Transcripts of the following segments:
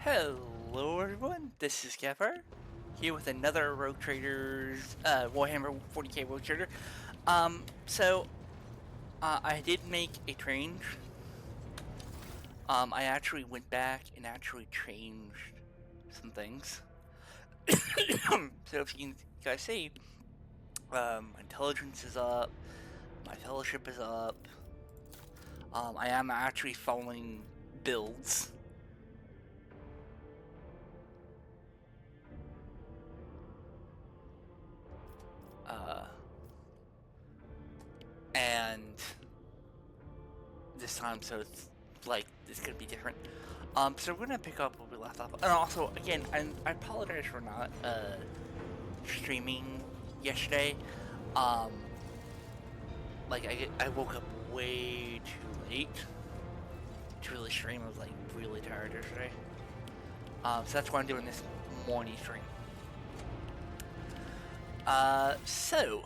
Hello everyone, this is Kavfire, here with another Rogue Trader's Warhammer 40k Rogue Trader. I did make a change. I actually went back and actually changed some things. So if you guys see, my intelligence is up, my fellowship is up. I am actually following builds. And this time, so it's like it's gonna be different. So we're gonna pick up where we left off, and also again, I apologize for not streaming yesterday. Like I woke up way too late to really stream. I was like really tired yesterday. So that's why I'm doing this morning stream. So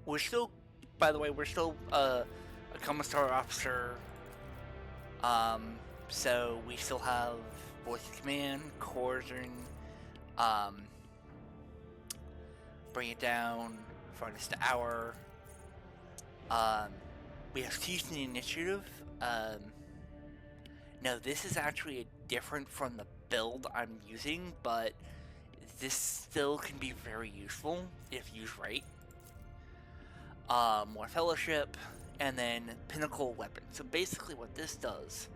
we're still, by the way, we're still a commissar officer. So we still have voice of command, coercion, bring it down, farthest hour. We have season initiative. Now this is actually different from the build I'm using, but this still can be very useful if used right. More fellowship, and then pinnacle weapon. So basically what this does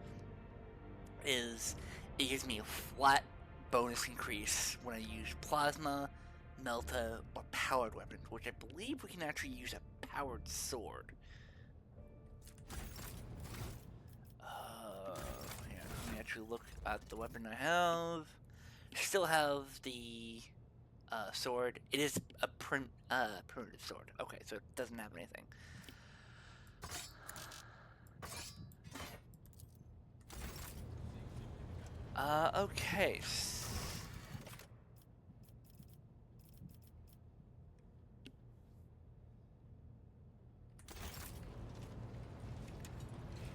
is it gives me a flat bonus increase when I use plasma, melta, or powered weapons, which I believe we can actually use a powered sword. Yeah, let me actually look at the weapon I have. Still have the sword. It is a primitive sword. Okay, so it doesn't have anything. Okay.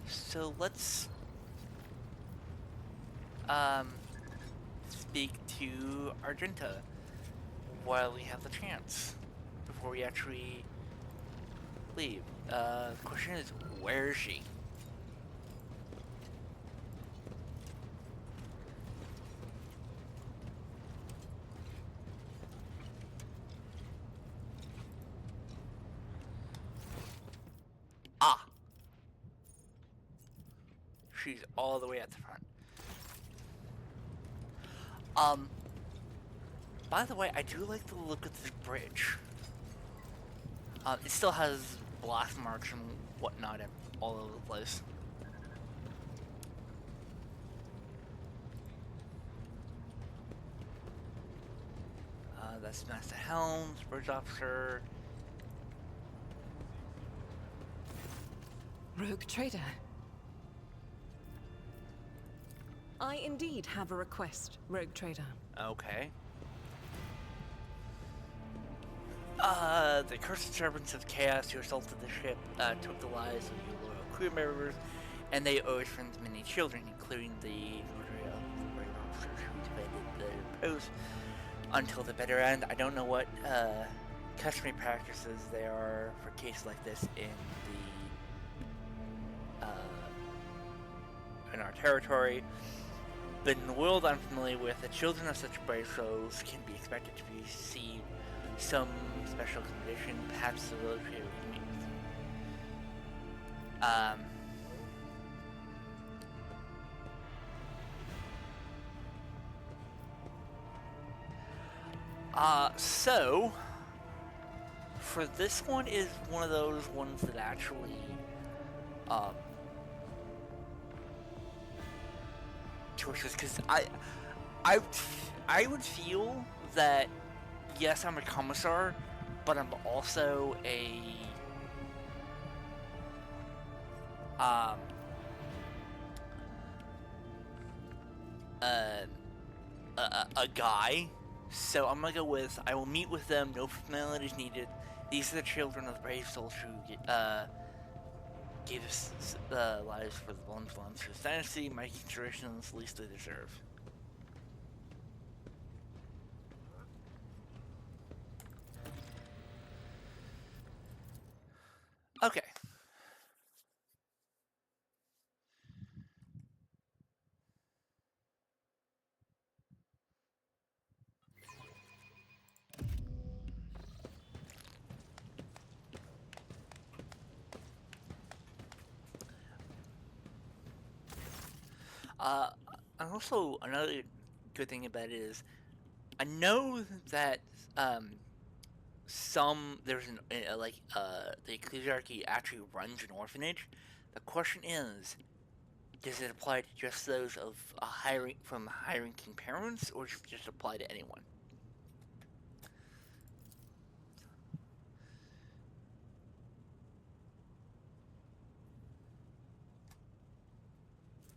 So let's speak to Argenta while we have the chance before we actually leave. The question is, where is she? Ah! She's all the way at the front. By the way, I do like the look of this bridge. It still has blast marks and whatnot all over the place. That's Master Helms, Bridge Officer. Rogue Trader. I indeed have a request, Rogue Trader. Okay. The cursed servants of chaos who assaulted the ship took the lives of your loyal crew members, and they orphaned many children, including the murder of the brave officers who defended their post until the bitter end. I don't know what customary practices there are for cases like this in our territory, but in the world I'm familiar with, the children of such brave souls can be expected to receive some special condition, perhaps the military means. So for this one is one of those ones that actually choices, because I would feel that yes, I'm a commissar, but I'm also a guy. So I'm gonna go with, I will meet with them, no formalities needed. These are the children of the brave souls who gave us lives for the ones whose dynasty. My consideration is the least they deserve. Uh, and also another good thing about it is I know that um there's the ecclesiarchy actually runs an orphanage. The question is, does it apply to just those of high ranking parents, or does it just apply to anyone?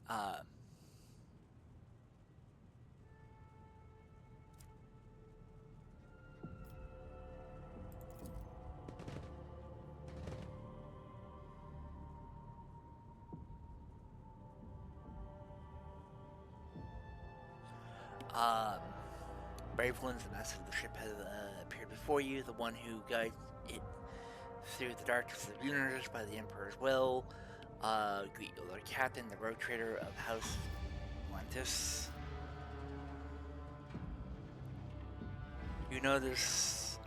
Uh, um, Brave Ones, the master of the ship, has appeared before you, the one who guides it through the darkness of the universe by the Emperor's will. Greet your Lord Captain, the rogue trader of House Atlantis. You know this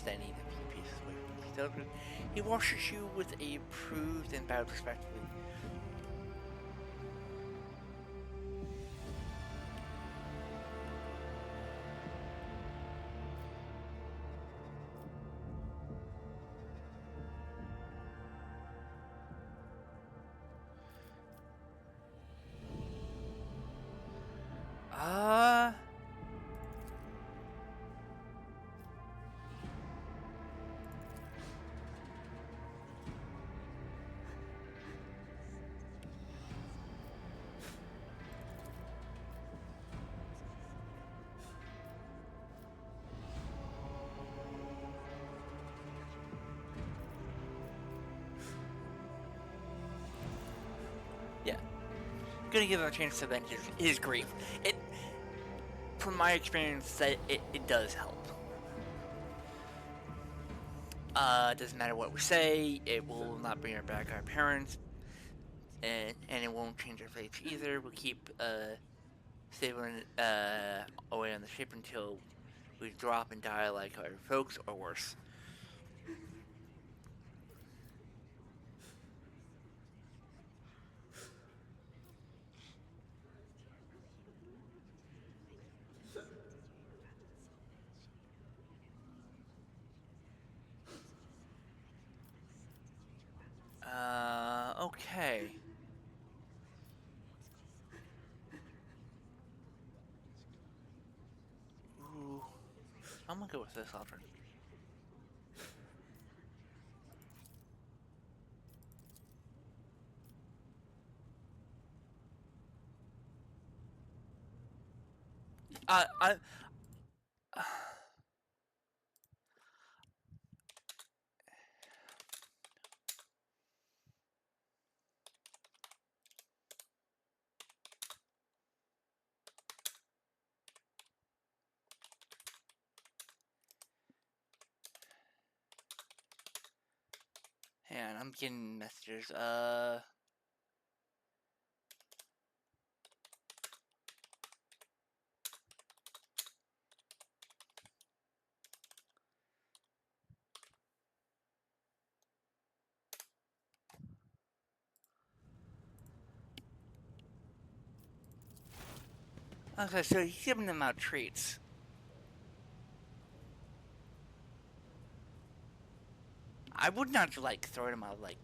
standing a few pieces away from the children. He washes you with a proved and bowed respectfully. Yeah. Gonna give him a chance to vent his grief. From my experience, that it does help. Doesn't matter what we say, it will not bring back our parents, and it won't change our fates either. We'll keep sailing away on the ship until we drop and die like our folks, or worse. Okay. Ooh. I'm gonna go with this offer. I and I'm getting messages. Okay, so he's giving them out treats. I would not like throw them out like.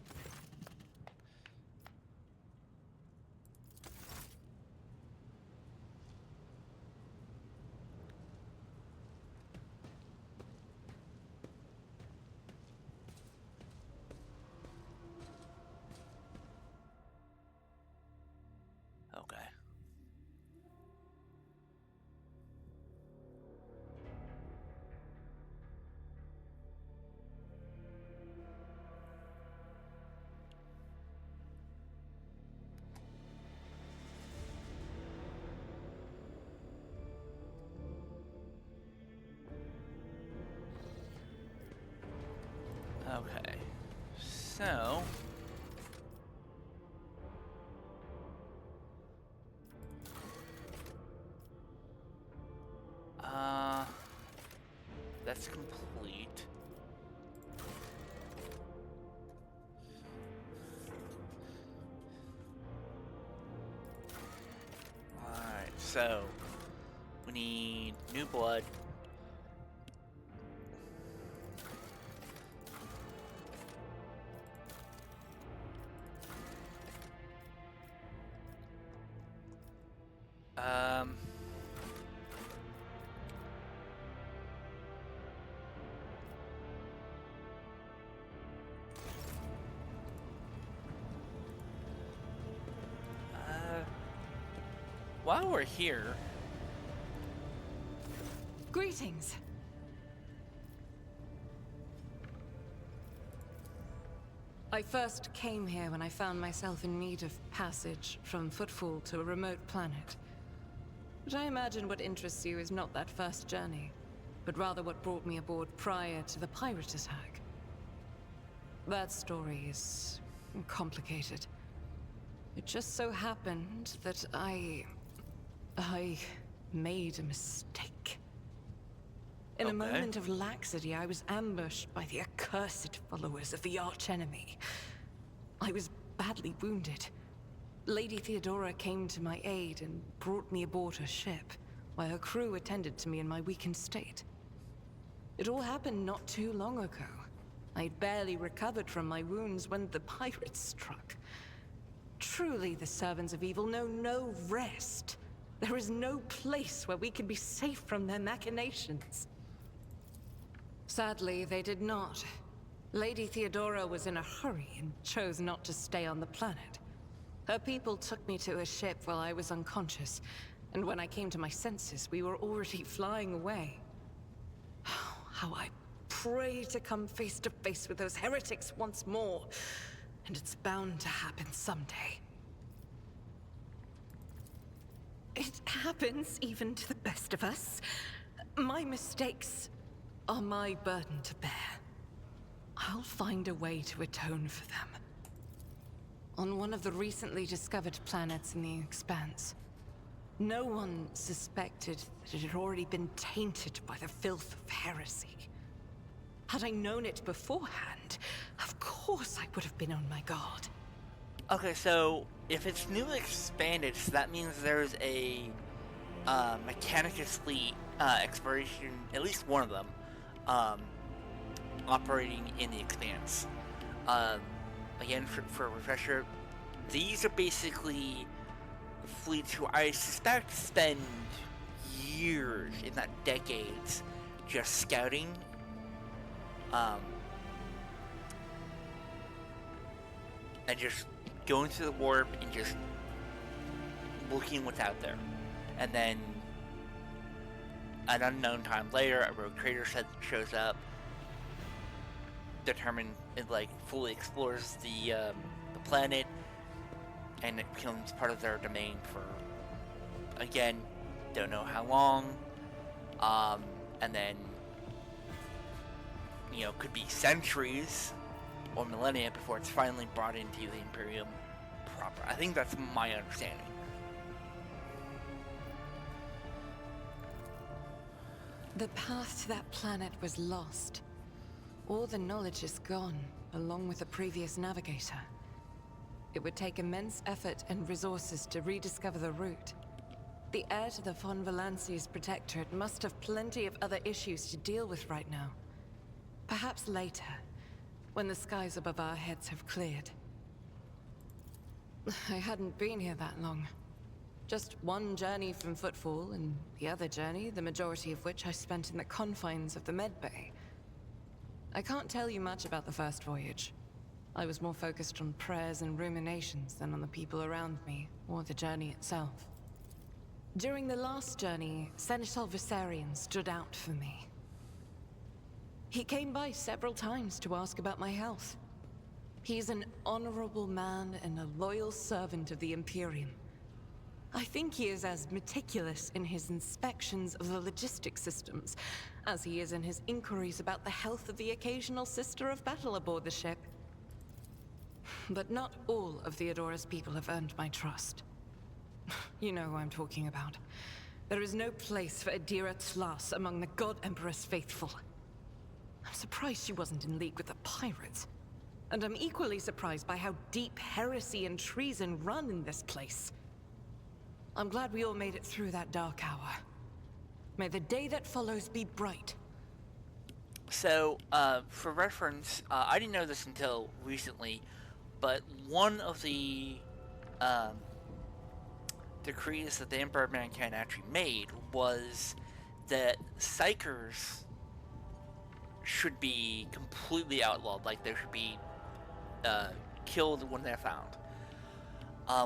Okay. Okay. So. That's complete. So, we need new blood. Um... While we're here... Greetings. I first came here when I found myself in need of passage from Footfall to a remote planet. But I imagine what interests you is not that first journey, but rather what brought me aboard prior to the pirate attack. That story is complicated. It just so happened that I made a mistake. In a moment of laxity, I was ambushed by the accursed followers of the archenemy. I was badly wounded. Lady Theodora came to my aid and brought me aboard her ship, while her crew attended to me in my weakened state. It all happened not too long ago. I'd barely recovered from my wounds when the pirates struck. Truly, the servants of evil know no rest. There is no place where we can be safe from their machinations. Sadly, they did not. Lady Theodora was in a hurry and chose not to stay on the planet. Her people took me to a ship while I was unconscious, and when I came to my senses, we were already flying away. How I pray to come face to face with those heretics once more, and it's bound to happen someday. It happens even to the best of us. My mistakes are my burden to bear. I'll find a way to atone for them. On one of the recently discovered planets in the Expanse, no one suspected that it had already been tainted by the filth of heresy. Had I known it beforehand, of course I would have been on my guard. Okay, so if it's newly expanded, so that means there's a Mechanicus fleet exploration, at least one of them, operating in the Expanse. Again, for a refresher, these are basically fleets who I suspect spend years, if not decades, just scouting. And just going through the warp and just looking what's out there. And then, an unknown time later, a rogue trader shows up, determined it fully explores the planet, and it becomes part of their domain for, again, don't know how long, and then, could be centuries or millennia before it's finally brought into the Imperium proper. I think that's my understanding. The path to that planet was lost. All the knowledge is gone, along with the previous navigator. It would take immense effort and resources to rediscover the route. The heir to the von Valanci's protectorate must have plenty of other issues to deal with right now. Perhaps later, when the skies above our heads have cleared. I hadn't been here that long. Just one journey from Footfall, and the other journey, the majority of which I spent in the confines of the Medbay. I can't tell you much about the first voyage. I was more focused on prayers and ruminations than on the people around me, or the journey itself. During the last journey, Seneschal Viserion stood out for me. He came by several times to ask about my health. He's an honorable man and a loyal servant of the Imperium. I think he is as meticulous in his inspections of the logistics systems as he is in his inquiries about the health of the occasional sister of battle aboard the ship. But not all of Theodora's people have earned my trust. You know who I'm talking about. There is no place for Adira Tlas among the God Emperor's faithful. I'm surprised she wasn't in league with the pirates. And I'm equally surprised by how deep heresy and treason run in this place. I'm glad we all made it through that dark hour. May the day that follows be bright. So, for reference, I didn't know this until recently, but one of the decrees that the Emperor of Mankind actually made was that psychers should be completely outlawed. Like, they should be killed when they're found.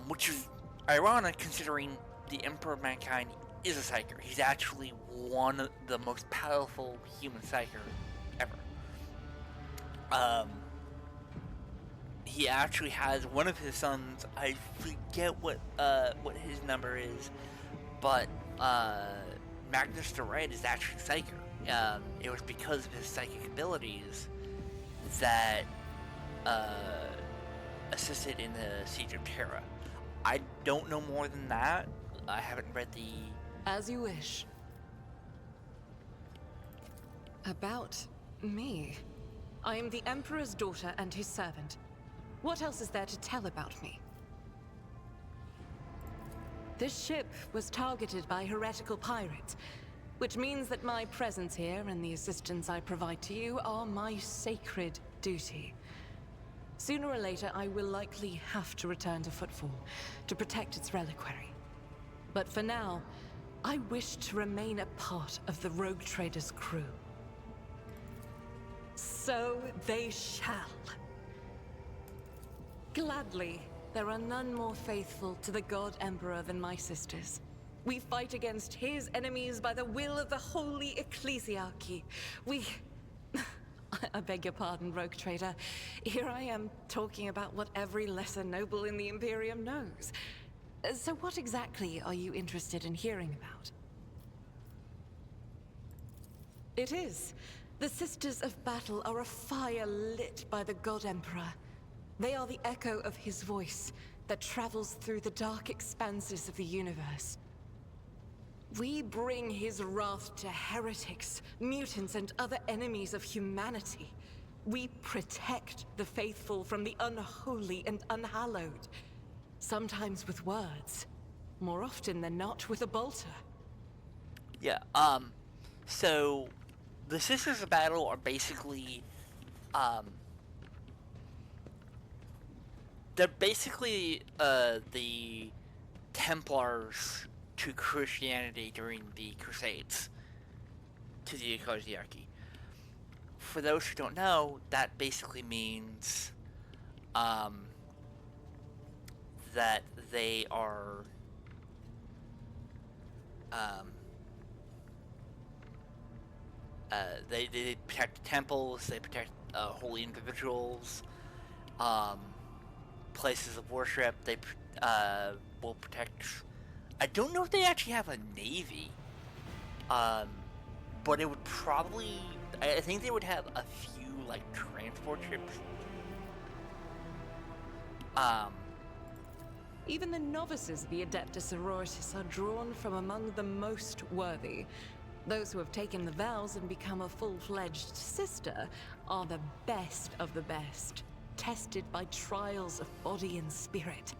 Which is ironic considering the Emperor of Mankind is a psyker. He's actually one of the most powerful human psyker ever. He actually has one of his sons, I forget what his number is, but Magnus the Red is actually psyker. It was because of his psychic abilities that assisted in the Siege of Terra. I don't know more than that. I haven't read the... As you wish. About me. I am the Emperor's daughter and his servant. What else is there to tell about me? This ship was targeted by heretical pirates, which means that my presence here and the assistance I provide to you are my sacred duty. Sooner or later, I will likely have to return to Footfall to protect its reliquary. But for now, I wish to remain a part of the Rogue Trader's crew. So they shall. Gladly, there are none more faithful to the God Emperor than my sisters. We fight against his enemies by the will of the Holy Ecclesiarchy. I beg your pardon, Rogue Trader. Here I am talking about what every lesser noble in the Imperium knows. So what exactly are you interested in hearing about? It is. The Sisters of Battle are a fire lit by the God Emperor. They are the echo of his voice that travels through the dark expanses of the universe. We bring his wrath to heretics, mutants, and other enemies of humanity. We protect the faithful from the unholy and unhallowed. Sometimes with words. More often than not with a bolter. Yeah, so... the Sisters of Battle are basically, they're basically, the Templars to Christianity during the Crusades, to the Ecclesiarchy. For those who don't know, that basically means, that they are, they protect temples, they protect holy individuals, places of worship, they will protect... I don't know if they actually have a navy, but it would probably... I think they would have a few, like, transport ships. Even the novices of the Adeptus Sororitas are drawn from among the most worthy. Those who have taken the vows and become a full-fledged sister are the best of the best, tested by trials of body and spirit.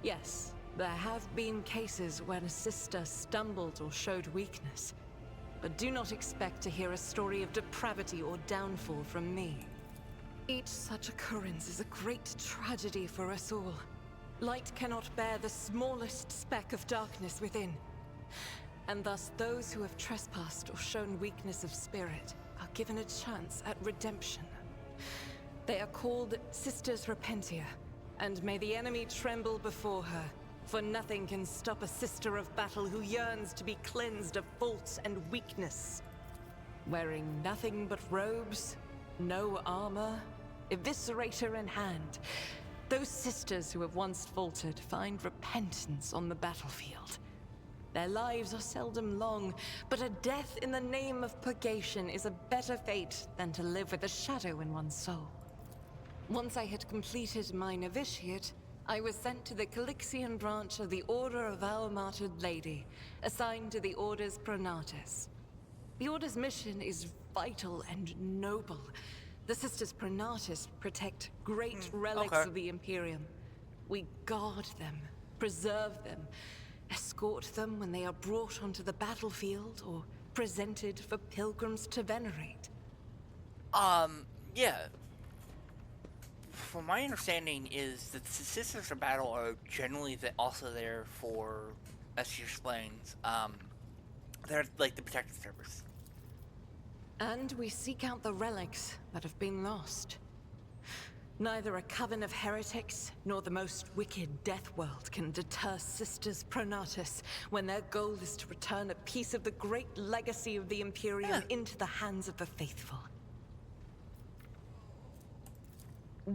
Yes, there have been cases when a sister stumbled or showed weakness, but do not expect to hear a story of depravity or downfall from me. Each such occurrence is a great tragedy for us all. Light cannot bear the smallest speck of darkness within. And thus those who have trespassed or shown weakness of spirit are given a chance at redemption. They are called Sisters Repentia, and may the enemy tremble before her, for nothing can stop a Sister of Battle who yearns to be cleansed of fault and weakness. Wearing nothing but robes, no armor, eviscerator in hand, those sisters who have once faltered find repentance on the battlefield. Their lives are seldom long, but a death in the name of purgation is a better fate than to live with a shadow in one's soul. Once I had completed my novitiate, I was sent to the Calixian branch of the Order of Our Martyred Lady, assigned to the Order's Pronatus. The Order's mission is vital and noble. The Sisters Pronatus protect great relics of the Imperium. We guard them, preserve them, escort them when they are brought onto the battlefield, or presented for pilgrims to venerate? Yeah. From my understanding is that the Sisters of Battle are generally also there for, as she explains, they're like the protective service. And we seek out the relics that have been lost. Neither a coven of heretics, nor the most wicked death world can deter Sisters Pronatus when their goal is to return a piece of the great legacy of the Imperium into the hands of the faithful.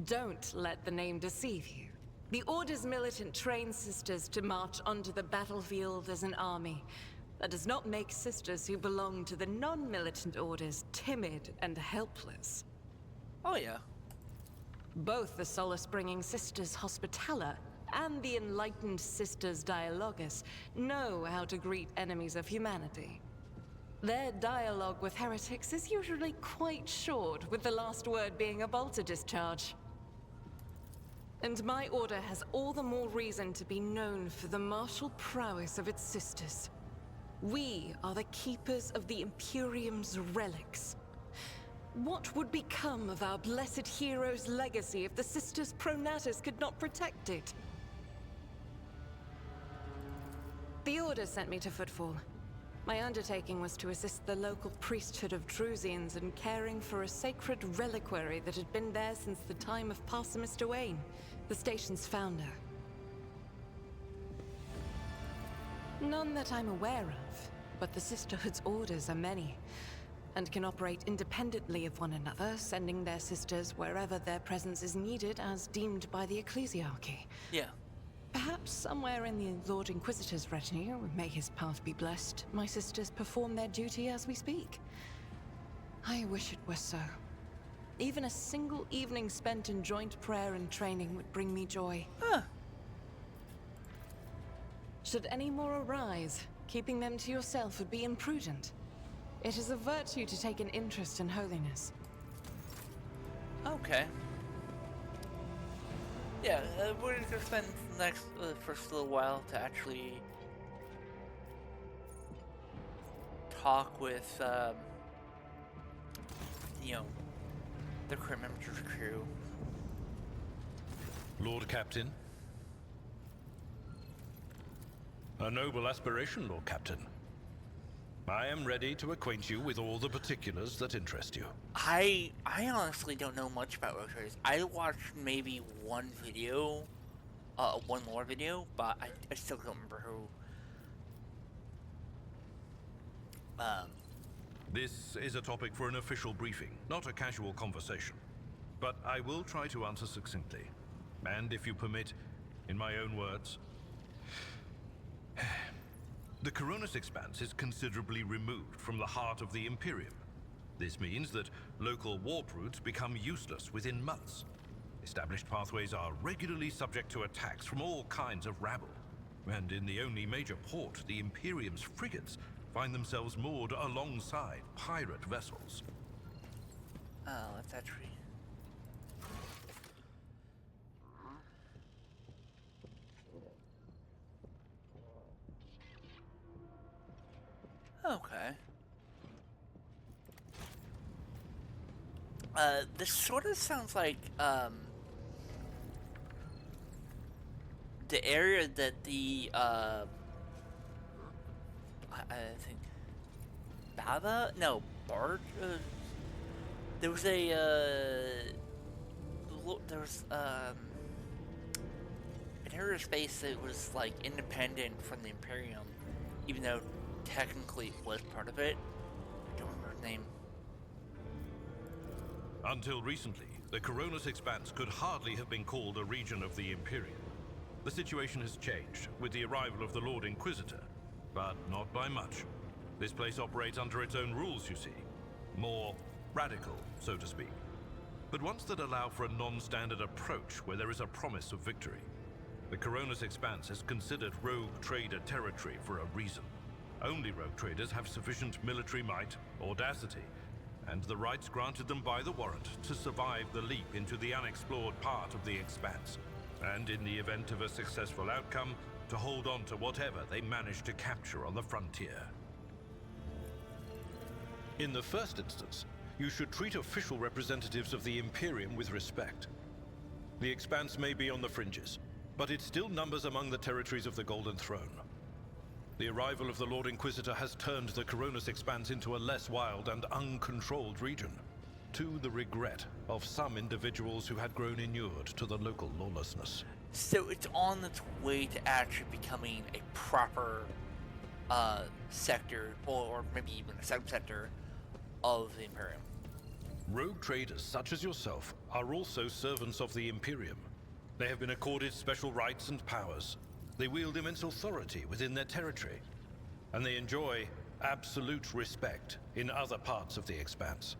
Don't let the name deceive you. The Order's militant train Sisters to march onto the battlefield as an army. That does not make Sisters who belong to the non-militant orders timid and helpless. Oh yeah. Both the solace-bringing Sisters Hospitaller and the enlightened Sisters Dialogus know how to greet enemies of humanity. Their dialogue with heretics is usually quite short, with the last word being a bolter discharge. And my order has all the more reason to be known for the martial prowess of its sisters. We are the keepers of the Imperium's relics. What would become of our blessed hero's legacy if the Sisters Pronatus could not protect it? The Order sent me to Footfall. My undertaking was to assist the local priesthood of Drusians in caring for a sacred reliquary that had been there since the time of Parson Mr. Wayne, the station's founder. None that I'm aware of, but the Sisterhood's orders are many, and can operate independently of one another, sending their sisters wherever their presence is needed as deemed by the ecclesiarchy. Yeah. Perhaps somewhere in the Lord Inquisitor's retinue, may his path be blessed, my sisters perform their duty as we speak. I wish it were so. Even a single evening spent in joint prayer and training would bring me joy. Huh. Should any more arise, keeping them to yourself would be imprudent. It is a virtue to take an interest in holiness. Okay. Yeah, we're gonna spend the next first little while to actually talk with, you know, the crew members' crew. Lord Captain. A noble aspiration, Lord Captain. I am ready to acquaint you with all the particulars that interest you. I honestly don't know much about rogue traders. I watched maybe one video, one lore video, but I still don't remember who. This is a topic for an official briefing, not a casual conversation. But I will try to answer succinctly. And if you permit, in my own words, the Coronis Expanse is considerably removed from the heart of the Imperium. This means that local warp routes become useless within months. Established pathways are regularly subject to attacks from all kinds of rabble. And in the only major port, the Imperium's frigates find themselves moored alongside pirate vessels. Oh, that's actually... Okay. This sort of sounds like, the area that the, I think, Baba? No, Bard? There was a, there was, an area of space that was, like, independent from the Imperium, even though technically it was part of it. I don't remember the name. Until recently, the Coronis Expanse could hardly have been called a region of the Imperium. The situation has changed with the arrival of the Lord Inquisitor, but not by much. This place operates under its own rules, you see. More radical, so to speak. But ones that allow for a non-standard approach where there is a promise of victory. The Coronis Expanse is considered rogue trader territory for a reason. Only rogue traders have sufficient military might, audacity, and the rights granted them by the warrant to survive the leap into the unexplored part of the Expanse. And in the event of a successful outcome, to hold on to whatever they managed to capture on the frontier. In the first instance, you should treat official representatives of the Imperium with respect. The Expanse may be on the fringes, but it still numbers among the territories of the Golden Throne. The arrival of the Lord Inquisitor has turned the Coronis Expanse into a less wild and uncontrolled region, to the regret of some individuals who had grown inured to the local lawlessness. So it's on its way to actually becoming a proper sector, or maybe even a subsector of the Imperium. Rogue traders such as yourself are also servants of the Imperium. They have been accorded special rights and powers. They wield immense authority within their territory, and they enjoy absolute respect in other parts of the Expanse.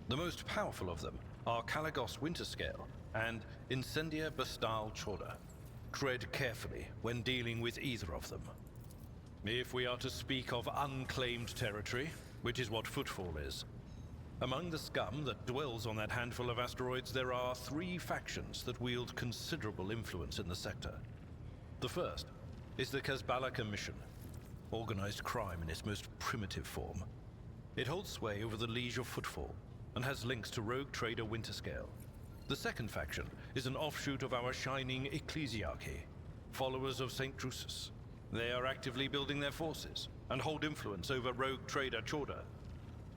The most powerful of them are Caligos Winterscale and Incendia Bastal Chorda. Tread carefully when dealing with either of them. If we are to speak of unclaimed territory, which is what Footfall is, among the scum that dwells on that handful of asteroids, there are 3 factions that wield considerable influence in the sector. The first is the Kazbala Commission, organized crime in its most primitive form. It holds sway over the Liege of Footfall and has links to rogue trader Winterscale. The second faction is an offshoot of our shining ecclesiarchy, followers of St. Drusus. They are actively building their forces and hold influence over rogue trader Chorda.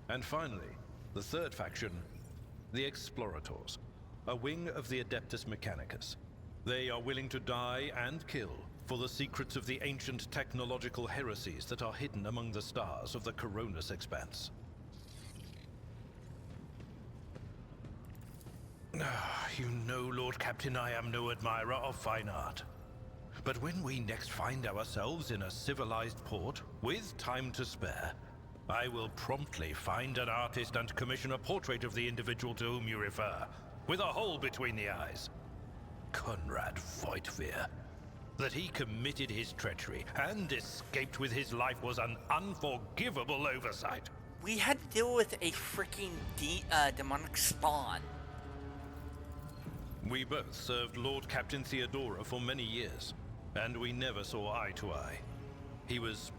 And finally, the third faction, the Explorators, a wing of the Adeptus Mechanicus. They are willing to die and kill for the secrets of the ancient technological heresies that are hidden among the stars of the Coronis Expanse. You know, Lord Captain, I am no admirer of fine art. But when we next find ourselves in a civilized port, with time to spare, I will promptly find an artist and commission a portrait of the individual to whom you refer, with a hole between the eyes. Conrad Voigtveer. That he committed his treachery and escaped with his life was an unforgivable oversight. We had to deal with a freaking demonic spawn. We both served Lord Captain Theodora for many years, and we never saw eye to eye. He was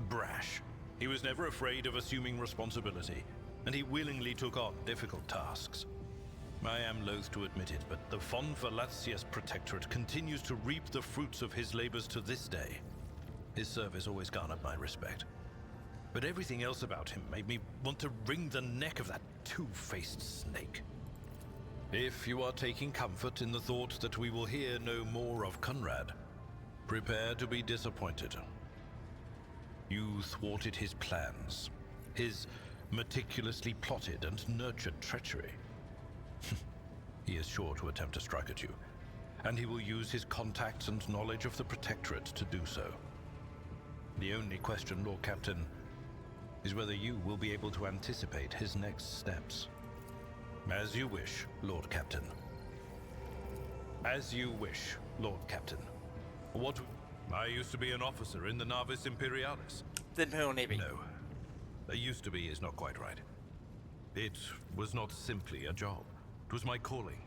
brash. He was never afraid of assuming responsibility, and he willingly took on difficult tasks. I am loath to admit it, but the Von Velatius Protectorate continues to reap the fruits of his labors to this day. His service always garnered my respect. But everything else about him made me want to wring the neck of that two-faced snake. If you are taking comfort in the thought that we will hear no more of Conrad, prepare to be disappointed. You thwarted his plans, his meticulously plotted and nurtured treachery. He is sure to attempt to strike at you, and he will use his contacts and knowledge of the Protectorate to do so. The only question, Lord Captain, is whether you will be able to anticipate his next steps. As you wish, Lord Captain. As you wish, Lord Captain. What? I used to be an officer in the Navis Imperialis. The Imperial Navy. No. Used to be is not quite right. It was not simply a job. It was my calling,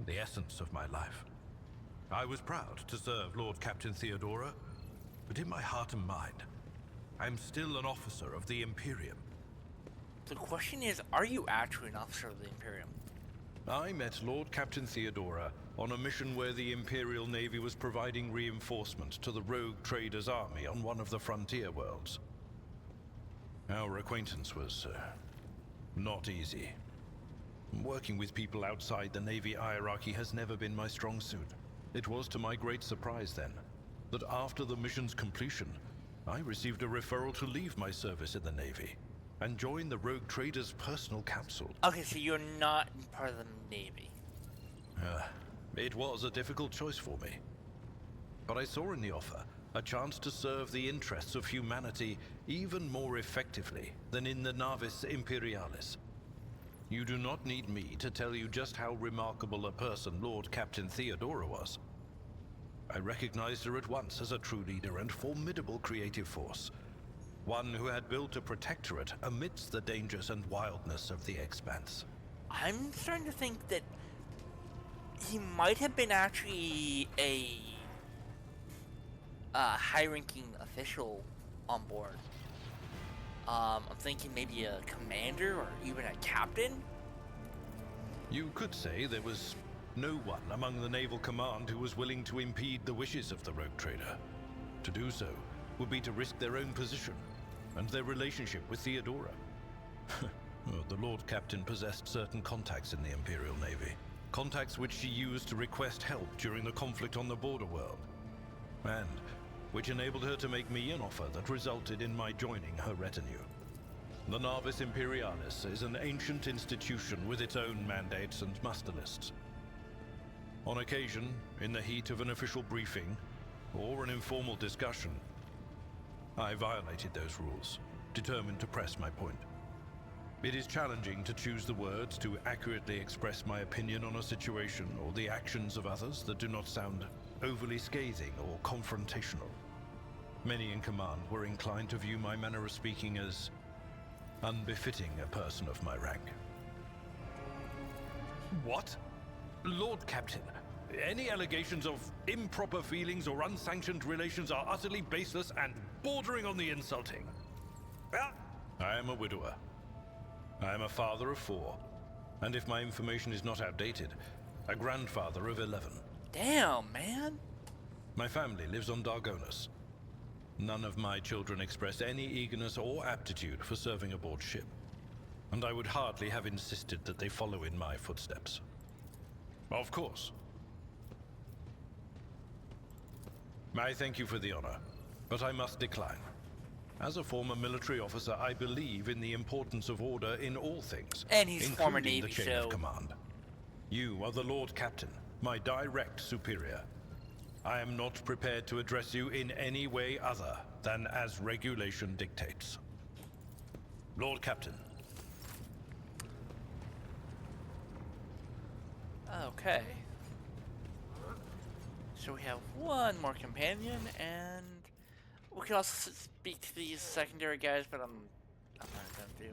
the essence of my life. I was proud to serve Lord Captain Theodora, but in my heart and mind, I'm still an officer of the Imperium. The question is, are you actually an officer of the Imperium? I met Lord Captain Theodora on a mission where the Imperial Navy was providing reinforcement to the rogue traders' army on one of the frontier worlds. Our acquaintance was not easy. Working with people outside the Navy hierarchy has never been my strong suit. It was to my great surprise then, that after the mission's completion, I received a referral to leave my service in the Navy and join the rogue traders' personal council. Okay, so you're not part of the Navy. It was a difficult choice for me. But I saw in the offer a chance to serve the interests of humanity even more effectively than in the Navis Imperialis. You do not need me to tell you just how remarkable a person Lord Captain Theodora was. I recognized her at once as a true leader and formidable creative force. One who had built a protectorate amidst the dangers and wildness of the Expanse. I'm starting to think that he might have been actually high-ranking official on board. I'm thinking maybe a commander or even a captain. You could say there was no one among the naval command who was willing to impede the wishes of the rogue trader. To do so would be to risk their own position and their relationship with Theodora. The Lord Captain possessed certain contacts in the Imperial Navy. Contacts which she used to request help during the conflict on the border world. And which enabled her to make me an offer that resulted in my joining her retinue. The Navis Imperialis is an ancient institution with its own mandates and muster lists. On occasion, in the heat of an official briefing, or an informal discussion, I violated those rules, determined to press my point. It is challenging to choose the words to accurately express my opinion on a situation or the actions of others that do not sound overly scathing or confrontational. Many in command were inclined to view my manner of speaking as unbefitting a person of my rank. What? Lord Captain, any allegations of improper feelings or unsanctioned relations are utterly baseless and bordering on the insulting. I am a widower. I am a father of 4, and if my information is not outdated, a grandfather of 11. Damn, man. My family lives on Dargonus. None of my children express any eagerness or aptitude for serving aboard ship, and I would hardly have insisted that they follow in my footsteps. Of course. I thank you for the honor, but I must decline. As a former military officer, I believe in the importance of order in all things, And he's including former Navy, the chain so... of command. You are the Lord Captain, my direct superior. I am not prepared to address you in any way other than as regulation dictates. Lord Captain. Okay. So we have one more companion, and we can also speak to these secondary guys, but I'm not gonna do.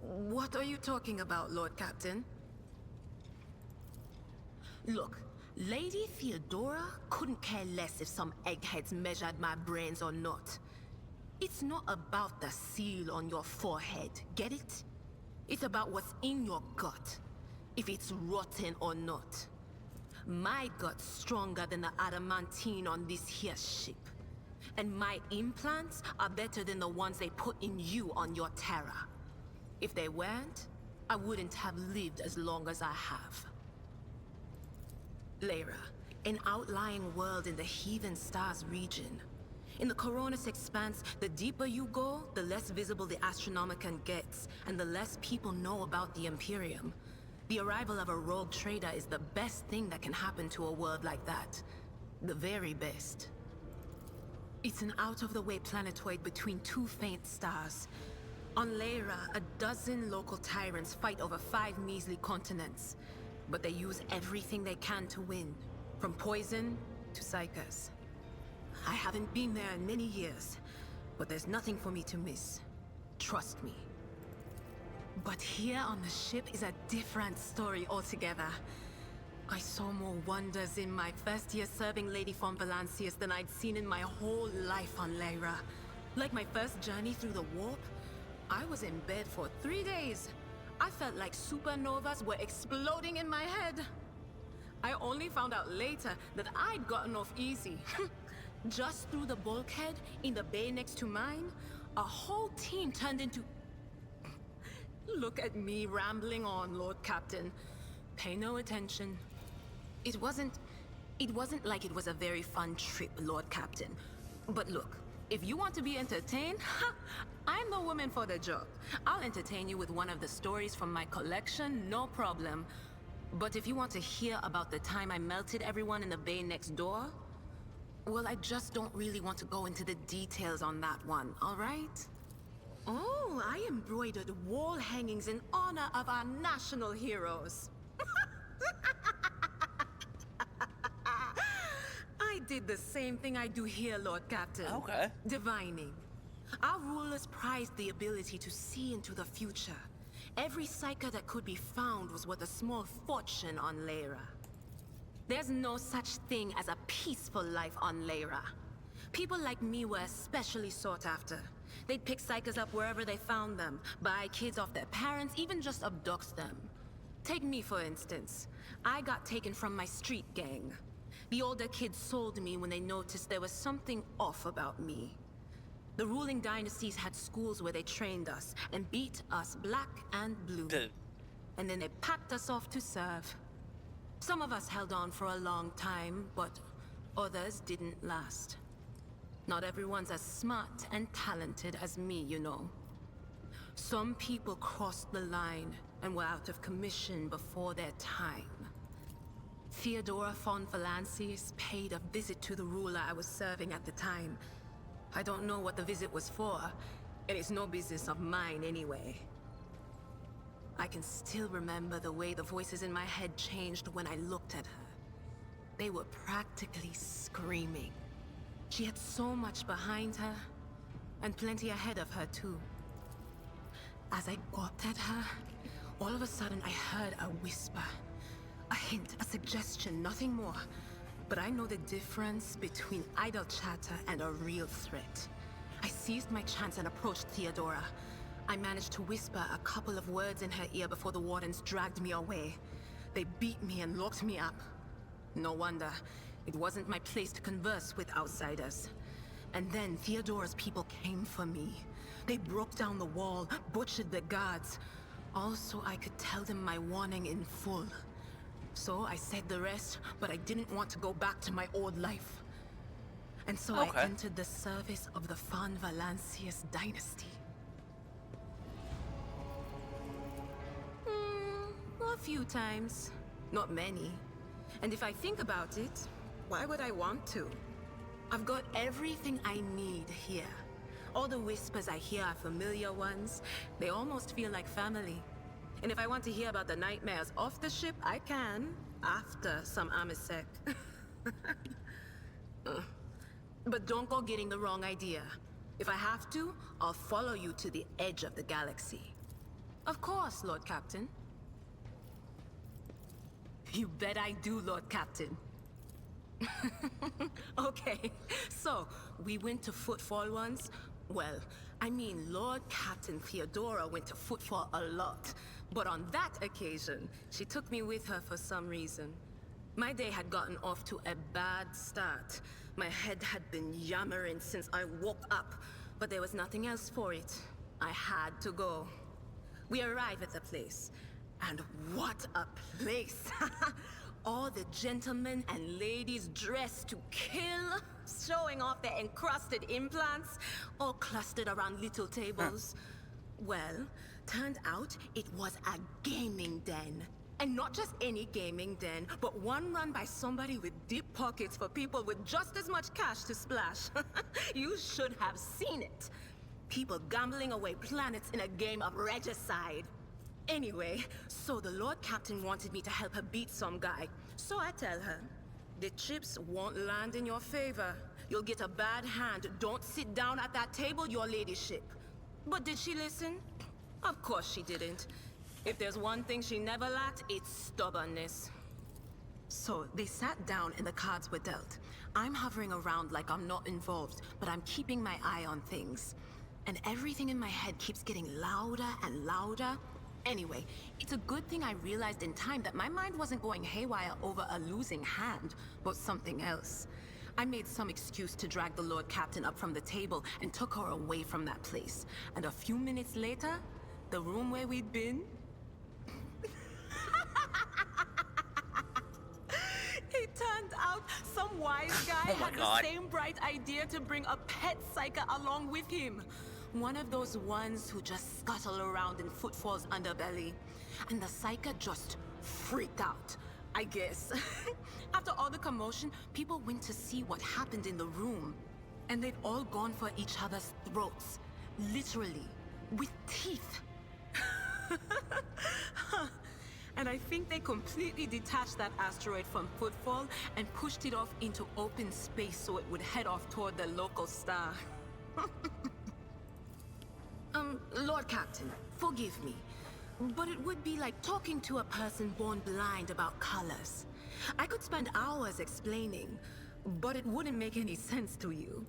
What are you talking about, Lord Captain? Look, Lady Theodora couldn't care less if some eggheads measured my brains or not. It's not about the seal on your forehead, get it? It's about what's in your gut, if it's rotten or not. My gut's stronger than the adamantine on this here ship. And my implants are better than the ones they put in you on your Terra. If they weren't, I wouldn't have lived as long as I have. Lyra, an outlying world in the Heathen Stars region. In the Coronis Expanse, the deeper you go, the less visible the Astronomicon gets, and the less people know about the Imperium. The arrival of a rogue trader is the best thing that can happen to a world like that. The very best. It's an out-of-the-way planetoid between 2 faint stars. On Lyra, a dozen local tyrants fight over 5 measly continents. But they use everything they can to win, from poison to psychers. I haven't been there in many years, but there's nothing for me to miss. Trust me. But here on the ship is a different story altogether. I saw more wonders in my first year serving Lady von Valancius than I'd seen in my whole life on Lyra. Like my first journey through the warp, I was in bed for 3 days. I felt like supernovas were exploding in my head. I only found out later that I'd gotten off easy. Just through the bulkhead in the bay next to mine, a whole team turned into... Look at me rambling on, Lord Captain. Pay no attention. It wasn't like it was a very fun trip, Lord Captain. But look, if you want to be entertained, I'm the woman for the job. I'll entertain you with one of the stories from my collection, no problem. But if you want to hear about the time I melted everyone in the bay next door, well, I just don't really want to go into the details on that one, all right? Oh, I embroidered wall hangings in honor of our national heroes. I did the same thing I do here, Lord Captain. Okay. Divining. Our rulers prized the ability to see into the future. Every psyker that could be found was worth a small fortune on Lyra. There's no such thing as a peaceful life on Lyra. People like me were especially sought after. They'd pick psychers up wherever they found them, buy kids off their parents, even just abduct them. Take me, for instance. I got taken from my street gang. The older kids sold me when they noticed there was something off about me. The ruling dynasties had schools where they trained us and beat us black and blue. And then they packed us off to serve. Some of us held on for a long time, but others didn't last. Not everyone's as smart and talented as me, you know. Some people crossed the line and were out of commission before their time. Theodora von Valancius paid a visit to the ruler I was serving at the time. I don't know what the visit was for, and it's no business of mine anyway. I can still remember the way the voices in my head changed when I looked at her. They were practically screaming. She had so much behind her, and plenty ahead of her too. As I gawped at her, all of a sudden I heard a whisper. A hint, a suggestion, nothing more. But I know the difference between idle chatter and a real threat. I seized my chance and approached Theodora. I managed to whisper a couple of words in her ear before the wardens dragged me away. They beat me and locked me up. No wonder. It wasn't my place to converse with outsiders. And then Theodora's people came for me. They broke down the wall, butchered the guards. Also, I could tell them my warning in full. So I said the rest, but I didn't want to go back to my old life. And so I entered the service of the von Valancius dynasty. A few times. Not many. And if I think about it, why would I want to? I've got everything I need here. All the whispers I hear are familiar ones. They almost feel like family. And if I want to hear about the nightmares off the ship, I can, after some Amisec. But don't go getting the wrong idea. If I have to, I'll follow you to the edge of the galaxy. Of course, Lord Captain. You bet I do, Lord Captain. Okay, so we went to Footfall once. Well, I mean, Lord Captain Theodora went to Footfall a lot. But on that occasion, she took me with her for some reason. My day had gotten off to a bad start. My head had been yammering since I woke up, but there was nothing else for it. I had to go. We arrived at the place, and what a place! All the gentlemen and ladies dressed to kill, showing off their encrusted implants, all clustered around little tables. Well, turned out it was a gaming den. And not just any gaming den, but one run by somebody with deep pockets for people with just as much cash to splash. You should have seen it. People gambling away planets in a game of regicide. Anyway, so the Lord Captain wanted me to help her beat some guy. So I tell her, the chips won't land in your favor. You'll get a bad hand. Don't sit down at that table, your ladyship. But did she listen? Of course she didn't. If there's one thing she never lacked, it's stubbornness. So they sat down and the cards were dealt. I'm hovering around like I'm not involved, but I'm keeping my eye on things. And everything in my head keeps getting louder and louder. Anyway, it's a good thing I realized in time that my mind wasn't going haywire over a losing hand, but something else. I made some excuse to drag the Lord Captain up from the table and took her away from that place. And a few minutes later, the room where we'd been... It turned out some wise guy had the same bright idea to bring a pet psyker along with him. One of those ones who just scuttle around in Footfall's underbelly. And the psyker just freaked out, I guess. After all the commotion, people went to see what happened in the room. And they'd all gone for each other's throats. Literally. With teeth. And I think they completely detached that asteroid from Footfall and pushed it off into open space so it would head off toward the local star. Lord Captain, forgive me. But it would be like talking to a person born blind about colors. I could spend hours explaining, but it wouldn't make any sense to you.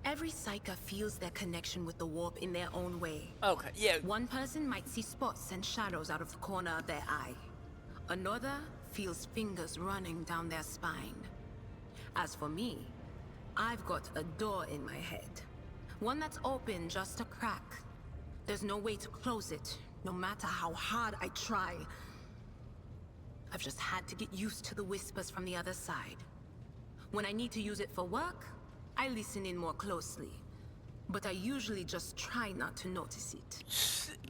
Every Psyker feels their connection with the warp in their own way. Okay, yeah. One person might see spots and shadows out of the corner of their eye. Another feels fingers running down their spine. As for me, I've got a door in my head. One that's open just a crack. There's no way to close it, no matter how hard I try. I've just had to get used to the whispers from the other side. When I need to use it for work, I listen in more closely. But I usually just try not to notice it.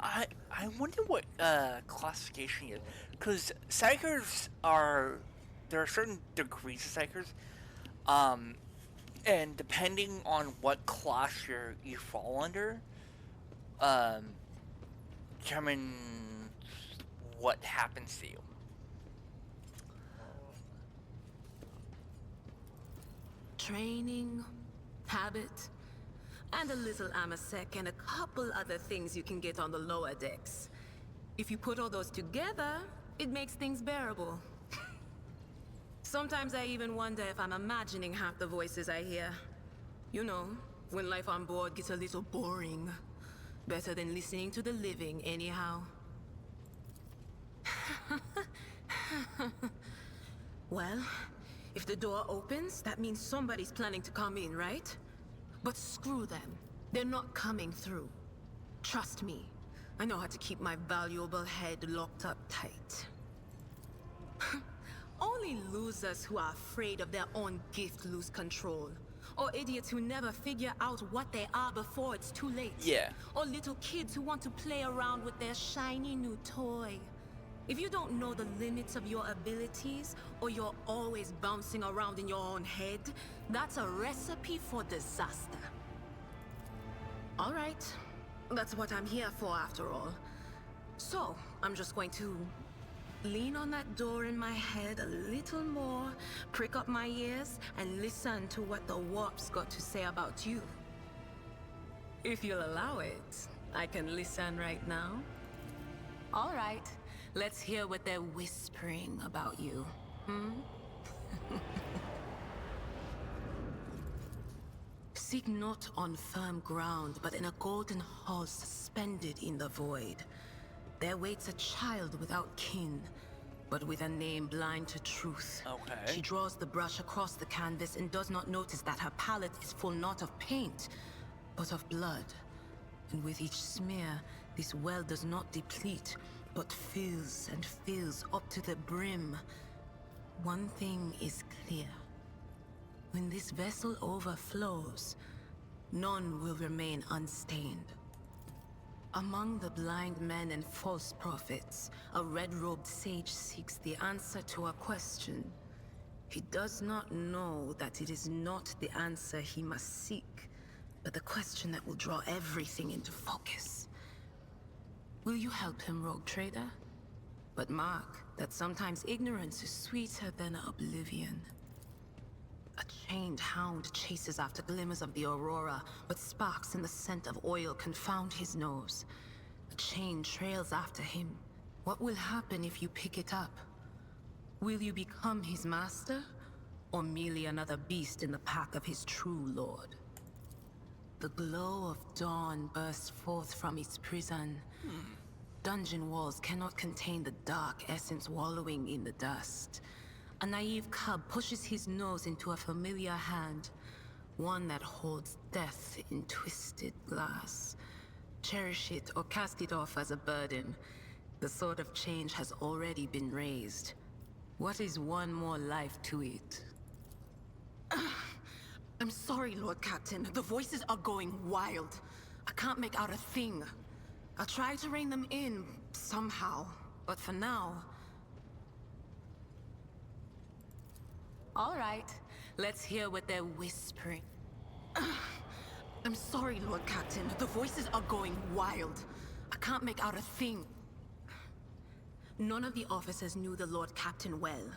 I wonder what classification is, because psychers are, there are certain degrees of psychers, and depending on what class you fall under, determines what happens to you. Training, habit, and a little amasec and a couple other things you can get on the lower decks. If you put all those together, it makes things bearable. Sometimes I even wonder if I'm imagining half the voices I hear. You know, when life on board gets a little boring. Better than listening to the living, anyhow. Well, if the door opens, that means somebody's planning to come in, right? But screw them. They're not coming through. Trust me, I know how to keep my valuable head locked up tight. Only losers who are afraid of their own gift lose control. Or idiots who never figure out what they are before it's too late. Yeah. Or little kids who want to play around with their shiny new toy. If you don't know the limits of your abilities, or you're always bouncing around in your own head, that's a recipe for disaster. All right, that's what I'm here for after all. So, I'm just going to lean on that door in my head a little more, prick up my ears, and listen to what the warp's got to say about you. If you'll allow it, I can listen right now. All right. Let's hear what they're whispering about you, Seek not on firm ground, but in a golden hall suspended in the void. There waits a child without kin, but with a name blind to truth. Okay. She draws the brush across the canvas and does not notice that her palette is full not of paint, but of blood. And with each smear, this well does not deplete, but fills and fills up to the brim. One thing is clear. When this vessel overflows, none will remain unstained. Among the blind men and false prophets, a red-robed sage seeks the answer to a question. He does not know that it is not the answer he must seek, but the question that will draw everything into focus. Will you help him, rogue trader? But mark that sometimes ignorance is sweeter than oblivion. A chained hound chases after glimmers of the aurora, but sparks in the scent of oil confound his nose. A chain trails after him. What will happen if you pick it up? Will you become his master, or merely another beast in the pack of his true lord? The glow of dawn bursts forth from its prison. Dungeon walls cannot contain the dark essence wallowing in the dust. A naive cub pushes his nose into a familiar hand, one that holds death in twisted glass. Cherish it or cast it off as a burden. The sword of change has already been raised. What is one more life to it? I'm sorry, Lord Captain. The voices are going wild. I can't make out a thing. I'll try to rein them in, somehow. But for now... All right. Let's hear what they're whispering. I'm sorry, Lord Captain. The voices are going wild. I can't make out a thing. None of the officers knew the Lord Captain well.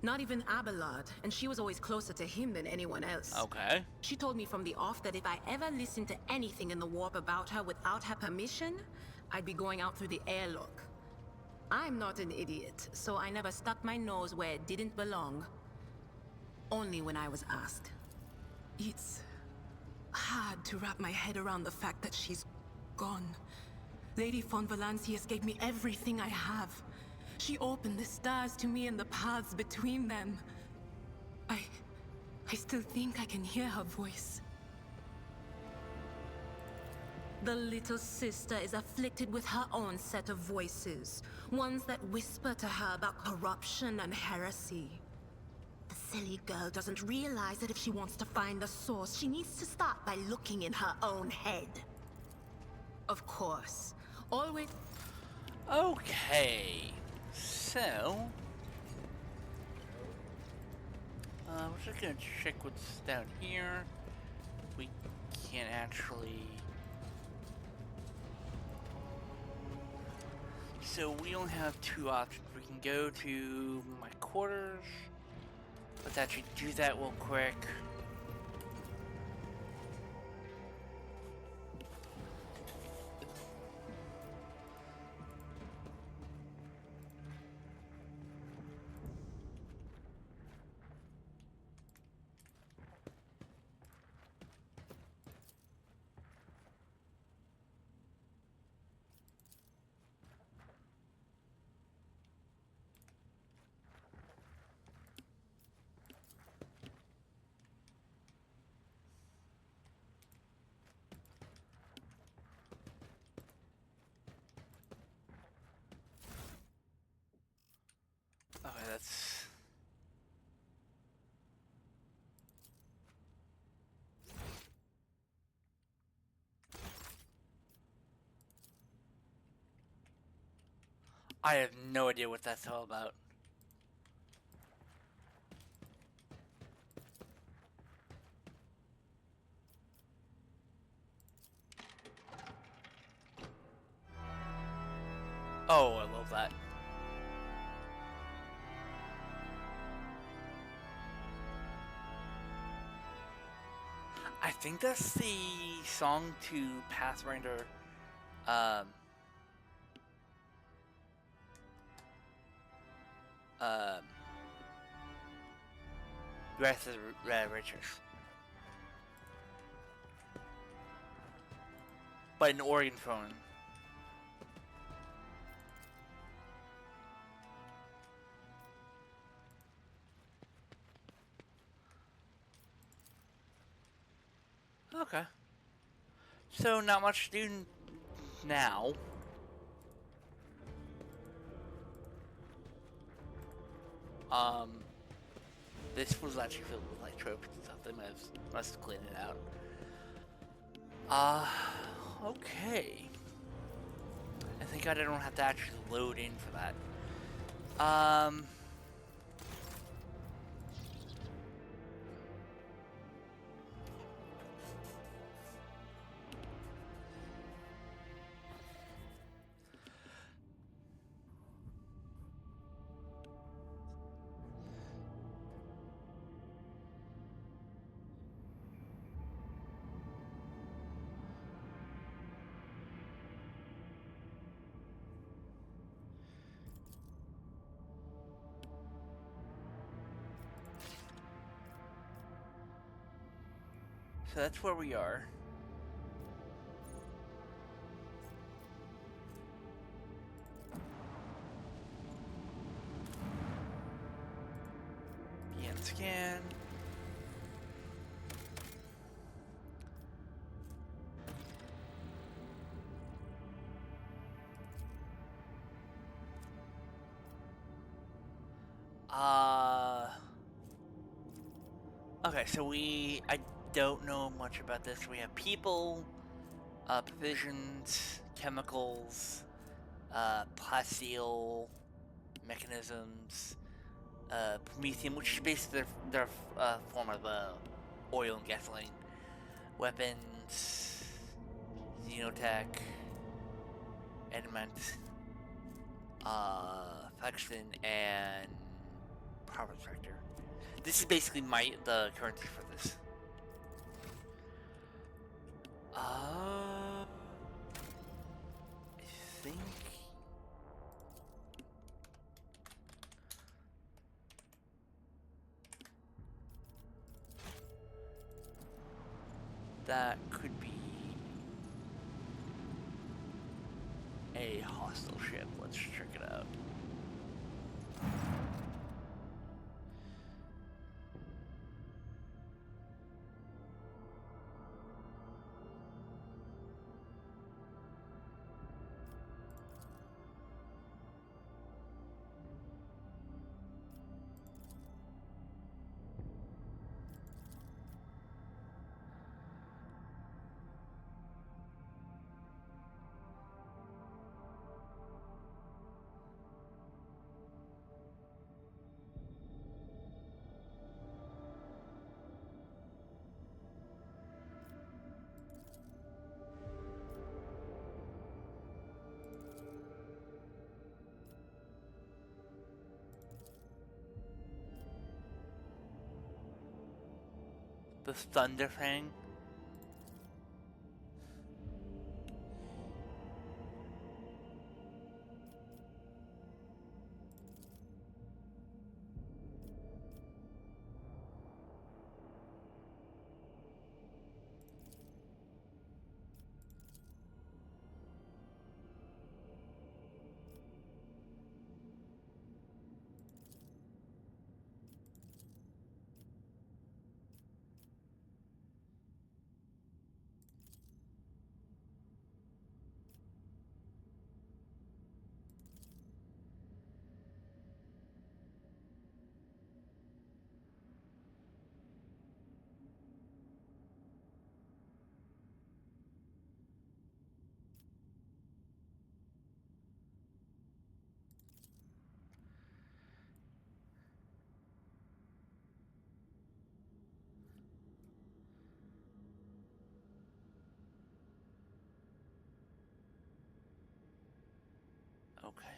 Not even Abelard, and she was always closer to him than anyone else. Okay. She told me from the off that if I ever listened to anything in the warp about her without her permission, I'd be going out through the airlock. I'm not an idiot, so I never stuck my nose where it didn't belong. Only when I was asked. It's hard to wrap my head around the fact that she's gone. Lady von Valancius gave me everything I have. She opened the stars to me and the paths between them. I still think I can hear her voice. The little sister is afflicted with her own set of voices. Ones that whisper to her about corruption and heresy. The silly girl doesn't realize that if she wants to find the source, she needs to start by looking in her own head. Of course, always... Okay, so... we're just gonna check what's down here. We can't actually... So we only have two options. We can go to my quarters. Let's actually do that real quick. Okay, that's... I have no idea what that's all about. Oh, I love that. I think that's the song to Pathfinder, Breath of the Riches. But an organ phone. Okay. So not much to do now. This was actually filled with like trophies and stuff. They must have cleaned it out. Okay. I think I don't have to actually load in for that. So that's where we are. Begin scan. Okay, so I don't know much about this. We have people, provisions, chemicals, plasteel, mechanisms, promethium, which is basically their form of oil and gasoline, weapons, xenotech, adamant, faction, and power tractor. This is basically the currency for this. I That could be a hostile ship. Let's check it out. The Thunder Fang. Okay.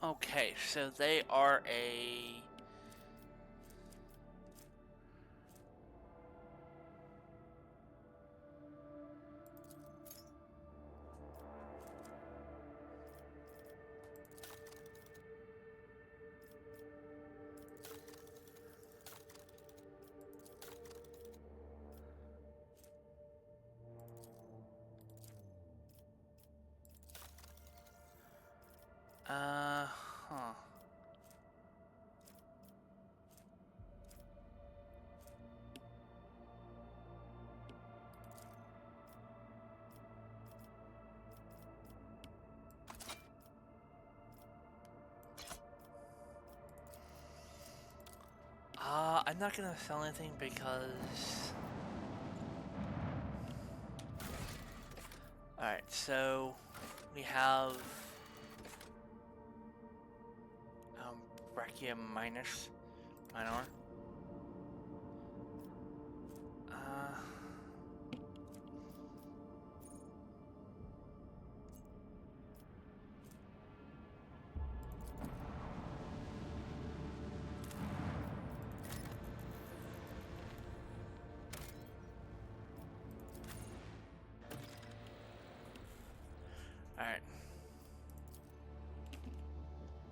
Okay, so they are a... huh. I'm not gonna sell anything because... Alright, so we have Brachia minor. Alright.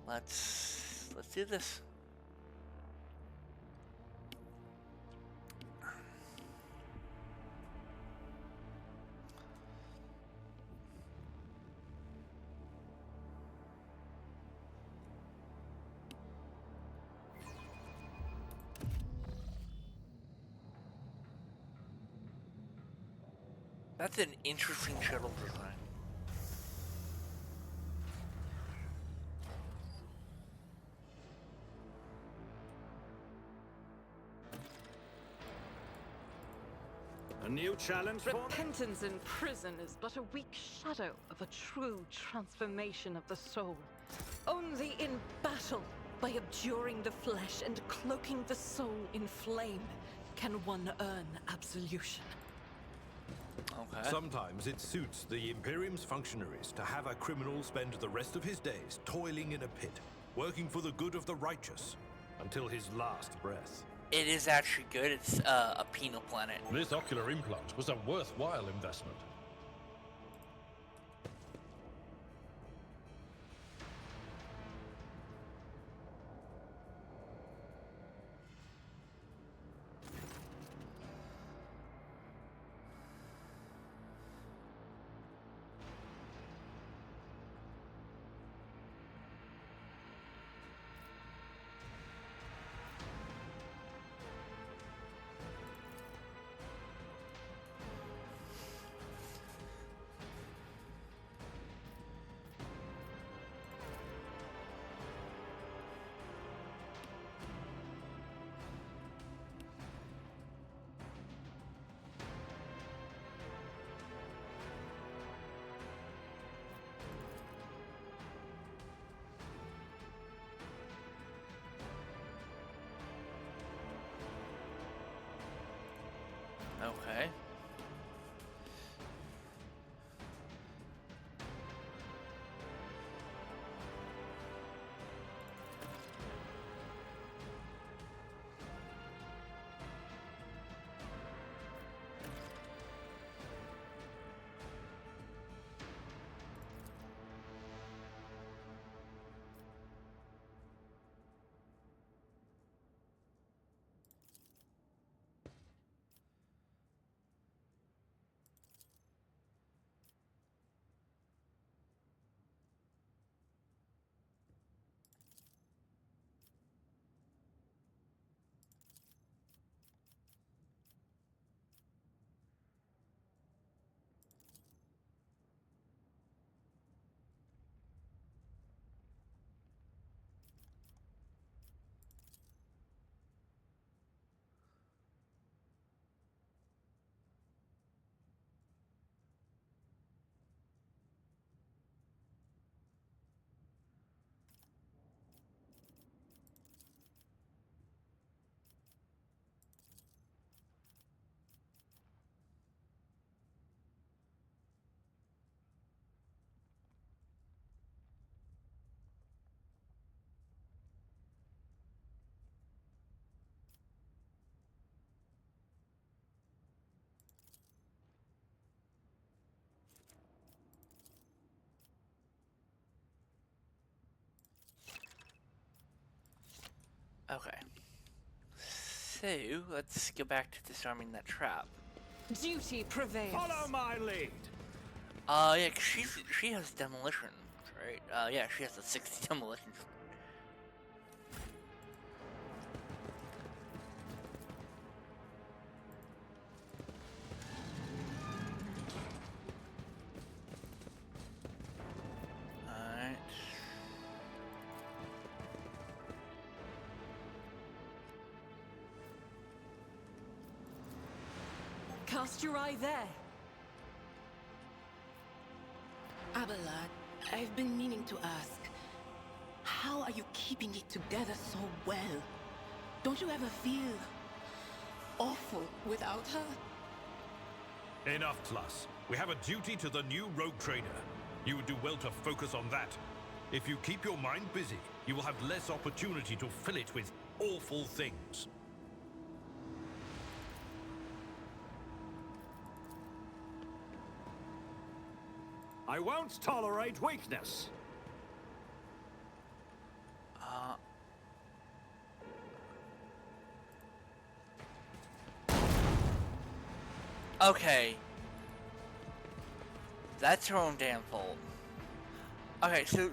Let's do this. That's an interesting shuttle design. A new challenge for me? Repentance in prison is but a weak shadow of a true transformation of the soul. Only in battle, by abjuring the flesh and cloaking the soul in flame, can one earn absolution. Okay. Sometimes it suits the Imperium's functionaries to have a criminal spend the rest of his days toiling in a pit, working for the good of the righteous, until his last breath. It is actually good. It's a penal planet. This ocular implant was a worthwhile investment. Okay. Okay. So, let's go back to disarming that trap. Duty prevails. Follow my lead. Yeah, 'cause she has demolition, right? Yeah, she has a 60 demolition. Alright. Cast your eye there. Abelard, I've been meaning to ask. How are you keeping it together so well? Don't you ever feel awful without her? Enough, Tlus. We have a duty to the new rogue trader. You would do well to focus on that. If you keep your mind busy, you will have less opportunity to fill it with awful things. I won't tolerate weakness. Okay. That's her own damn fault. Okay, so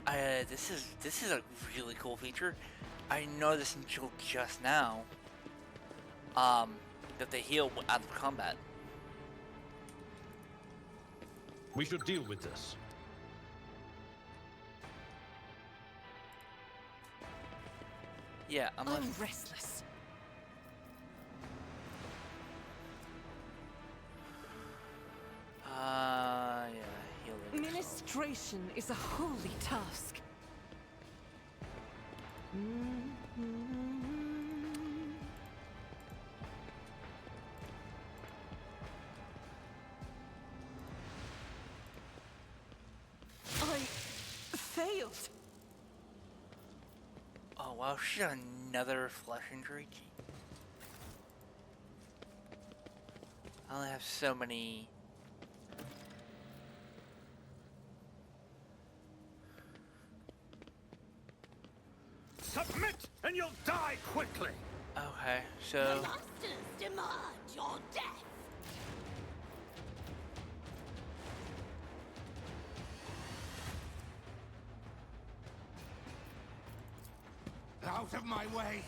this is a really cool feature. I noticed until just now that they heal out of combat. We should deal with this. Yeah, I'm I'm restless. yeah, healing. Ministration is a holy task. wow, she's another flesh injury. I only have so many. Submit, and you'll die quickly. Okay, The so monsters demand your death. Out of my way!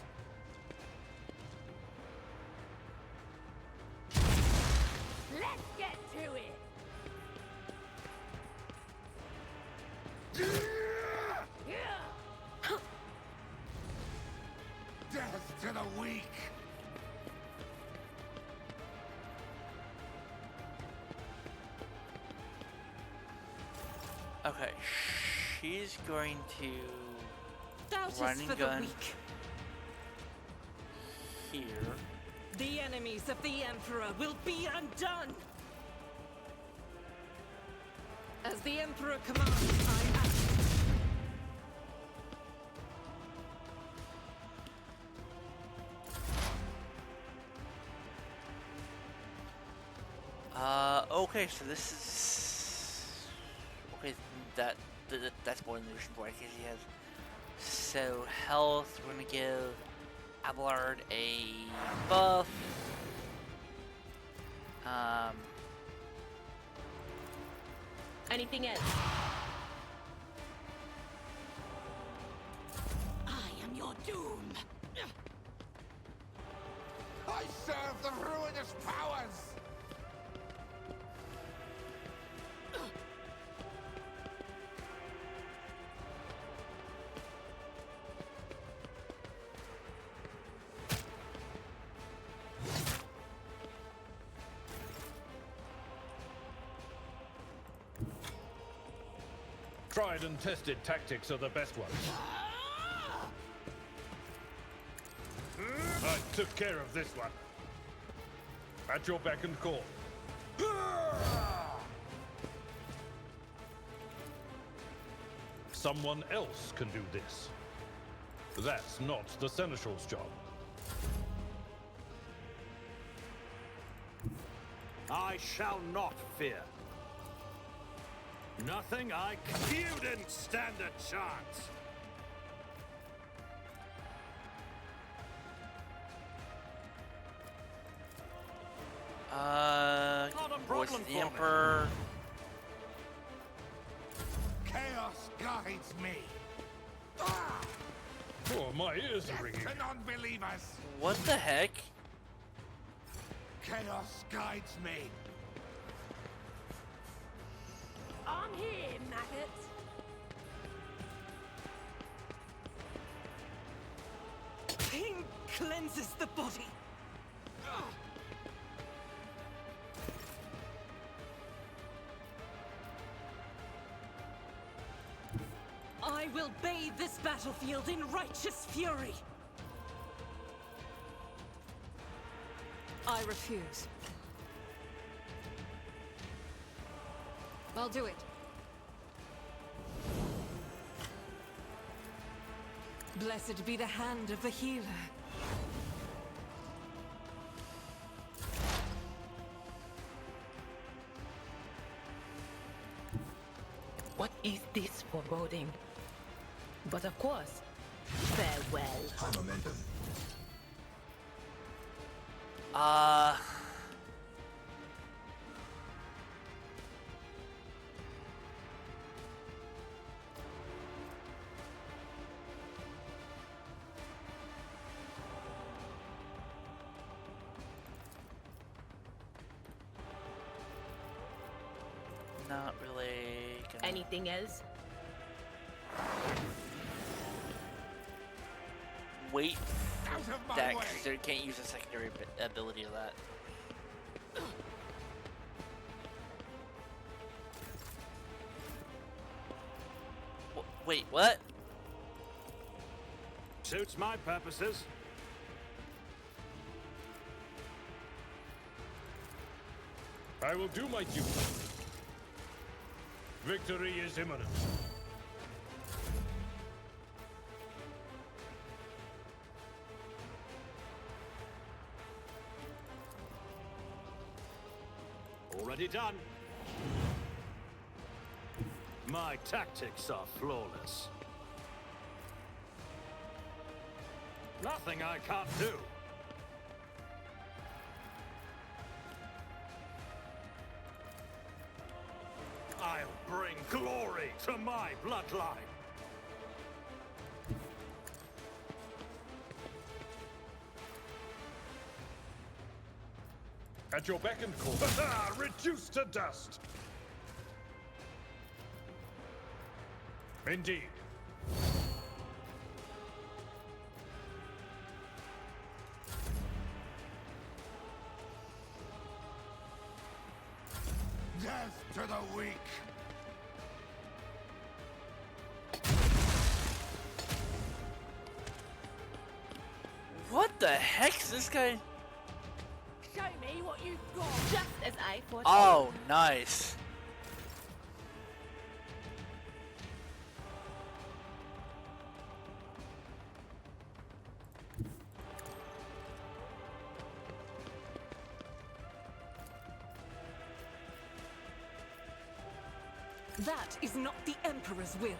Let's get to it. Death to the weak! okay, she's going to Doubt run is and for the gun weak. here. The enemies of the Emperor will be undone! As the Emperor commands, I act. Okay, so this is okay. That's more than the reason why, because he has so health. We're gonna give Abelard a buff. Anything else? I am your doom. I serve the ruinous powers! Tried and tested tactics are the best ones. I took care of this one. At your beck and call. Someone else can do this. That's not the Seneschal's job. I shall not fear. Nothing I can. You didn't stand a chance. Not a Voice problem of the for me. Emperor. Chaos guides me! Oh, my ears are Death ringing. to non-believers! What the heck? Chaos guides me! I'm here, maggot. King cleanses the body. I will bathe this battlefield in righteous fury. I refuse. I'll do it. Blessed be the hand of the healer. What is this foreboding? But of course, farewell. Not really gonna... Anything else? Wait Out of my that, way! because they can't use a secondary ability of that. Wait, what? Suits my purposes. I will do my duty. Victory is imminent. Already done. My tactics are flawless. Nothing I can't do. I'll bring glory to my bloodline. At your beck and call. Reduced to dust! Indeed. Death to the weak! What the heck's this guy? Show me what you've got. Just as I foretold. Oh, nice. That is not the Emperor's will.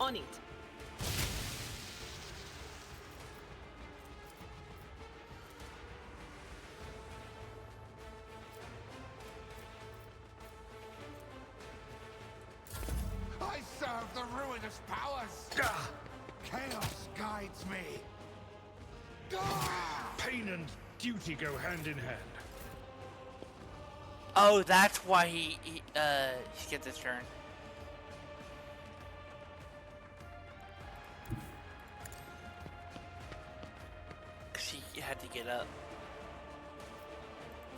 On it. I serve the ruinous powers! Chaos guides me! Pain and duty go hand in hand. Oh, that's why he skipped his turn. Cause he had to get up.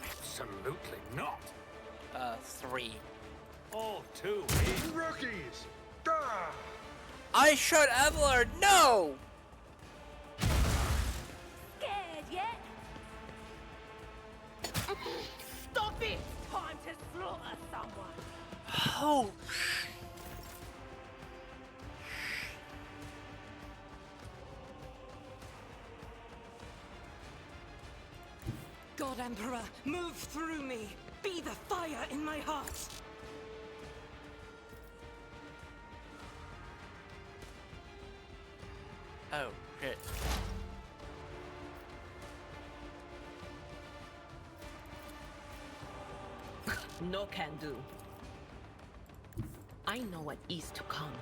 Absolutely not. 3. All too easy. Rookies! I shot Abelard. No. Scared yet? Stop it! Time to slaughter someone. Oh. God Emperor, move through me. Be the fire in my heart. Oh shit. No can do. I know what is to come.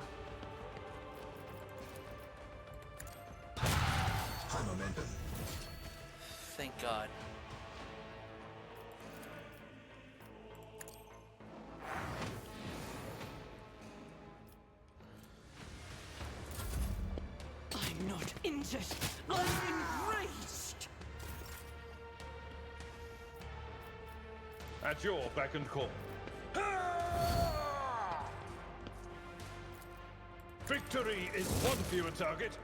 Thank God. I'm not injured. I'm enraged. At your beck and call. Victory is one fewer target.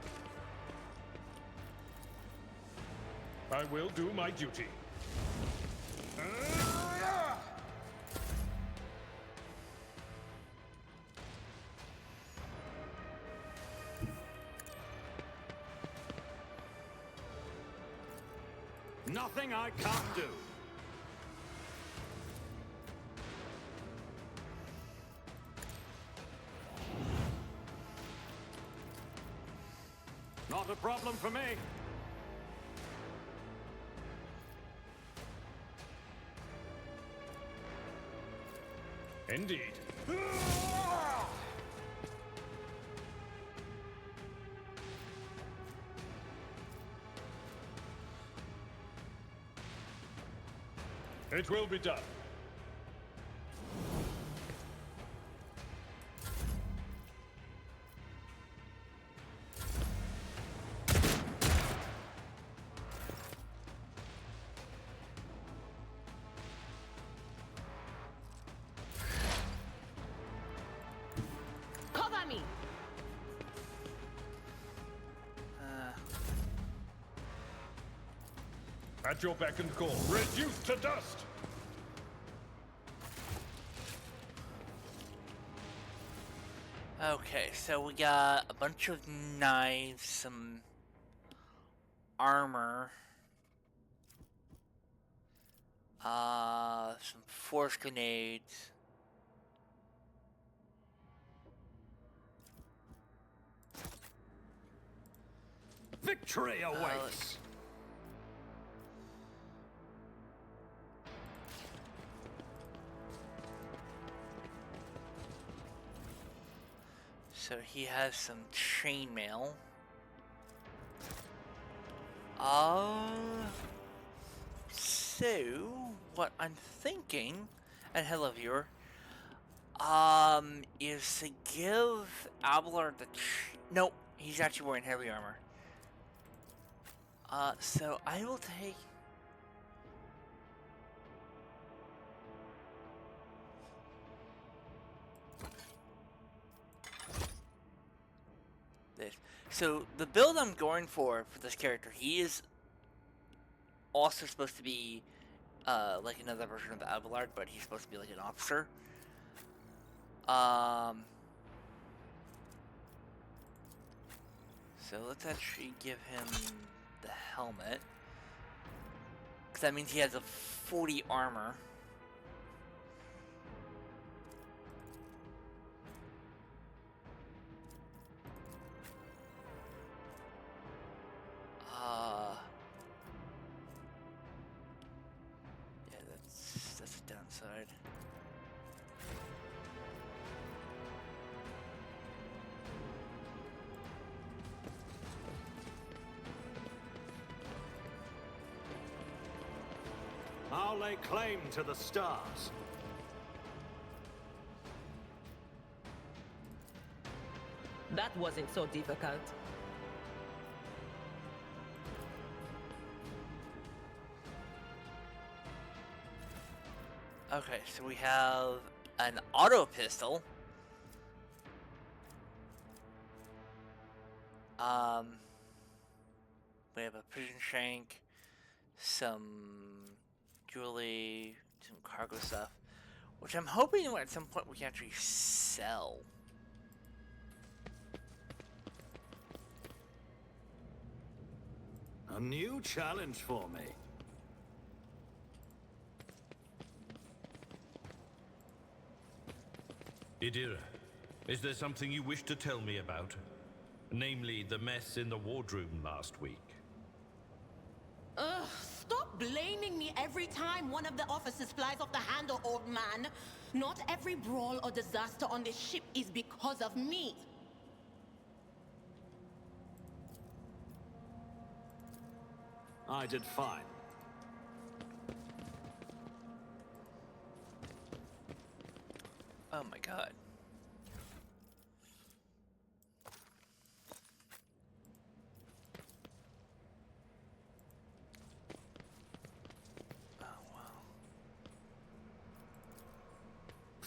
I will do my duty. Nothing I can't do. Not a problem for me. Indeed. It will be done. Cover me! At your beck and call. Reduced to dust! Okay, so we got a bunch of knives, some armor, some force grenades. Victory awaits! So he has some chainmail. So what I'm thinking, and hello viewer, is to give Abelard the nope, he's actually wearing heavy armor. So I will take this. So the build I'm going for this character, he is also supposed to be like another version of Abelard, but he's supposed to be like an officer. So let's actually give him the helmet, because that means he has a 40 armor. Yeah, that's a downside. I'll lay claim to the stars. That wasn't so difficult. Okay, so we have an auto pistol. We have a prison shank, some jewelry, some cargo stuff, which I'm hoping at some point we can actually sell. A new challenge for me. Idira, is there something you wish to tell me about? Namely, the mess in the wardroom last week. Ugh, stop blaming me every time one of the officers flies off the handle, old man. Not every brawl or disaster on this ship is because of me. I did fine. Oh my god. Oh wow.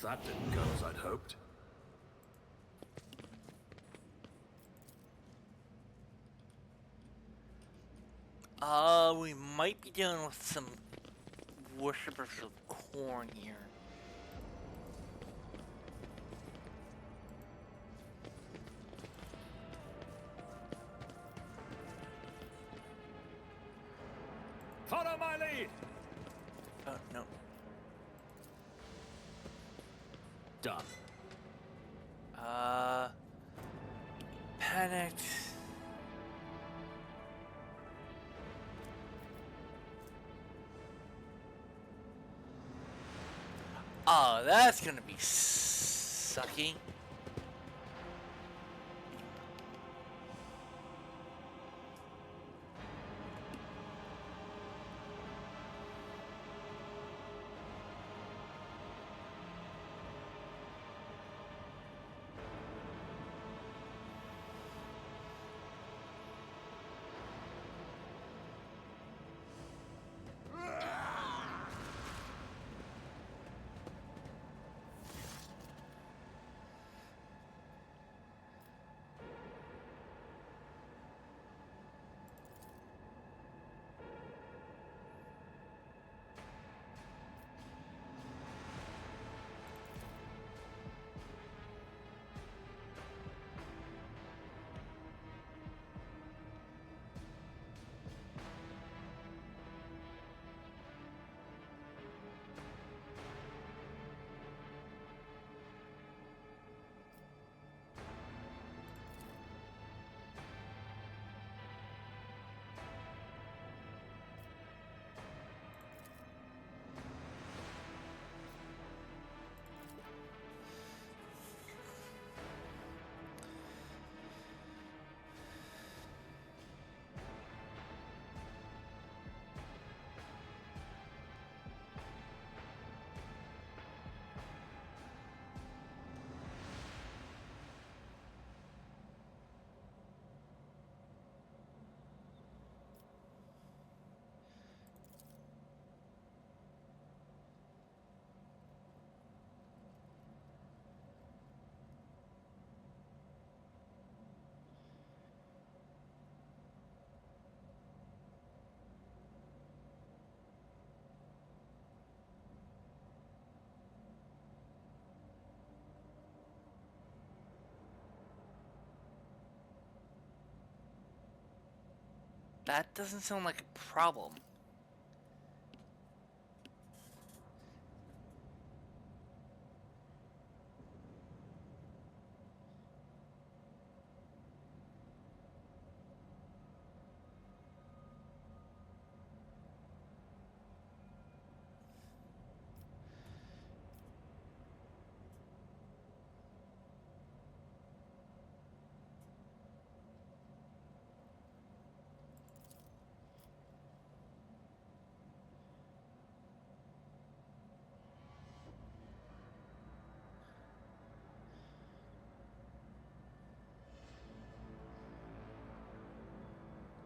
That didn't go as I'd hoped. We might be dealing with some worshippers of corn here. Follow my lead! Oh, no. Done. Panicked. Oh, that's gonna be sucky. That doesn't sound like a problem.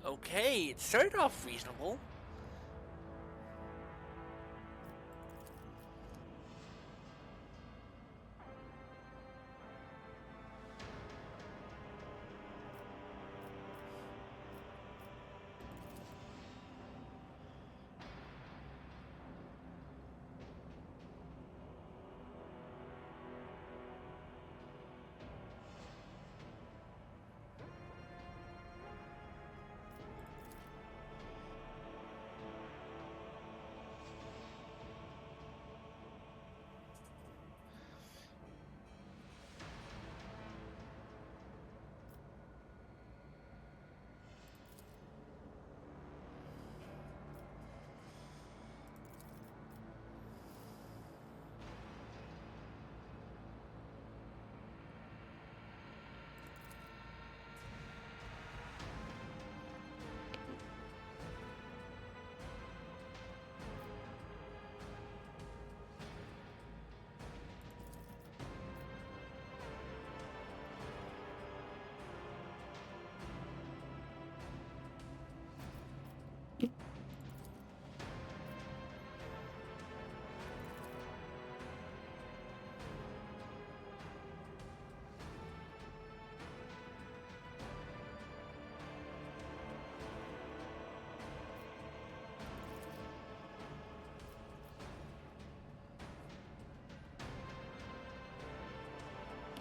Okay, it started off reasonable.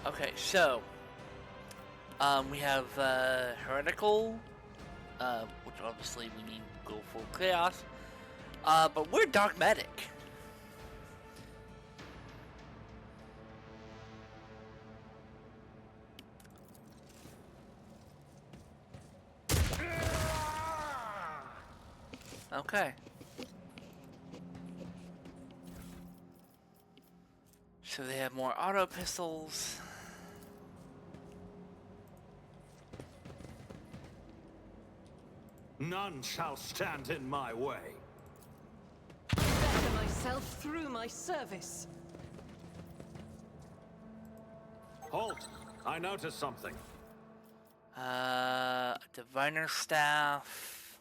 Okay, so we have heretical, which obviously we mean go full chaos. But we're dogmatic. Okay. So they have more auto pistols. None shall stand in my way. Better myself through my service. Halt! I noticed something. Diviner staff.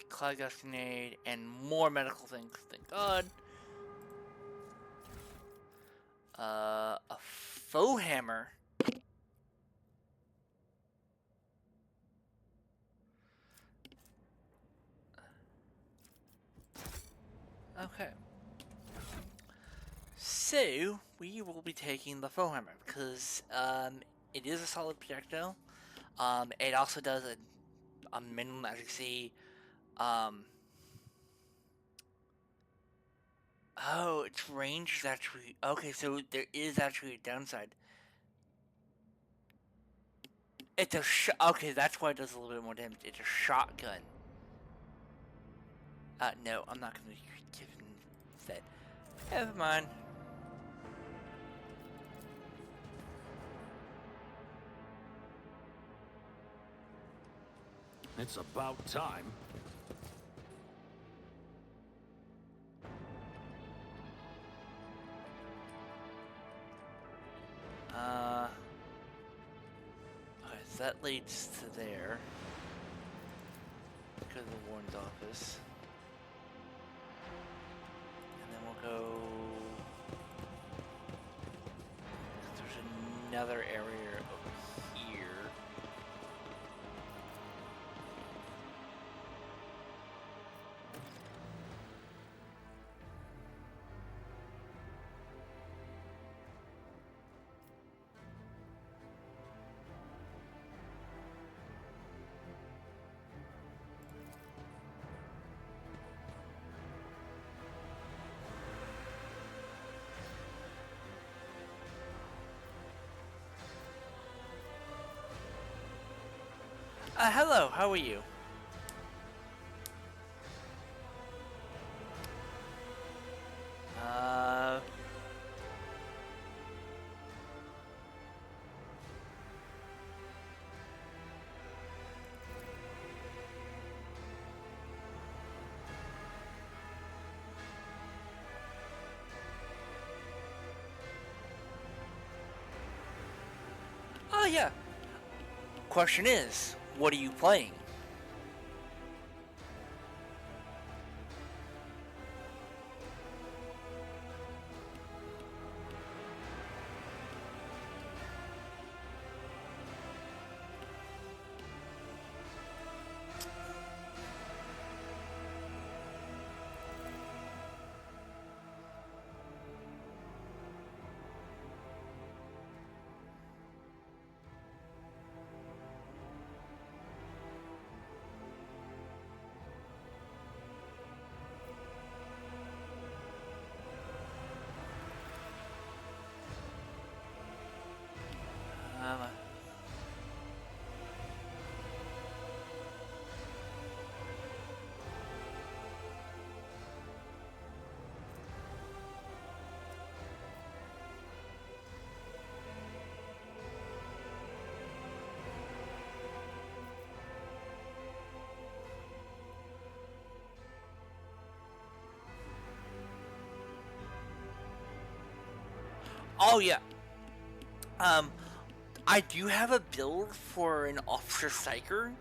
Cloud gas grenade and more medical things. Thank God. A faux hammer. Okay. So, we will be taking the faux hammer because it is a solid projectile. It also does a minimum efficacy. Oh, its range is actually okay. So there is actually a downside. It's a okay. That's why it does a little bit more damage. It's a shotgun. No, I'm not gonna be giving that. Never mind. It's about time. Okay, so that leads to there. Go to the warden's office. And then we'll go... There's another area over here. Hello, how are you? Oh, yeah. Question is, what are you playing? Oh, yeah. I do have a build for an Officer Psyker,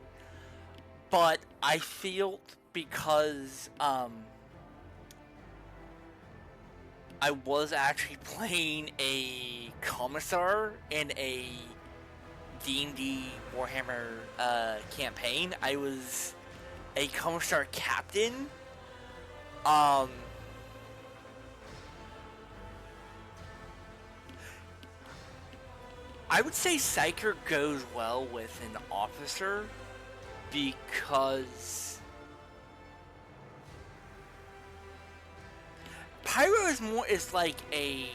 but I feel because, I was actually playing a Commissar in a D&D Warhammer, campaign. I was a Commissar Captain. I would say Psyker goes well with an officer because Pyro is like a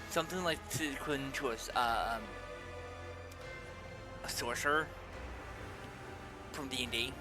something like equivalent to a sorcerer from D&D.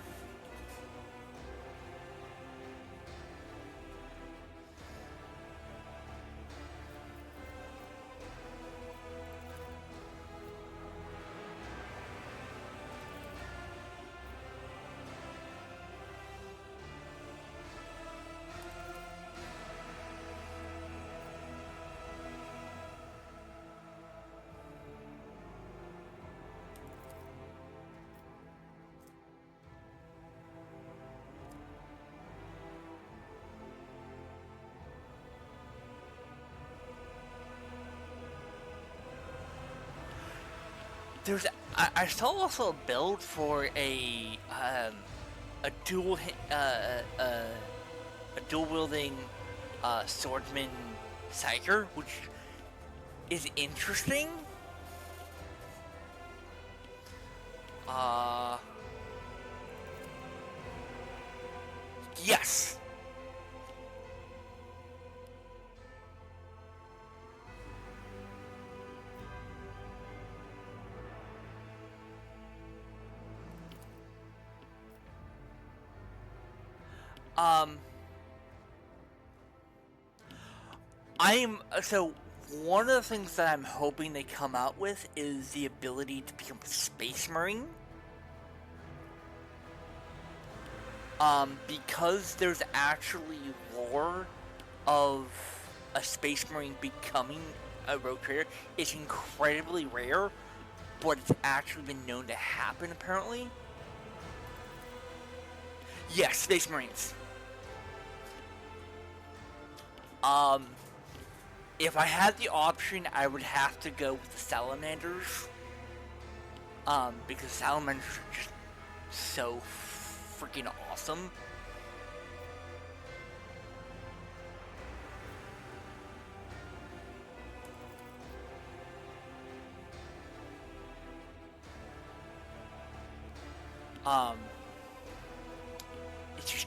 I saw also a build for a dual wielding swordsman psyker, which is interesting. Yes. So one of the things that I'm hoping they come out with is the ability to become a Space Marine. Because there's actually lore of a Space Marine becoming a rogue trader. It's incredibly rare, but it's actually been known to happen apparently. Yes, Space Marines. If I had the option, I would have to go with the Salamanders. Because Salamanders are just so freaking awesome.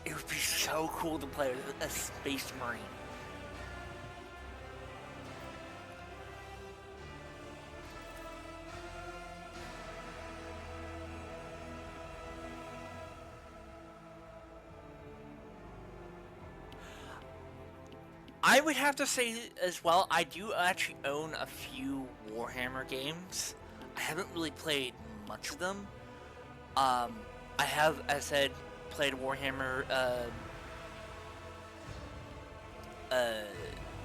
It would be so cool to play with a Space Marine. I would have to say as well, I do actually own a few Warhammer games. I haven't really played much of them. I have, as I said, played Warhammer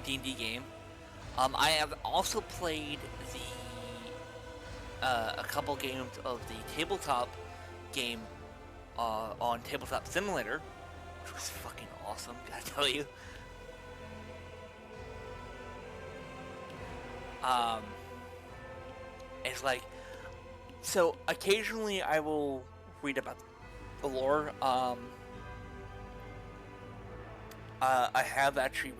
D&D game. I have also played a couple games of the tabletop game on Tabletop Simulator, which was fucking awesome, gotta tell you. It's like, so occasionally I will read about the lore. I have actually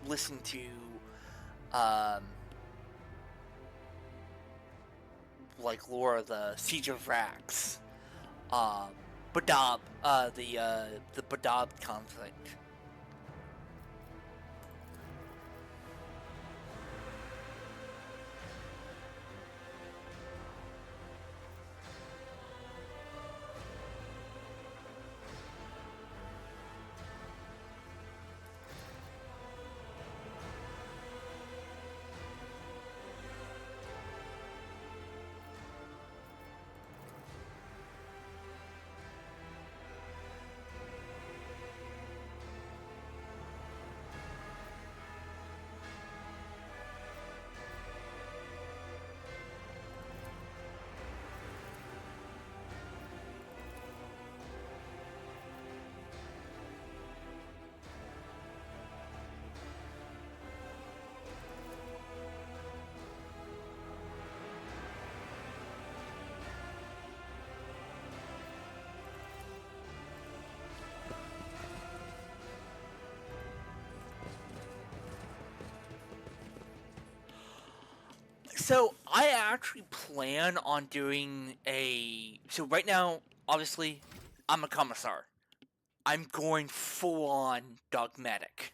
listened to, like lore of the Siege of Rax, Badab, the Badab conflict. So I actually plan on doing so right now, obviously, I'm a commissar. I'm going full on dogmatic.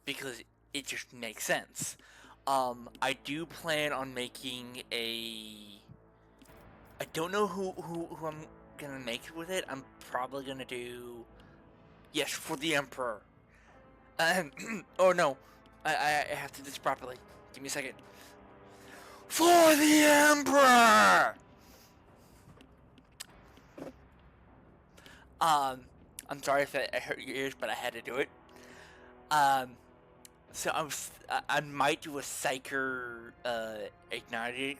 Because it just makes sense. I do plan on making I don't know who I'm gonna make with it. I'm probably gonna do, yes, for the Emperor. Oh no, I have to do this properly. Give me a second. For the Emperor! I'm sorry if I hurt your ears, but I had to do it. So I might do a Psyker, Ignited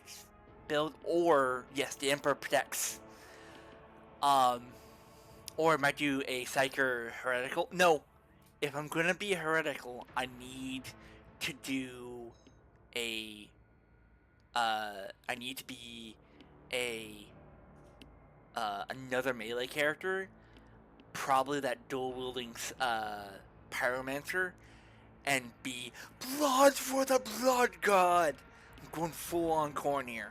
build, or, yes, the Emperor Protects. Or I might do a Psyker Heretical. No, if I'm gonna be heretical, I need to do I need to be another melee character, probably that dual-wielding, Pyromancer, and be blood for the Blood God! I'm going full-on corn here.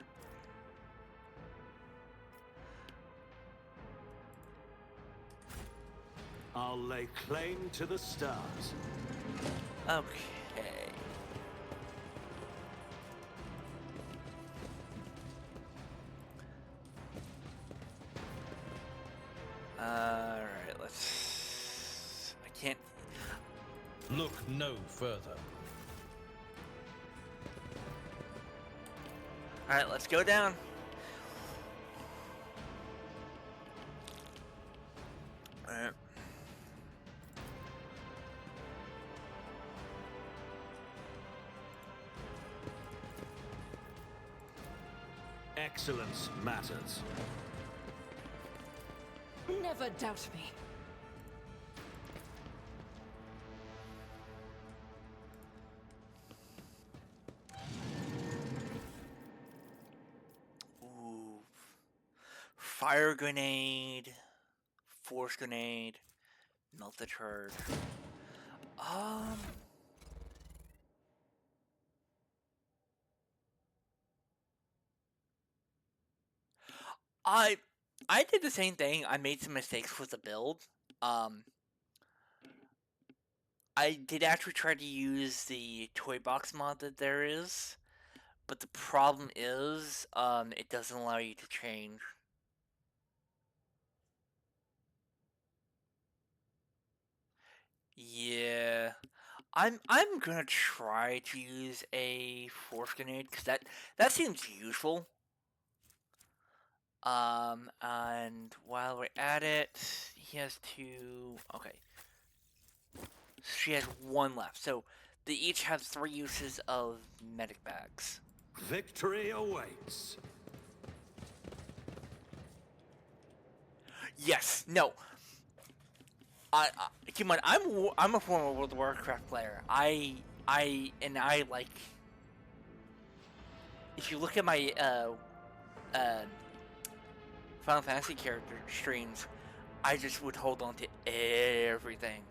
I'll lay claim to the stars. Okay. Alright, let's... I can't... Look no further. Alright, let's go down. Alright. Excellence matters. Never doubt me. Ooh. Fire grenade, force grenade, melted herd. I did the same thing. I made some mistakes with the build. I did actually try to use the toy box mod that there is, but the problem is, it doesn't allow you to change. Yeah. I'm gonna try to use a force grenade because that seems useful. And while we're at it, he has two. Okay, she has one left. So they each have 3 uses of medic bags. Victory awaits. Yes. No. Keep in mind, I'm a former World of Warcraft player. I like. If you look at my Final Fantasy character streams, I just would hold on to everything.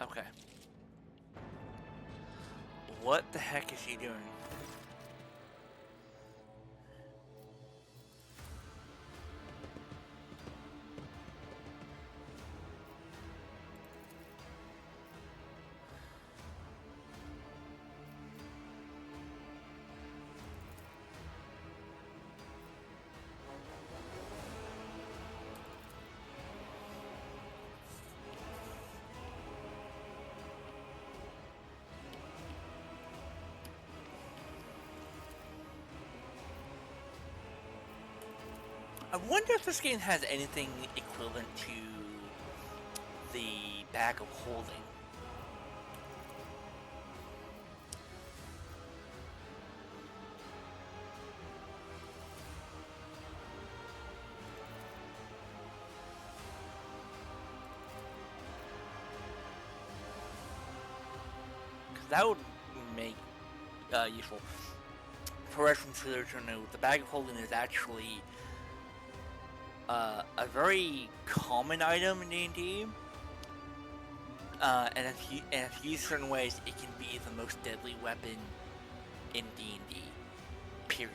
Okay. What the heck is he doing? I wonder if this game has anything equivalent to the bag of holding. Because that would make useful. For reference to those who know, the bag of holding is actually a very common item in D&D, and if used certain ways, it can be the most deadly weapon in D&D. Period.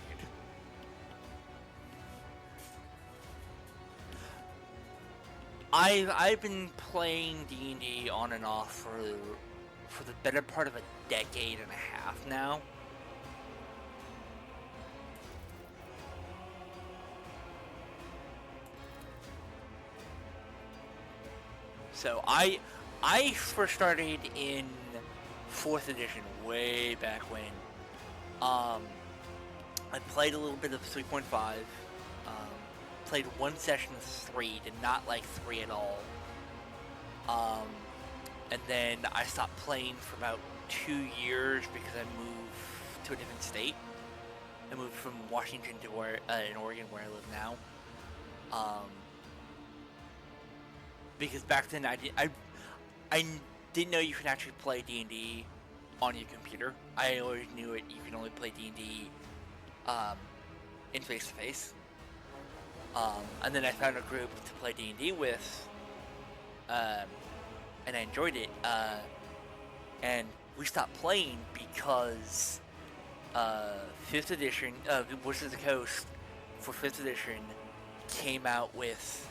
I've been playing D&D on and off for the better part of a decade and a half now. So I first started in 4th edition way back when. I played a little bit of 3.5. Played one session of 3. Did not like 3 at all. And then I stopped playing for about 2 years because I moved to a different state. I moved from Washington to in Oregon, where I live now. Because back then I didn't know you could actually play D&D on your computer. I always knew it. You can only play D&D in face-to-face. And then I found a group to play D&D with, and I enjoyed it. And we stopped playing because 5th edition, Wizards of the Coast for 5th edition came out with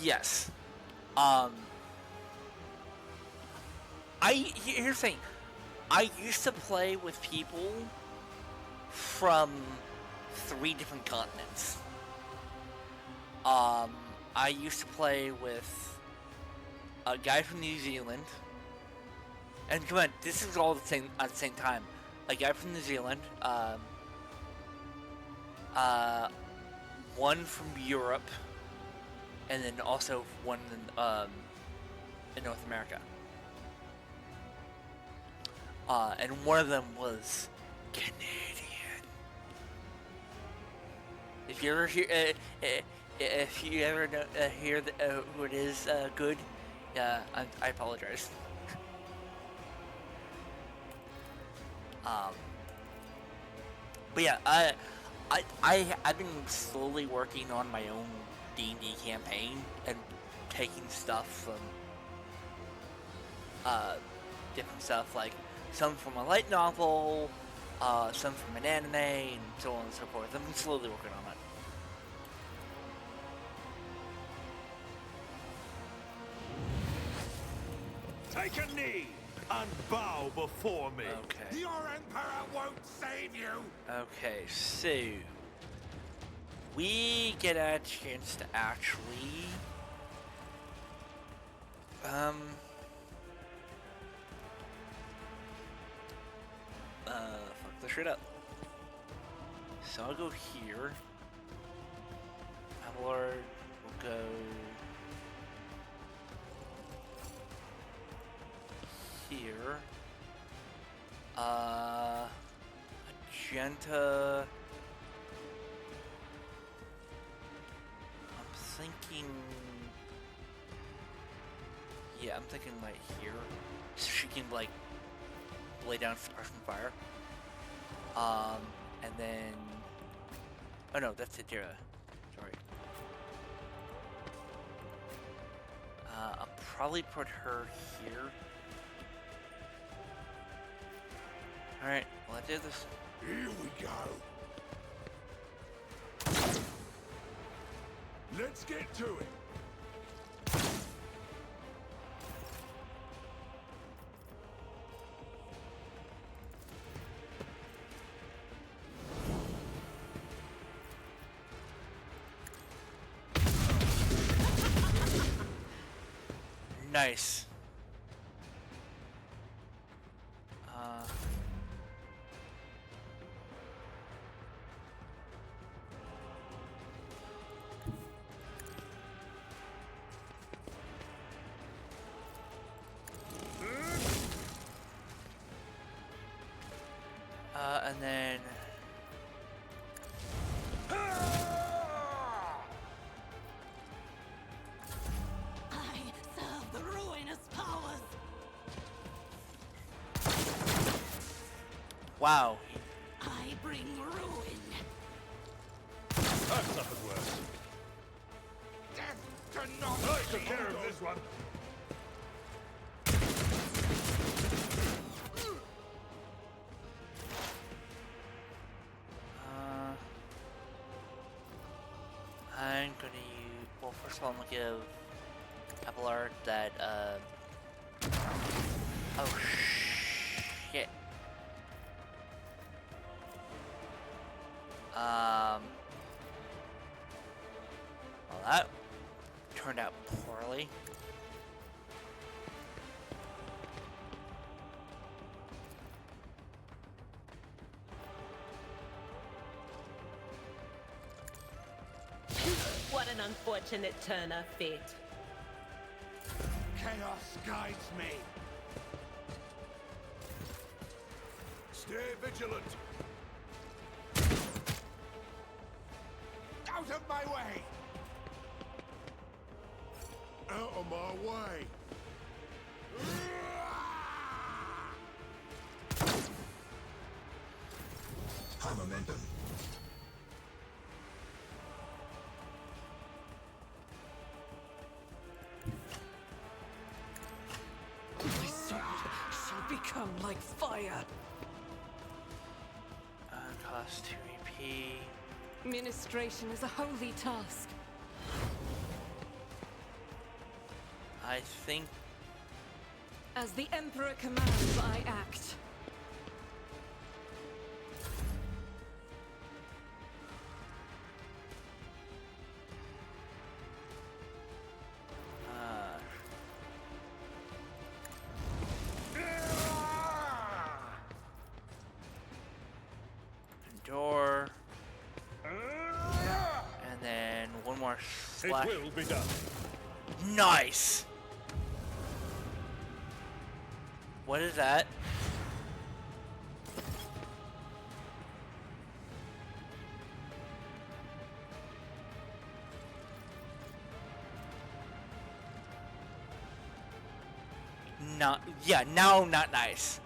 yes. Here's the thing. I used to play with people from 3 different continents. I used to play with a guy from New Zealand, and come on, this is all at the same time. A guy from New Zealand, one from Europe, and then also one in North America. And one of them was Canadian. If you ever hear, if you ever hear who it is, good, I apologize. But yeah, I've been slowly working on my own D&D campaign and taking stuff from different stuff, like some from a light novel, some from an anime, and so on and so forth. I've been slowly working on it. Take a knee! and bow before me. Okay. Your Emperor won't save you! Okay, so we get a chance to actually fuck this shit up. So I'll go here. Abelard will go here. Magenta. I'm thinking. Yeah, I'm thinking right here, so she can like lay down stars and fire. And then. Oh no, that's Satira. Sorry. I'll probably put her here. Alright, let's do this. Here we go. Let's get to it. Nice. And then I serve the ruinous powers. wow, I bring ruin. I've suffered worse. Death to not I took care of this one. I'm gonna use. Well, first of all, I'm gonna give Abelard that. Oh shit. Well, that turned out poorly. What an unfortunate turn of fate. Chaos guides me. Stay vigilant. Out of my way! Out of my way! High momentum. My sword shall become like fire. Cost 2 AP. Ministration is a holy task. I think. As the Emperor commands, I act. Door. And then one more slash. It will be done. Nice! What is that? Not, yeah, now not nice.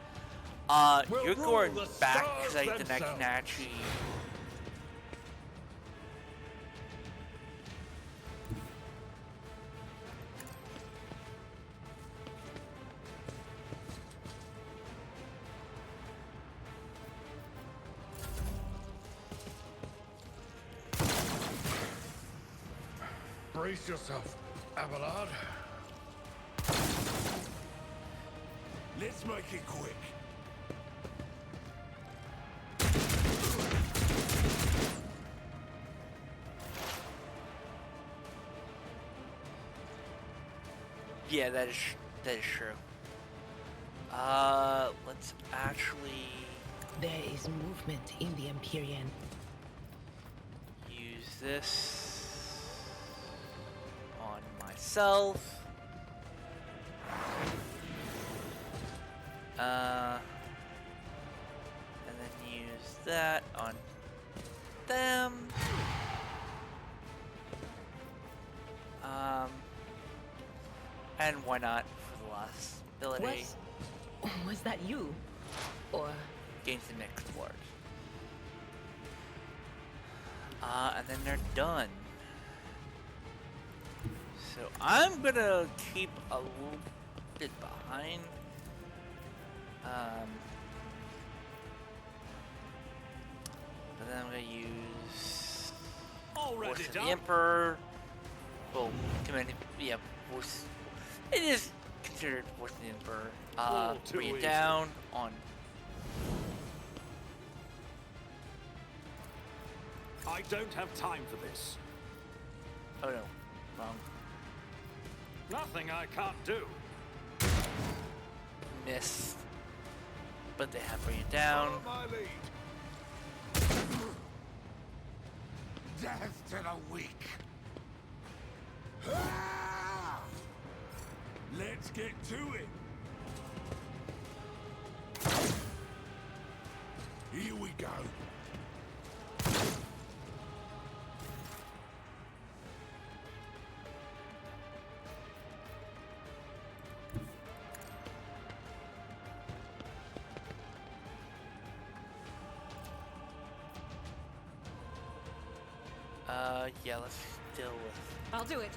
We'll You're rule going the back stars because I think I can themselves. actually. Brace yourself, Abelard. Let's make it quick. Yeah, that is true. Let's actually There is movement in the Empyrean. use this on myself. And then use that on them. And why not for the last ability? Was that you? Or Gains the next word. And then they're done. So I'm gonna keep a little bit behind. But then I'm gonna use Already Force of the done. Emperor. Well, commanding, yeah, Force. It is considered Force of the Emperor. All too Bring it easy. down on. I don't have time for this. Oh no, wrong. Nothing I can't do. Miss. But they have bring it down. Follow my lead. Death to the weak. Ah! Let's get to it. Here we go. Yeah, let's deal with. I'll do it.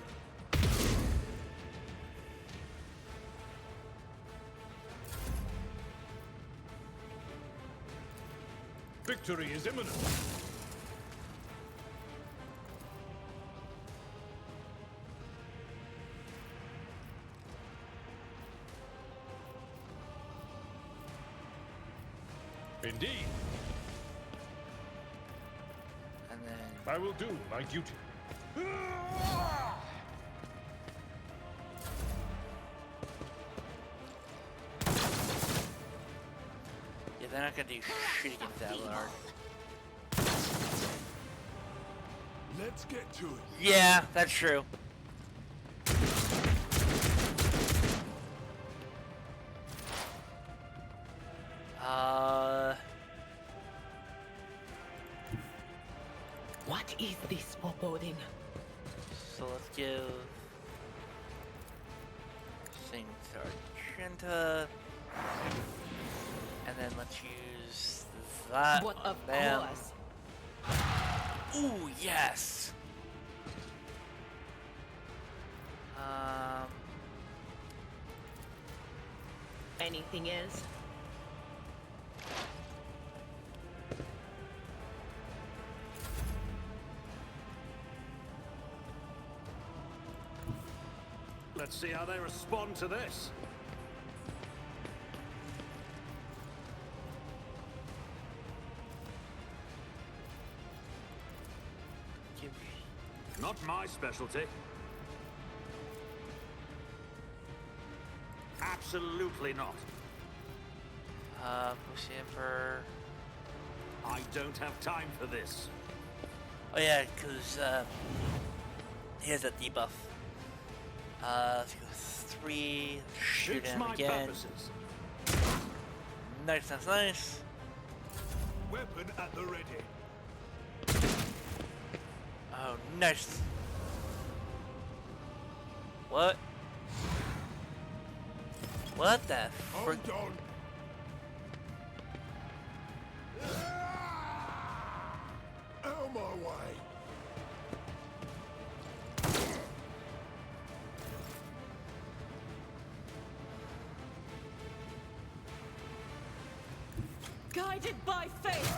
Victory is imminent. Indeed, And then. I will do my duty. Yeah, they're not gonna do shit against that Lard. Let's get to it. Yeah, that's true. what is this foreboding? So let's give Sing Sargenta, and then let's use that What on of them. course? Ooh, yes. Anything else? Let's see how they respond to this. give Not my specialty. Absolutely not. Pussy Emperor. I don't have time for this. Oh yeah, because he has that debuff. Let's go 3. Shoot Suits him my again. purposes. Nice, nice, nice. Weapon at the ready. Oh, nice. What? What the frick? Hold on. Out of my way. Guided by faith.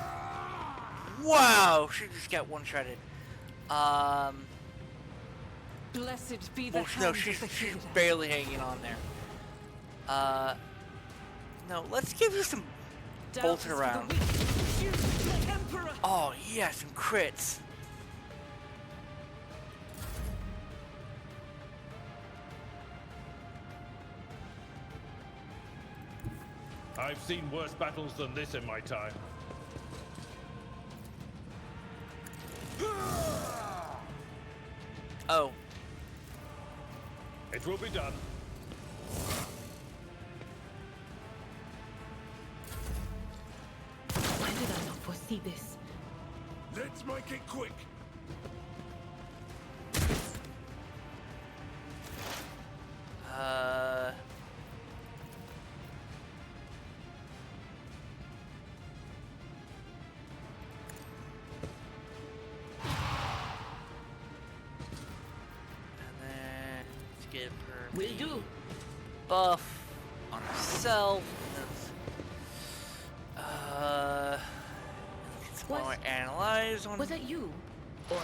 Wow, she just got one-shotted. Blessed be the Well, hand no, of she's the healer. barely hanging on there. No, let's give you some bolted around. Oh yeah, some crits. I've seen worse battles than this in my time. Oh. It will be done. Why did I not foresee this? Let's make it quick. And then let's give her Will the do. buff on herself. Get some more analyze on. Was that you? Or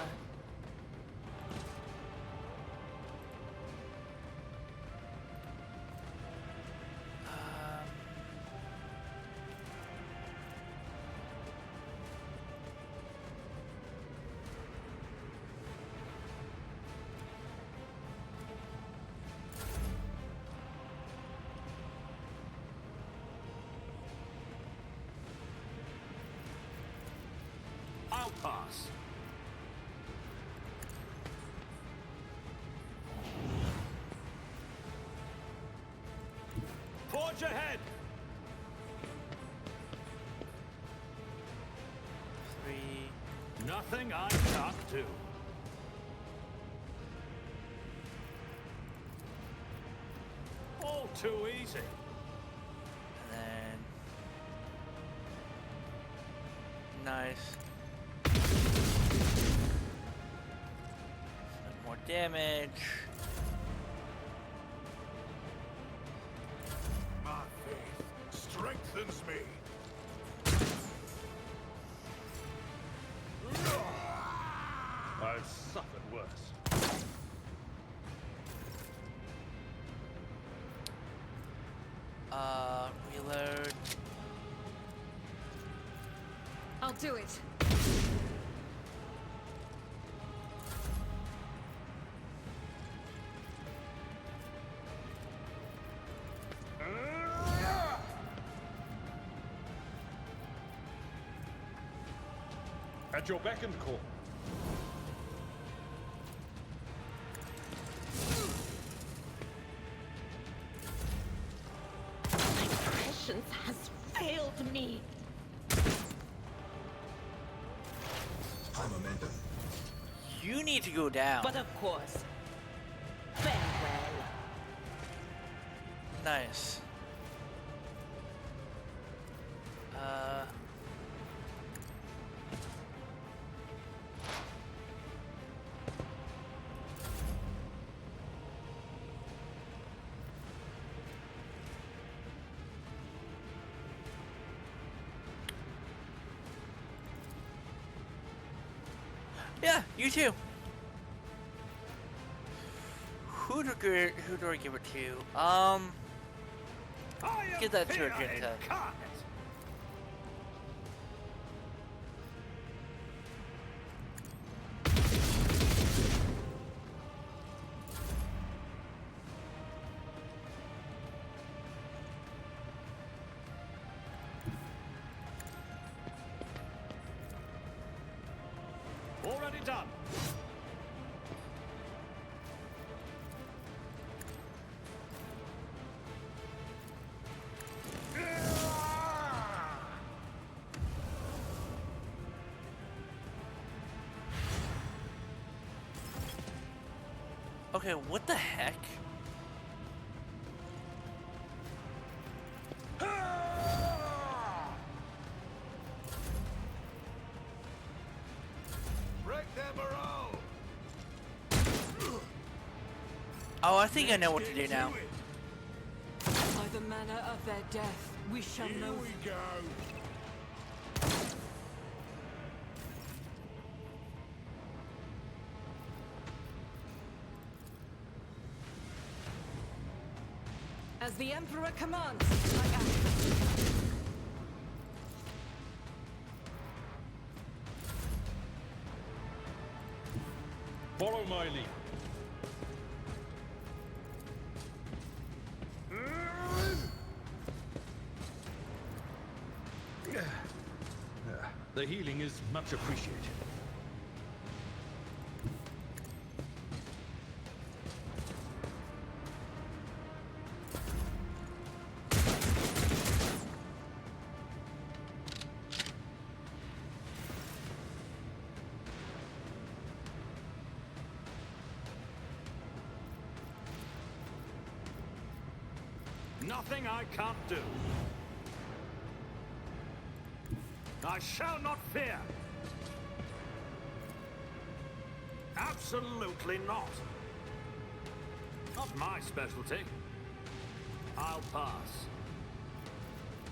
I'll pass. Forge ahead. 3. Nothing I can't do. All too easy. And then nice. Some more damage. My faith strengthens me. I've suffered worse. Reload. I'll do it. At your beck and call. my prescience has failed me. High momentum. You need to go down. But of course, farewell. Nice. Yeah, you too. Who do I give it to? Give that to Argenta. Already done. Okay, what the heck? Break their morale. Oh, I think I know what to do now. By the manner of their death, we shall Here know. we go. As the Emperor commands, I act. Follow my lead. The healing is much appreciated. Nothing I can't do. I shall not fear. Absolutely not. Not my specialty. I'll pass.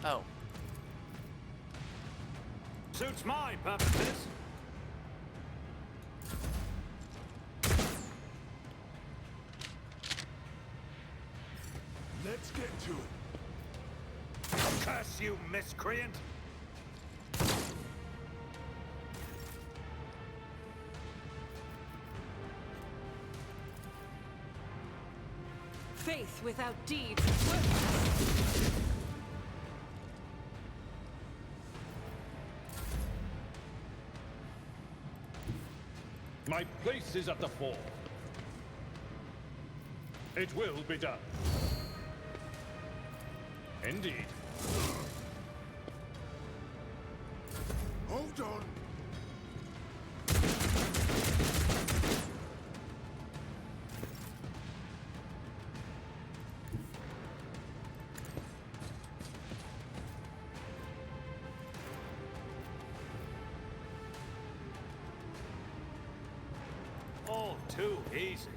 Oh. Suits my purposes. Let's get to it. Curse you, miscreant! Faith without deeds is worthless. My place is at the fore. It will be done. Indeed. Hold on. All too easy.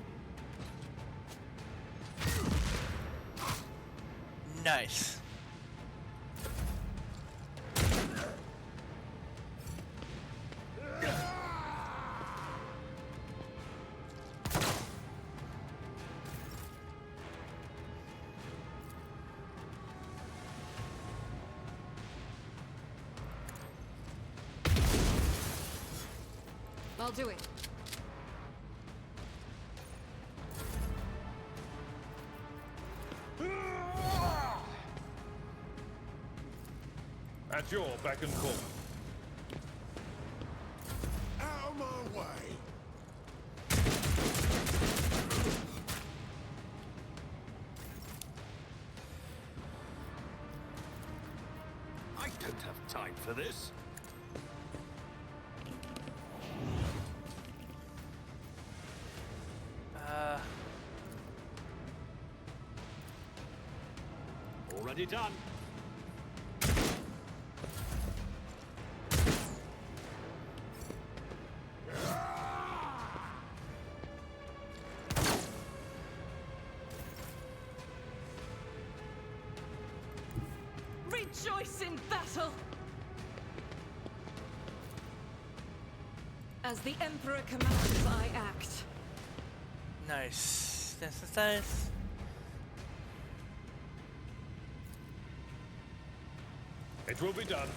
Nice. I'll do it. At your beck and call. Out of my way. I don't have time for this. Already done. Rejoice in battle! As the Emperor commands, I act. Nice. This is nice. It will be done.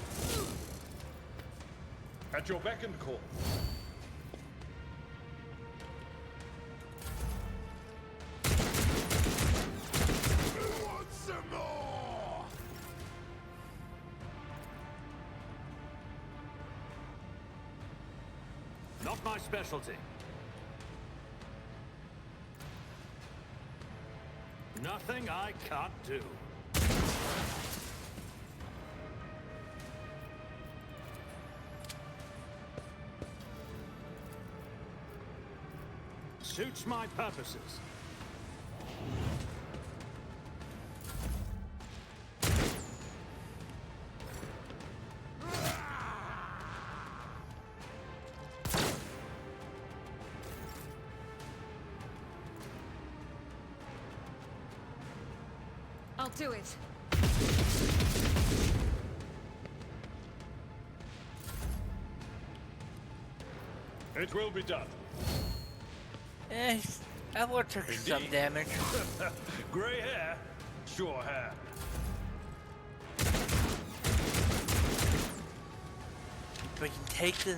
At your beck and call. Who wants some more? Not my specialty. Nothing I can't do. Suits my purposes. I'll do it. It will be done. Eh, Evelyn took some Indeed. damage. Grey hair? your hand. We can take the...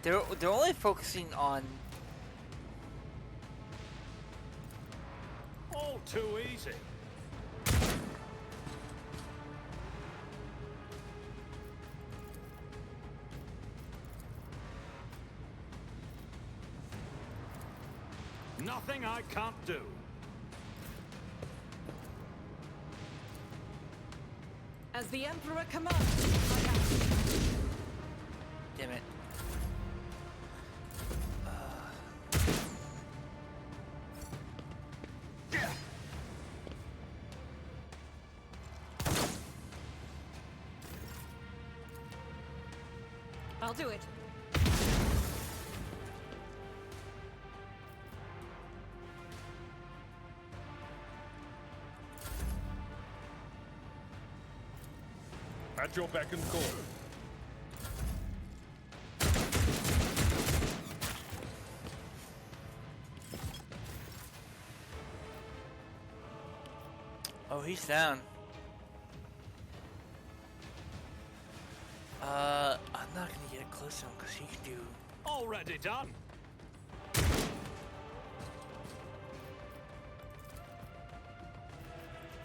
They're only focusing on... All too easy. Nothing I can't do. As the Emperor commands, I act. Damn it. I'll do it. At your beck and call. Oh, he's down. I'm not gonna get close to him because he can do... Already done.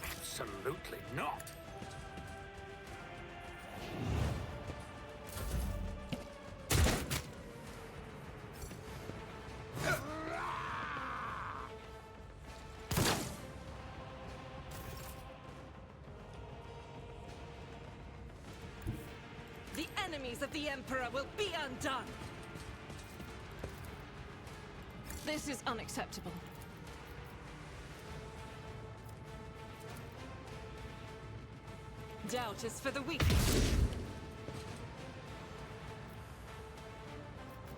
Absolutely not. The enemies of the Emperor will be undone! This is unacceptable. Doubt is for the weak.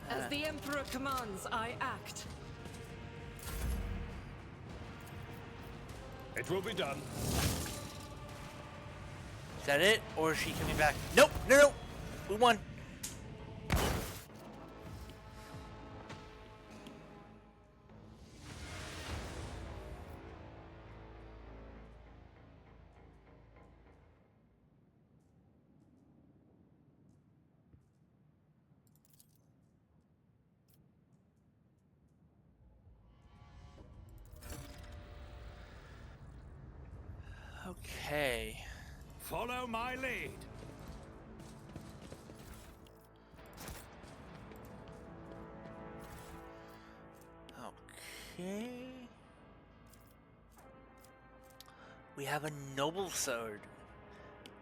As the Emperor commands, I act. It will be done. Is that it? Or is she coming back? Nope! No, no! We won! Okay. Follow my lead. Okay. We have a noble sword,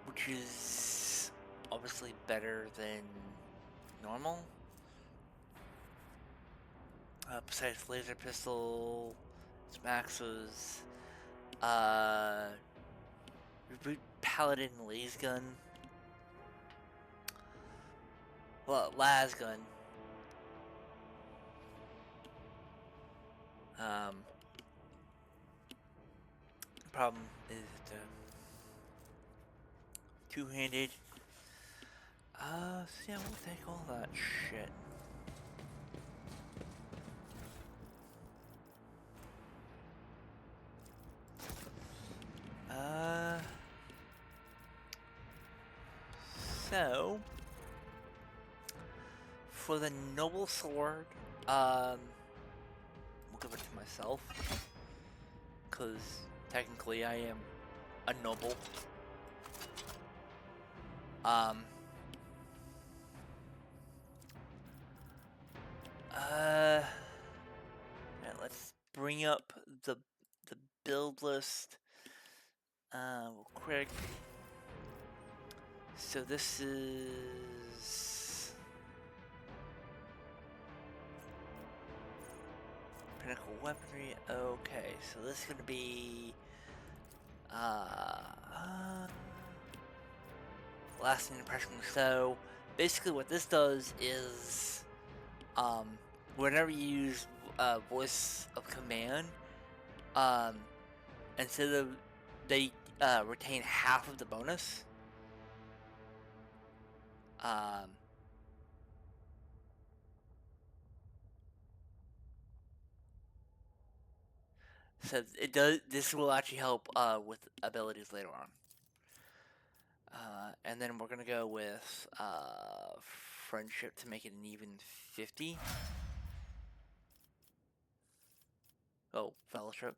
which is obviously better than normal. Besides laser pistol, its max was reboot paladin laser gun. Well, las gun. Problem is two-handed. So yeah, we'll take all that shit. So for the noble sword, we'll give it to myself, because technically I am a noble. Right, let's bring up the build list real quick. So this is pinnacle weaponry. Okay, so this is gonna be lasting impression. So basically what this does is whenever you use voice of command, instead of they retain half of the bonus. So it does. This will actually help with abilities later on. And then we're gonna go with friendship to make it an even 50. Oh, fellowship.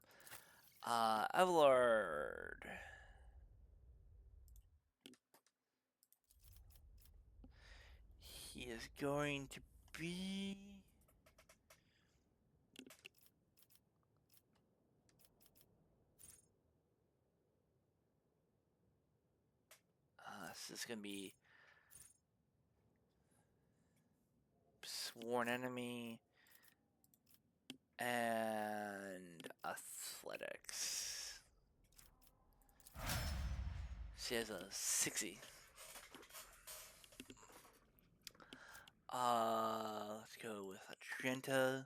Everlord. He is going to be. This is gonna be sworn enemy and athletics. She has a 60. Let's go with Trenta.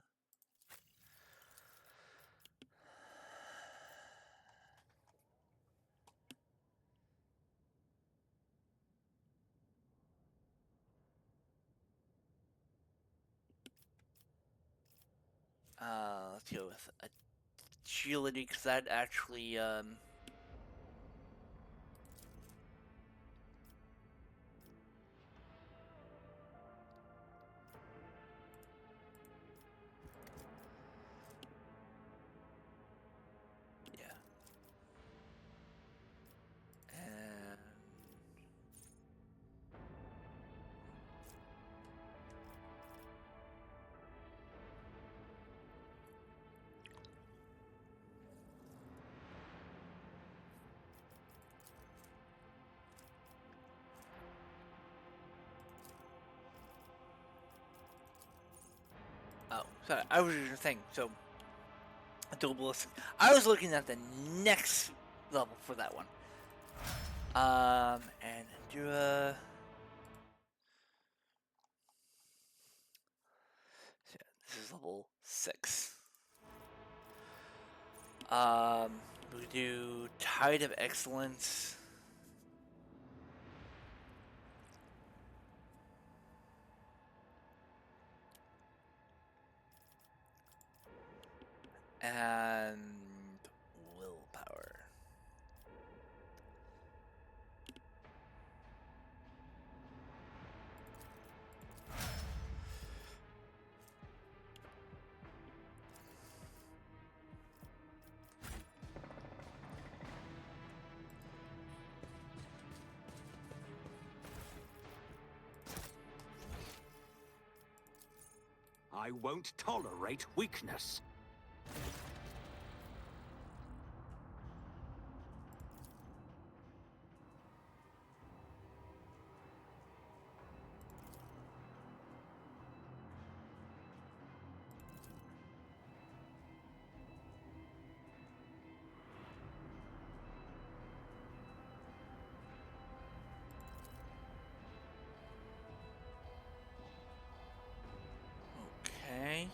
Let's go with agility, because that actually, yeah. And oh, sorry, I was just saying, so, dualistic. I was looking at the next level for that one. And Endura. So yeah, this is level 6. We do Tide of Excellence. And willpower. I won't tolerate weakness. Okay.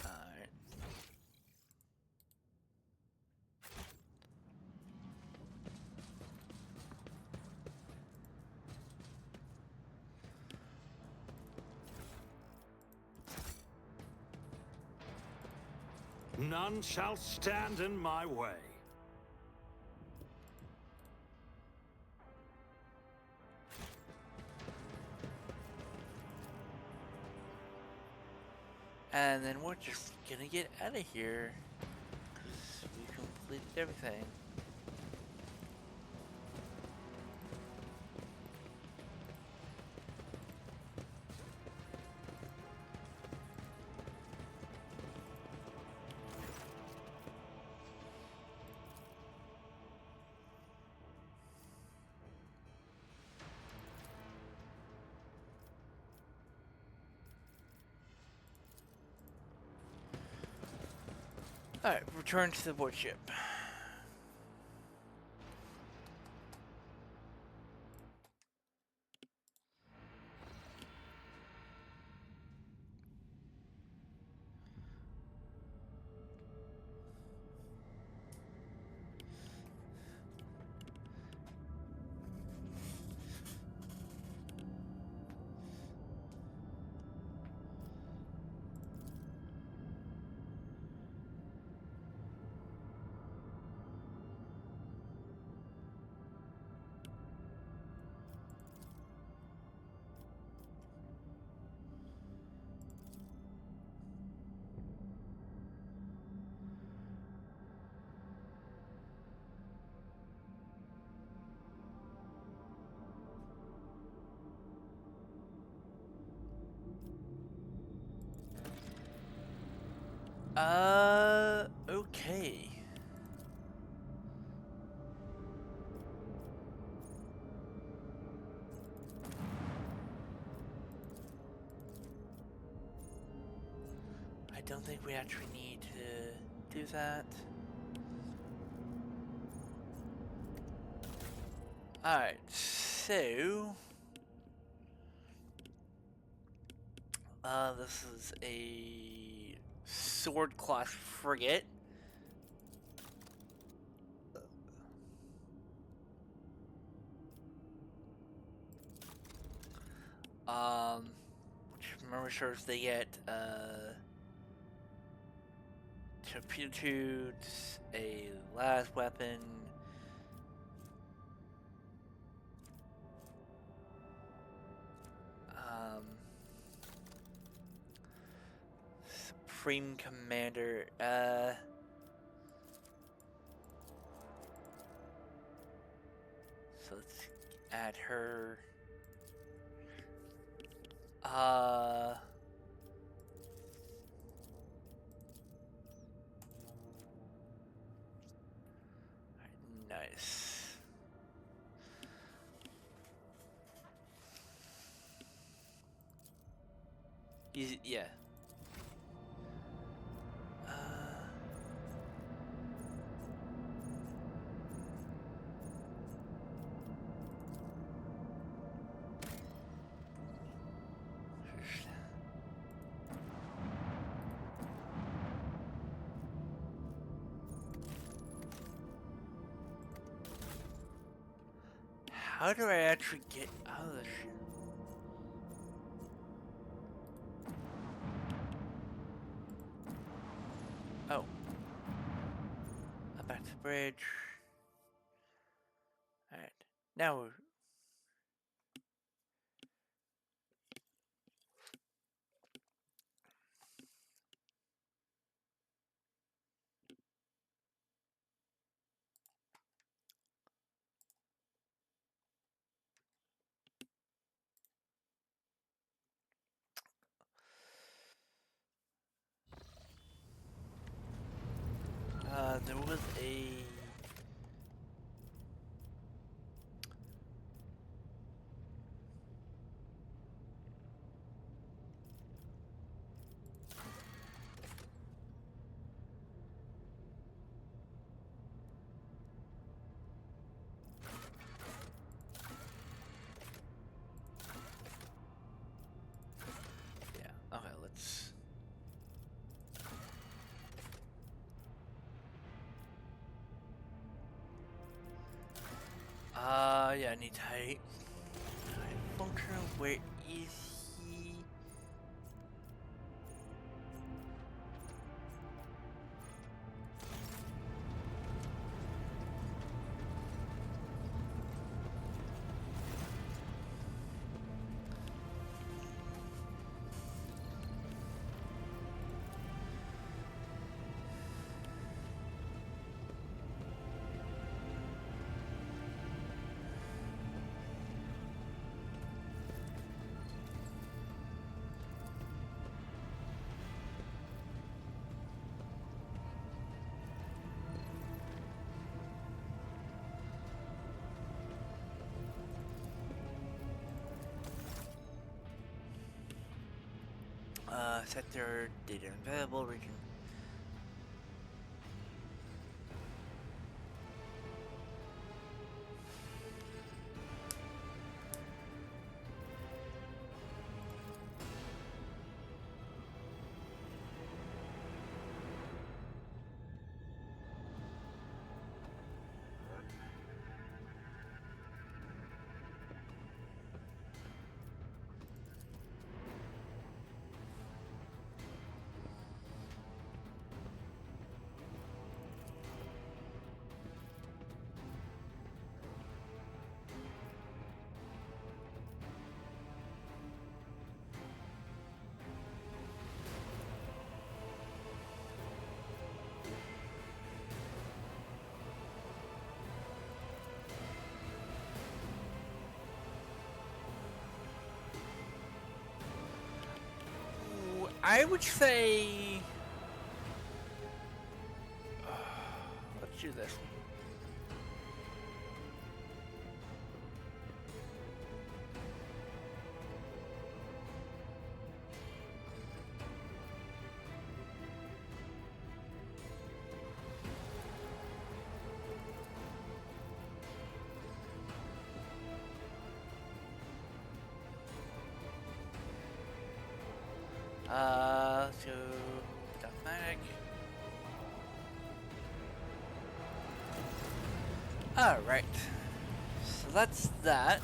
Alright. None shall stand in my way. And then we're just gonna get out of here. Because we completed everything. Alright, return to the void ship. Okay. I don't think we actually need to do that. Alright, so... this is a sword class frigate. Which remember serves they get, torpedo tubes, a las weapon, Supreme Commander, so let's add her, nice. Easy, yeah. How do I actually get out of this shit? Oh. Back to the bridge. Alright. Now we're... there was a... Yeah, okay, let's... yeah, I need height. Height function, where is he? Sector, data available, region. I would say So dogmatic. Alright. So that's that.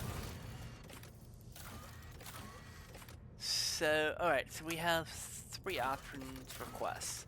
So, alright, so we have 3 options for quests.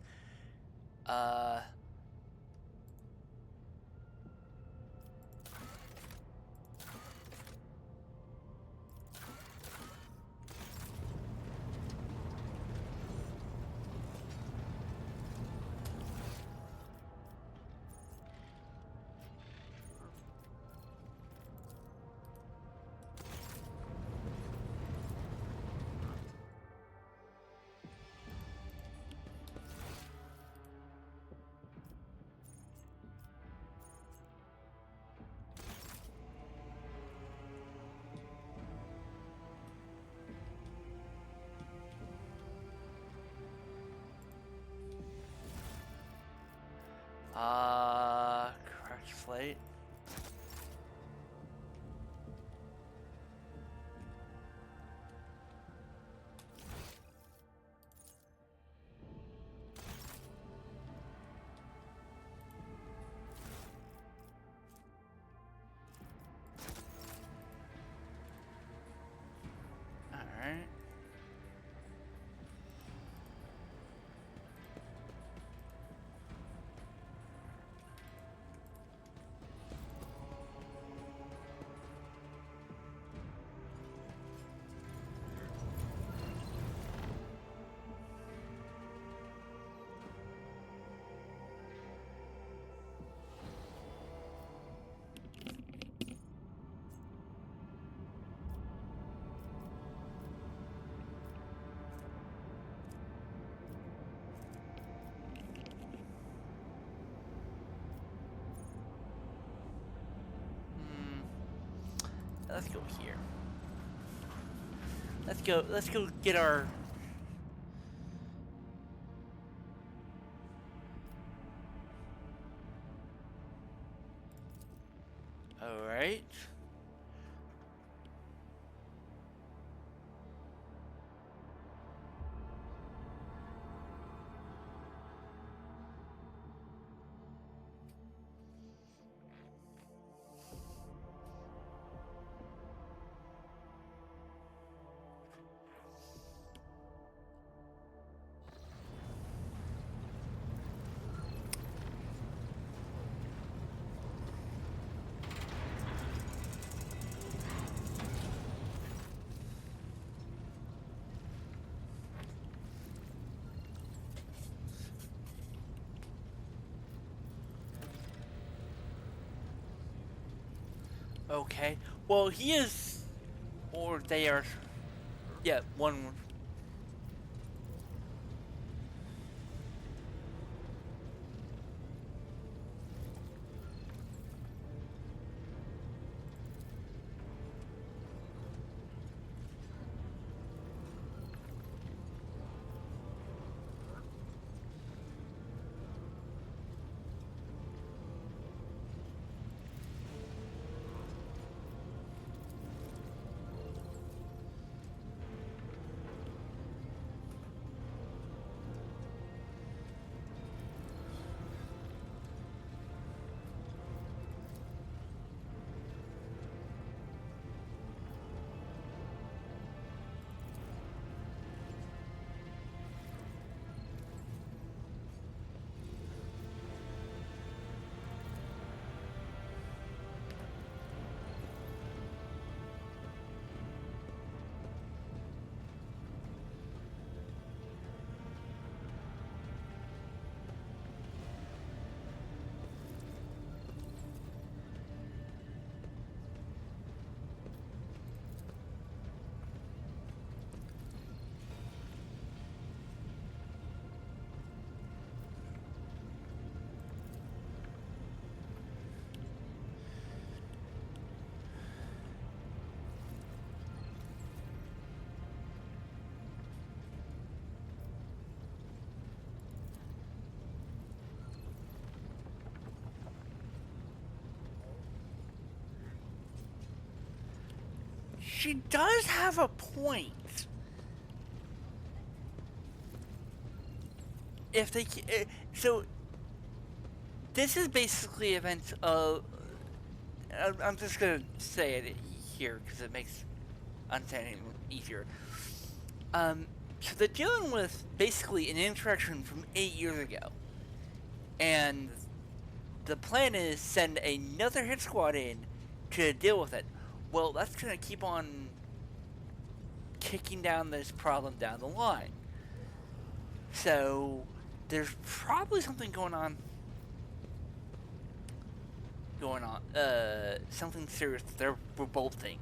Crash slate. Alright. Let's go here. Let's go get our... Alright. Okay. Well, he is, or they are. Yeah, one. She does have a point. if they so this is basically events of I'm just gonna say it here because it makes understanding easier. So they're dealing with basically an interaction from 8 years ago, and the plan is send another hit squad in to deal with it. Well, that's gonna keep on kicking down this problem down the line. So there's probably something going on. Something serious. They're revolting.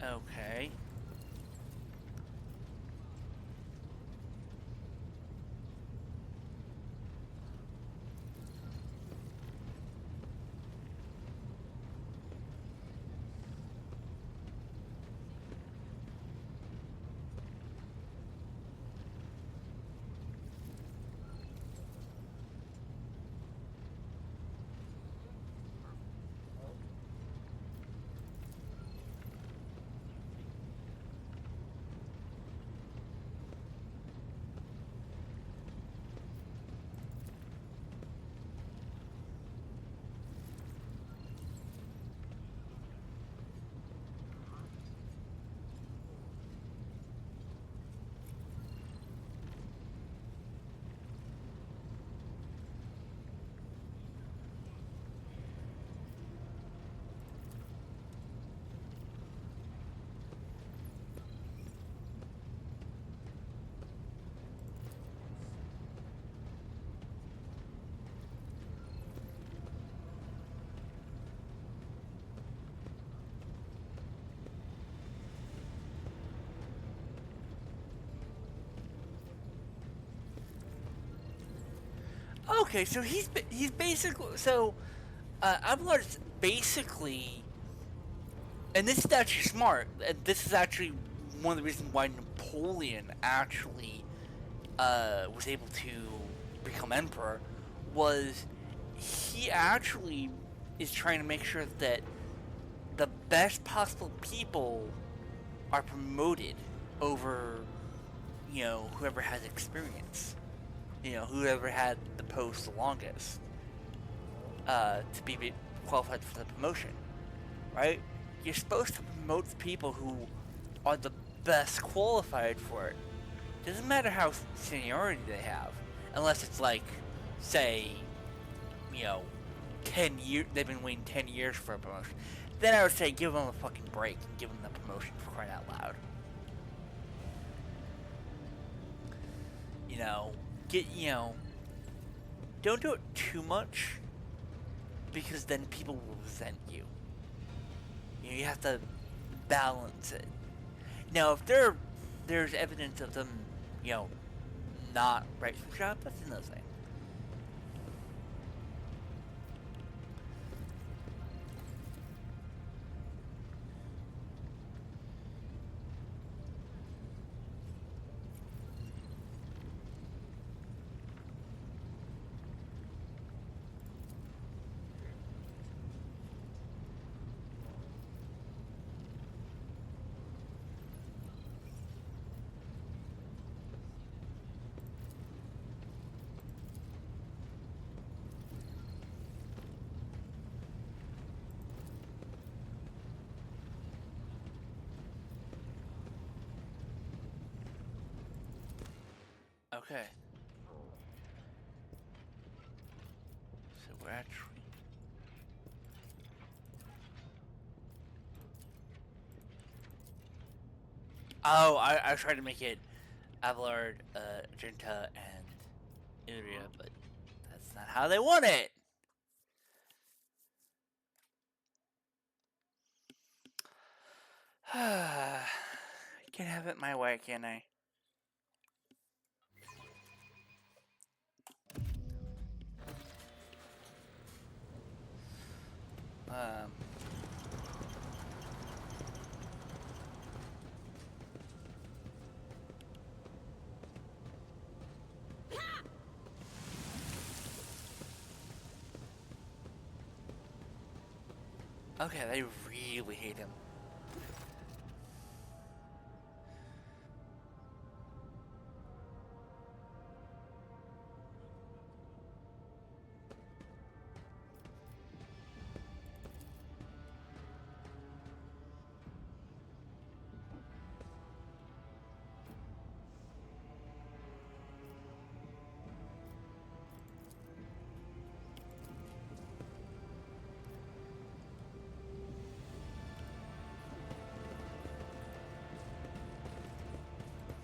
Okay. Okay, so he's basically Ablard's basically, and this is actually smart. And this is actually one of the reasons why Napoleon actually was able to become emperor. Was he actually is trying to make sure that the best possible people are promoted over, whoever has experience. Whoever had the post the longest to be qualified for the promotion, right? You're supposed to promote the people who are the best qualified for it. Doesn't matter how seniority they have, unless it's like, say, 10 years, they've been waiting 10 years for a promotion. Then I would say give them a fucking break and give them the promotion, for crying out loud. Don't do it too much, because then people will resent you. You have to balance it. Now, if there's evidence of them, not right for the job, that's another thing. Okay. So we're actually... Oh, I tried to make it Avallard, Jinta, and Illyria, but that's not how they want it! I can have it my way, can I? Okay, they really hate him.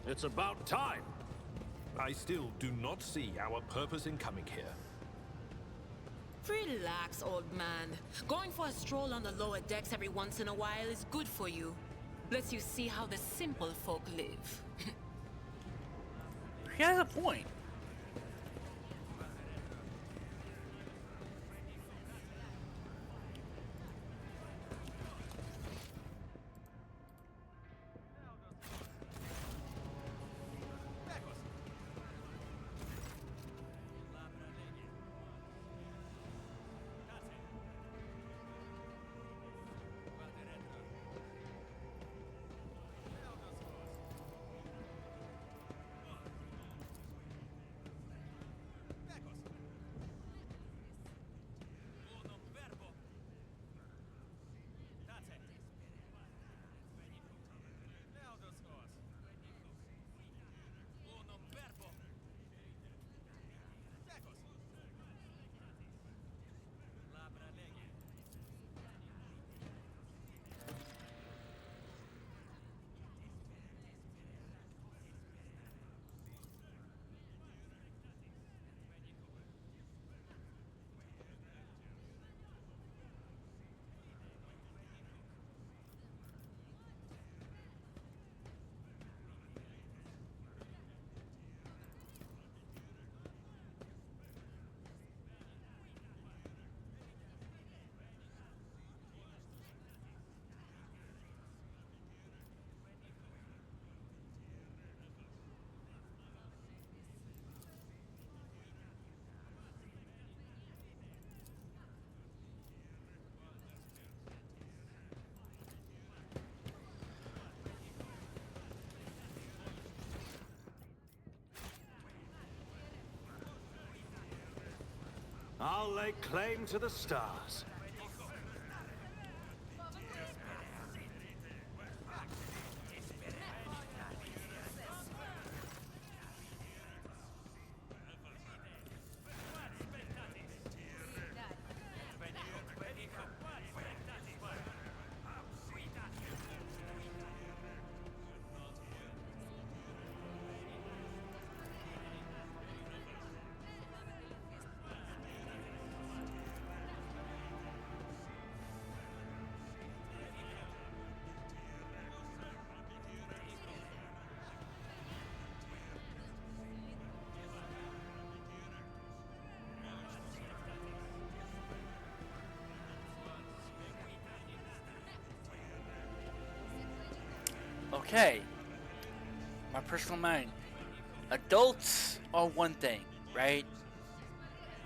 It's about time. I still do not see our purpose in coming here. Relax, old man. Going for a stroll on the lower decks every once in a while is good for you. Lets you see how the simple folk live. She has a point. I'll lay claim to the stars. Okay, my personal mind. Adults are one thing, right?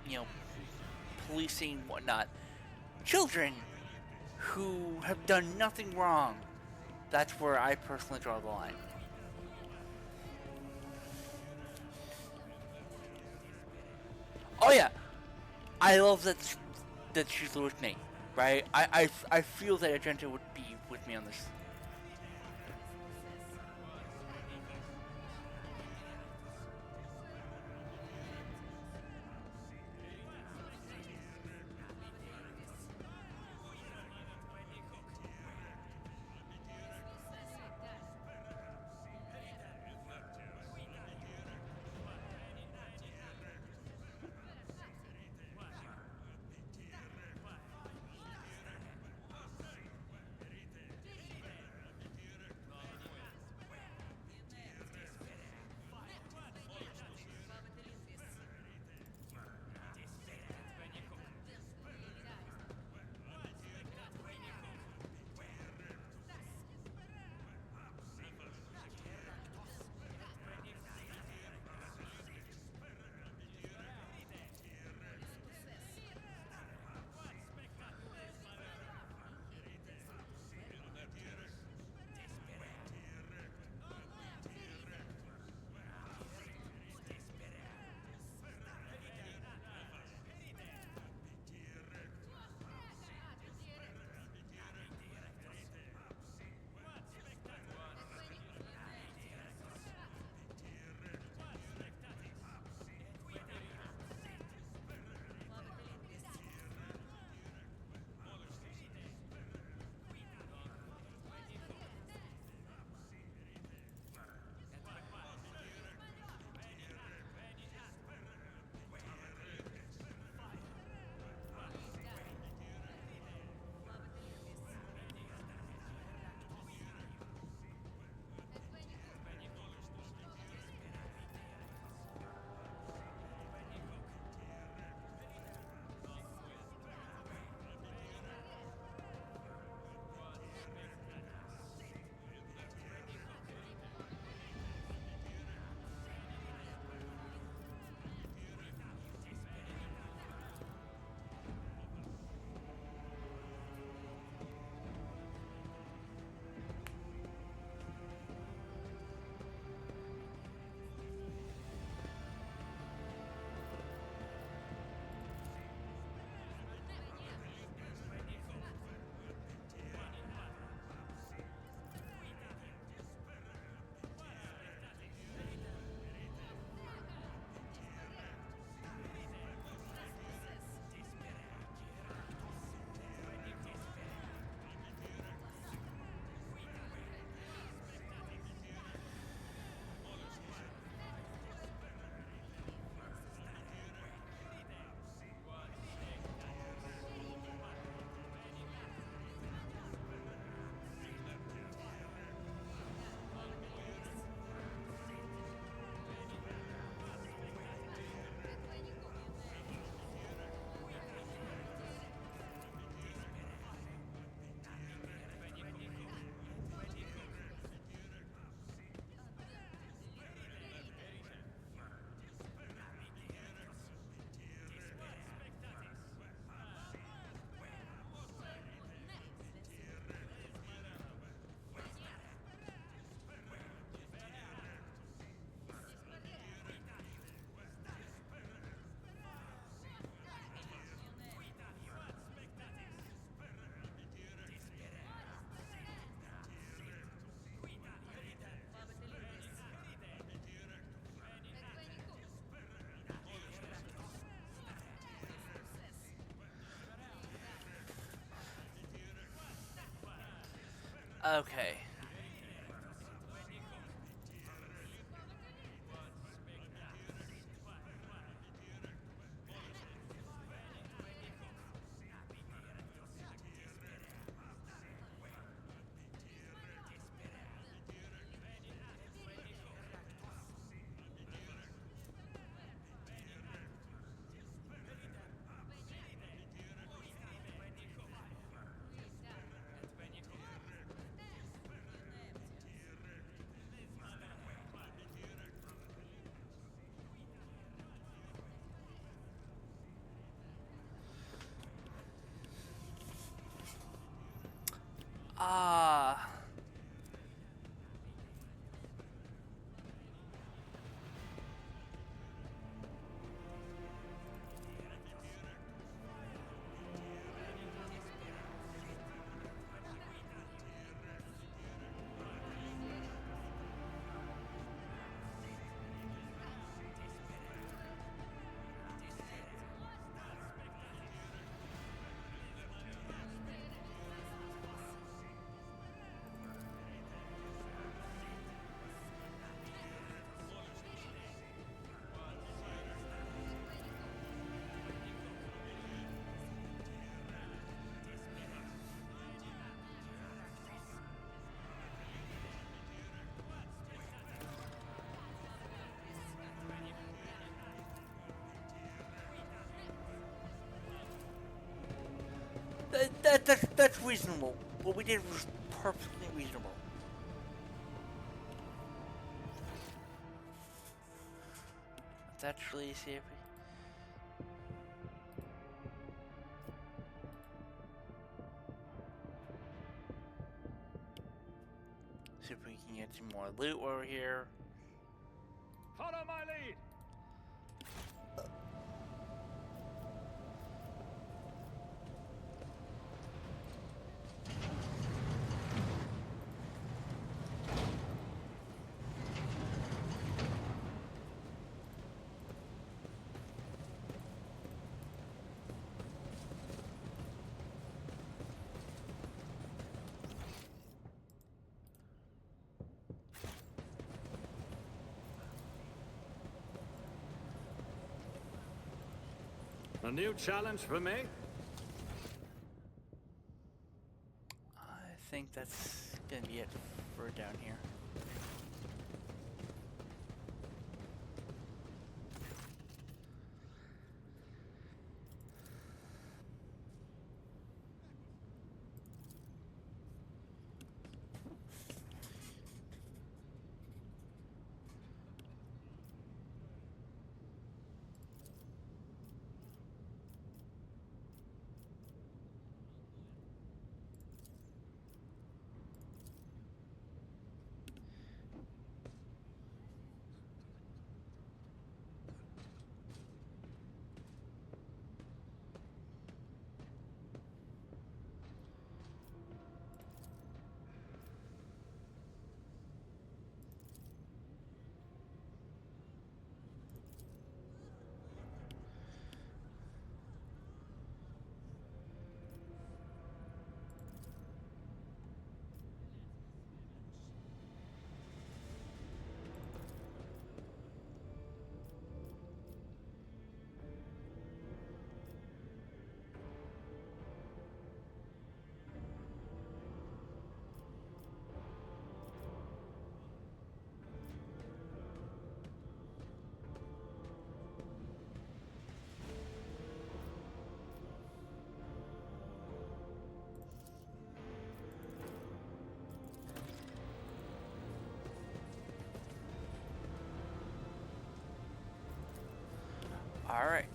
You know, policing, whatnot. Children who have done nothing wrong, that's where I personally draw the line. Oh yeah, I love that she's with me, right? I feel that Agenda would be with me on this. Okay. Ah. That's reasonable. What we did was perfectly reasonable. Let's actually see if we can get some more loot over here. Follow my lead! A new challenge for me? I think that's gonna be it for down here. All right.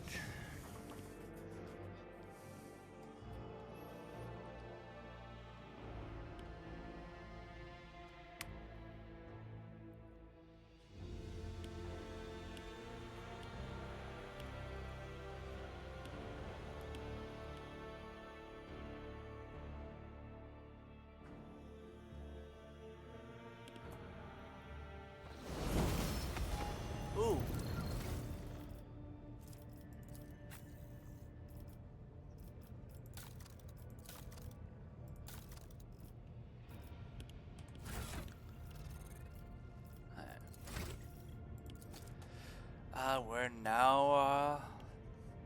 Ooh. We're now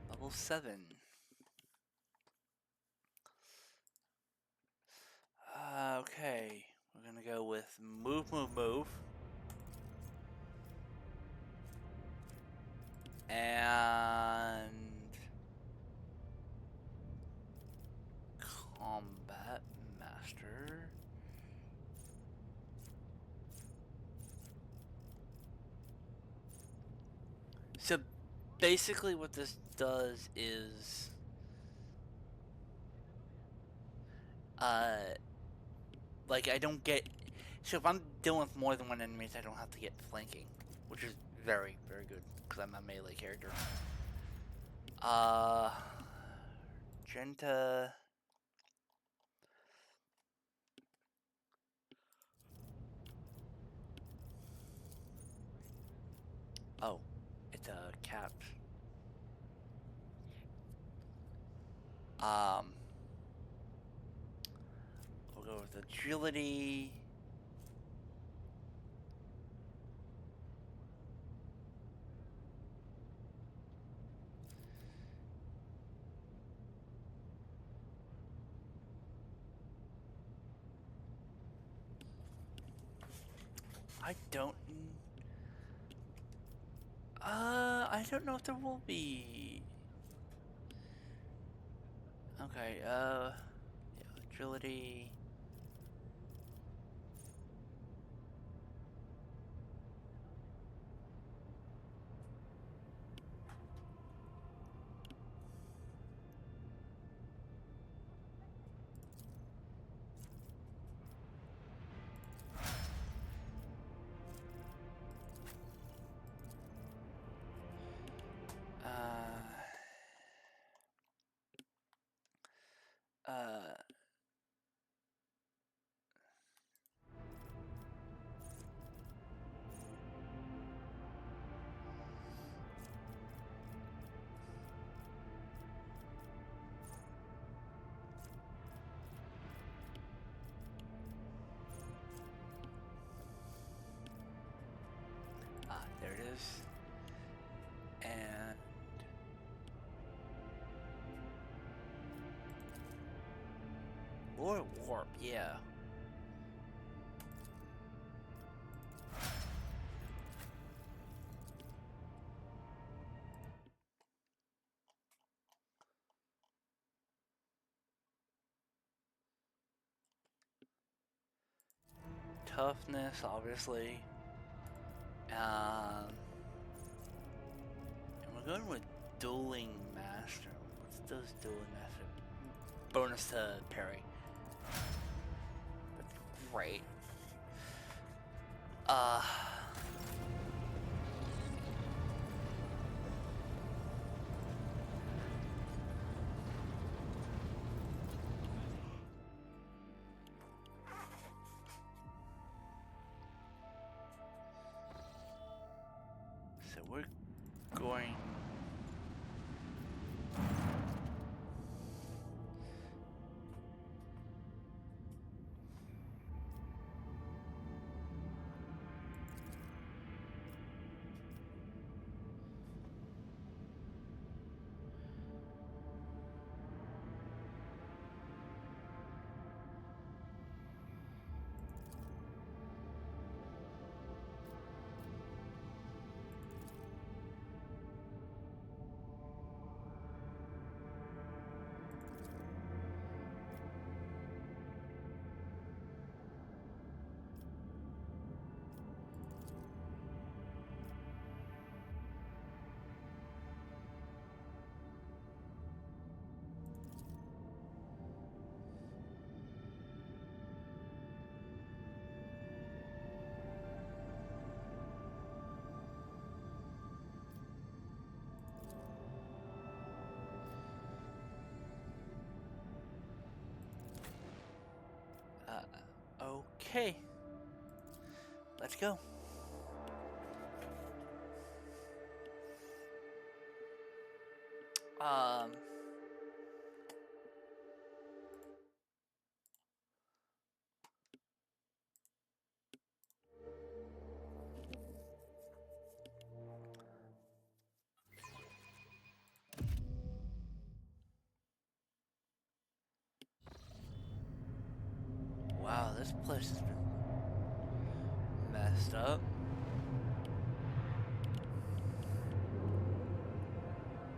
level 7. Okay, we're gonna go with move, move, move. And combat master. So basically what this does is Like, I don't get... So if I'm dealing with more than one enemy, I don't have to get flanking. Which is very, very good. Because I'm a melee character. Genta... Oh. It's a cap. We'll go with agility. I don't know if there will be. Okay, yeah, agility. There it is. And or warp, yeah. Toughness, obviously. And we're going with Dueling Master. What's those Dueling Master? Bonus to parry. That's great. So we're going. Okay. Let's go. Wow, this place has been messed up.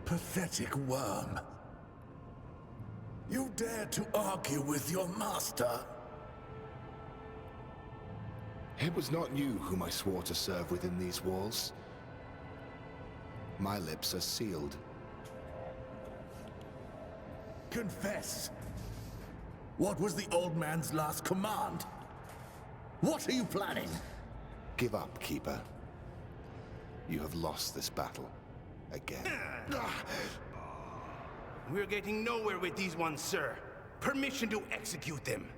Pathetic worm. You dare to argue with your master? It was not you whom I swore to serve within these walls. My lips are sealed. Confess. What was the old man's last command? What are you planning? Give up, Keeper. You have lost this battle. Again. We're getting nowhere with these ones, sir. Permission to execute them.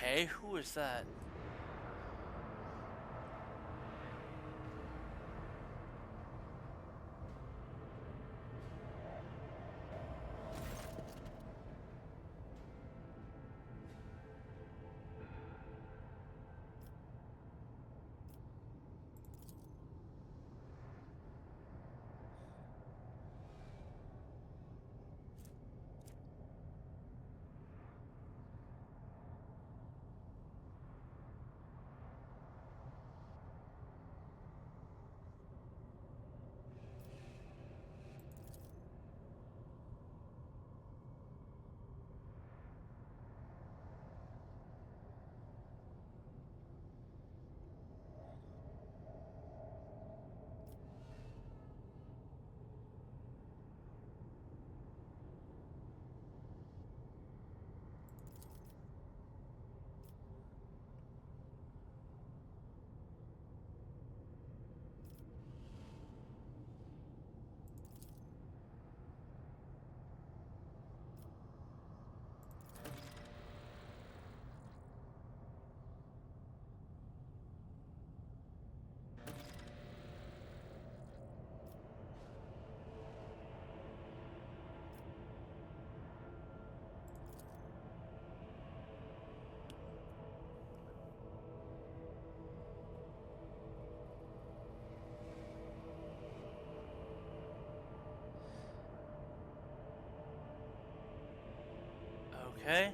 Okay, who is that? Okay.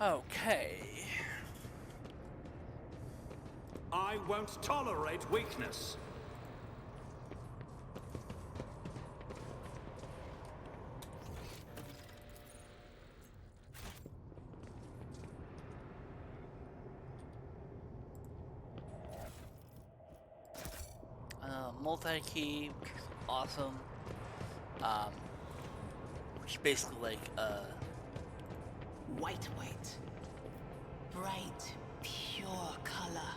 Okay. I won't tolerate weakness. Multi-key, which is awesome. Which is basically like White. bright, pure color.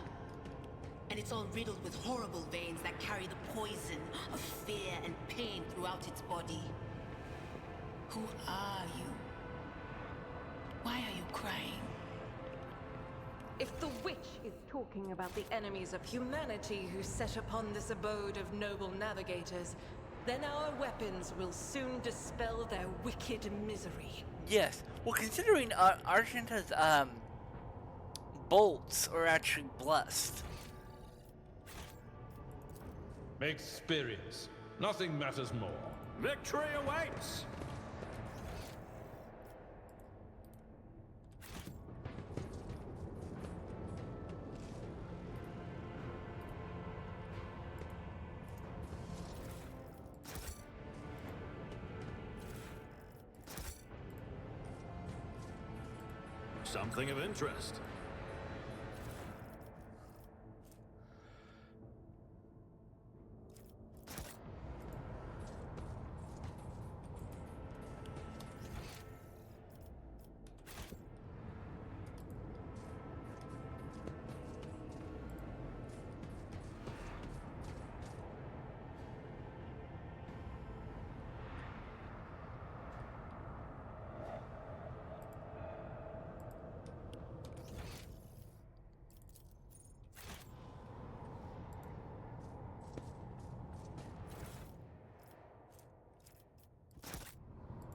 And it's all riddled with horrible veins that carry the poison of fear and pain throughout its body. Who are you? Why are you crying? If the witch is talking about the enemies of humanity who set upon this abode of noble navigators, then our weapons will soon dispel their wicked misery. Yes. Well, considering Argenta's bolts are actually blessed. Experience. Nothing matters more. Victory awaits! Something of interest.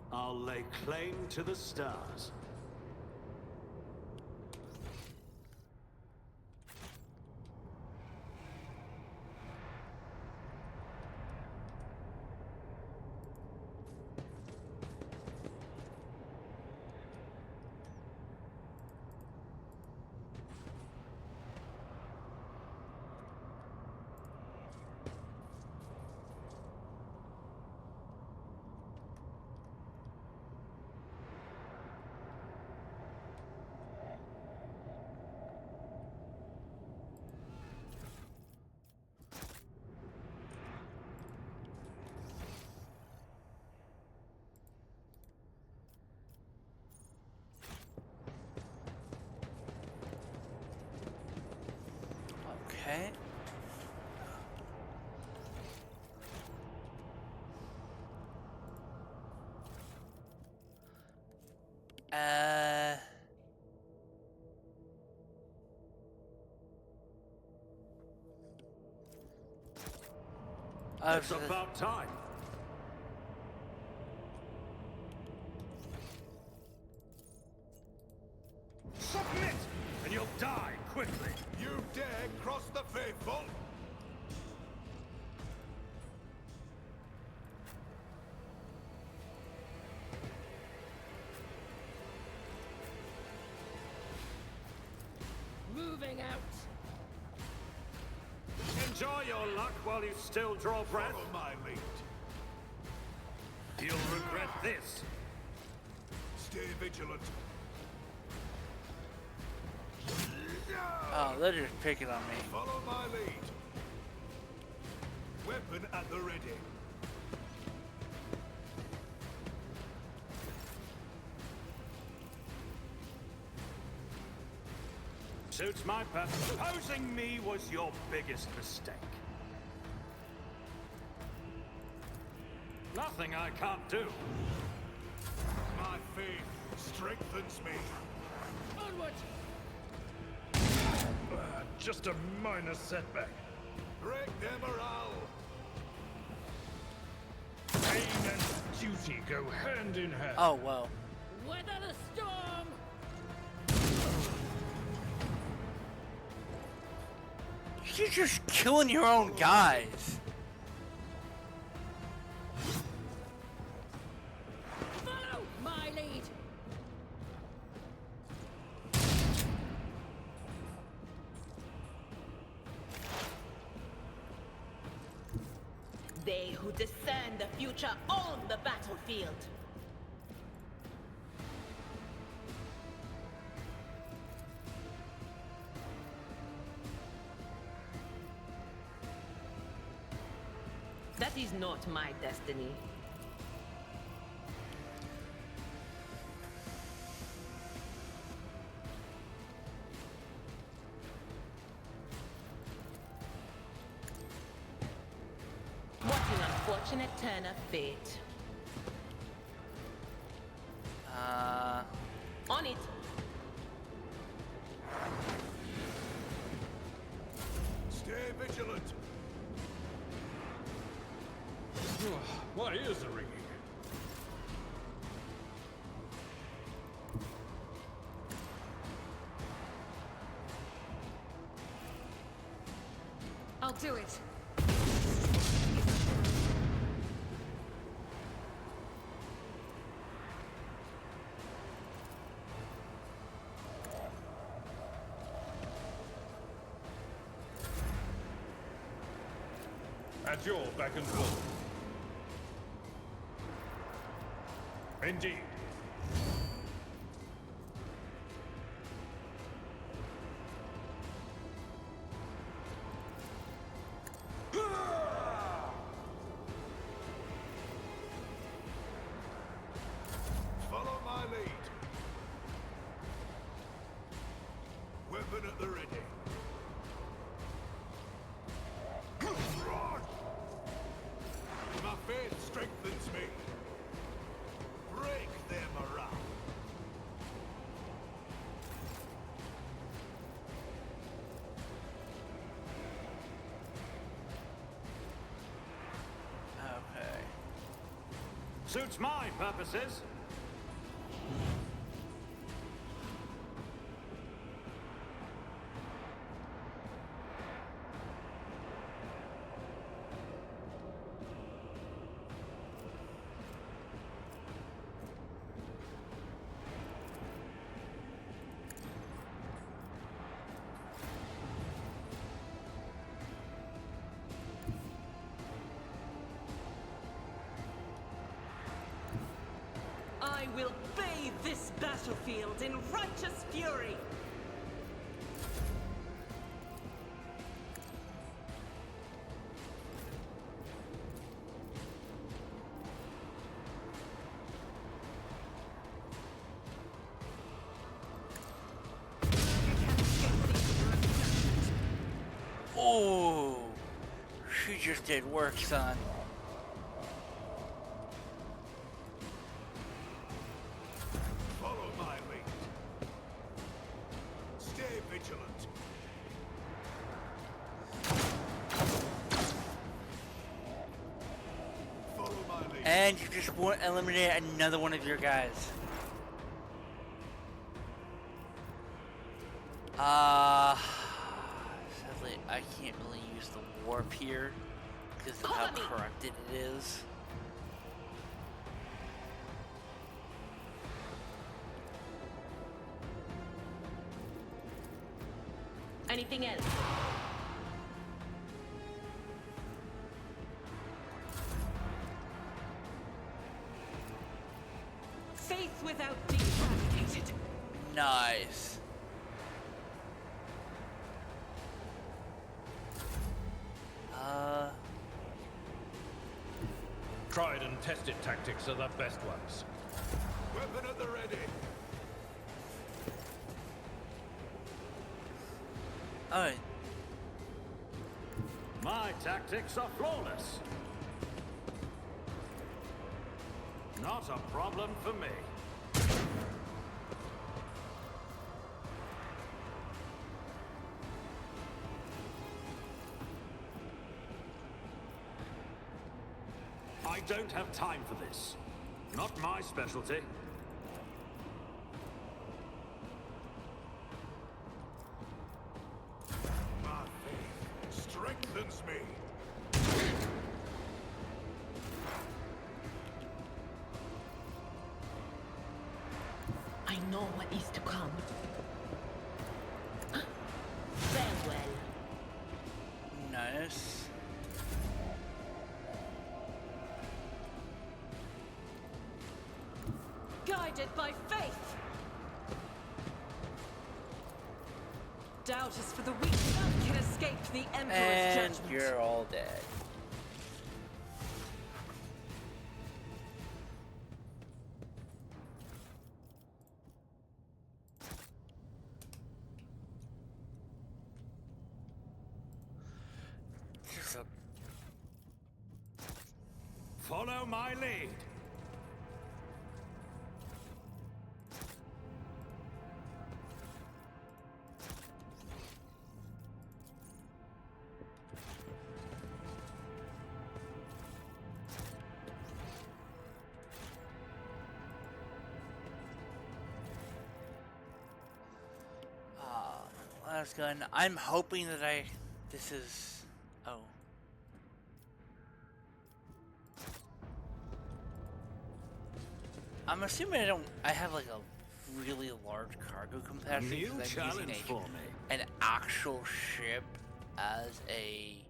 I'll lay claim to the stars. Okay. It's about time. Submit, and you'll die quickly. You dare cross the faithful? Moving out. Enjoy your luck while you still draw breath. Follow my lead. You'll regret this. Stay vigilant. Oh, they're just picking on me. Follow my lead. Weapon at the ready. Suits my purpose. Opposing me was your biggest mistake. Nothing I can't do. My faith strengthens me. Onward. Just a minor setback. Break their morale. Pain and duty go hand in hand. Oh, well. Weather the storm. You're just killing your own guys. Follow my lead. They who discern the future own the battlefield. That is not my destiny. unfortunate turn of fate. On it. Stay vigilant. My ears are ringing. I'll do it. At your beck and call. Indeed. Follow my lead. Weapon at the ready. Run! My faith strengthens me. Break their morale. Okay. Suits my purposes. I will bathe this battlefield in righteous fury. Oh, she just did work, son. Follow my lead. Stay vigilant. Follow my lead. And you just eliminated another one of your guys. Sadly, I can't really use the warp here because of how corrupted it is. Anything else? Faith without deed fabricated. Nice. Tried and tested tactics are the best ones. Weapon at the ready. Oh, My tactics are flawless. Not a problem for me. I don't have time for this. Not my specialty. My faith strengthens me. I know what is to come. Farewell. nice. Guided by faith. Doubt is for the weak. None can escape the Emperor's And judgment. you're all dead. Just a Follow my lead. Last gun. I'm hoping that this is... Oh. I'm assuming I have like a really large cargo capacity New because I'm using challenge for me. an actual ship as a...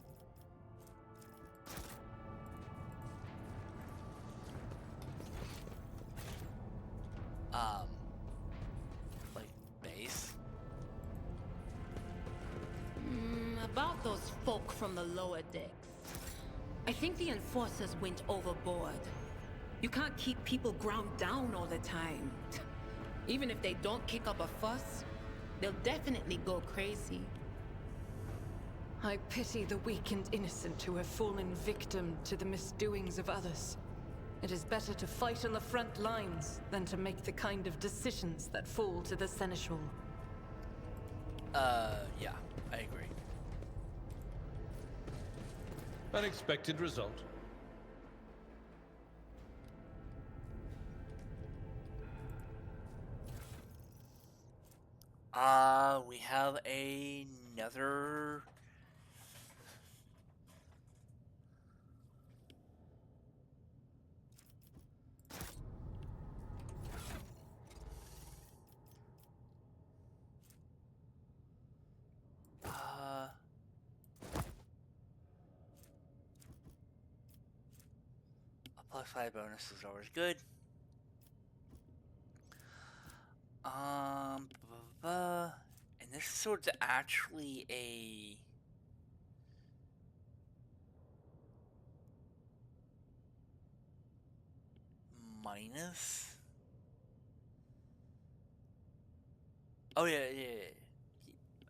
like base. About those folk from the lower decks. I think the enforcers went overboard. You can't keep people ground down all the time. Even if they don't kick up a fuss, they'll definitely go crazy. I pity the weak and innocent who have fallen victim to the misdoings of others. It is better to fight on the front lines than to make the kind of decisions that fall to the Seneschal. Yeah, I agree. An expected result. We have another... a +5 bonus is always good. And this sword's actually a... minus? Oh yeah.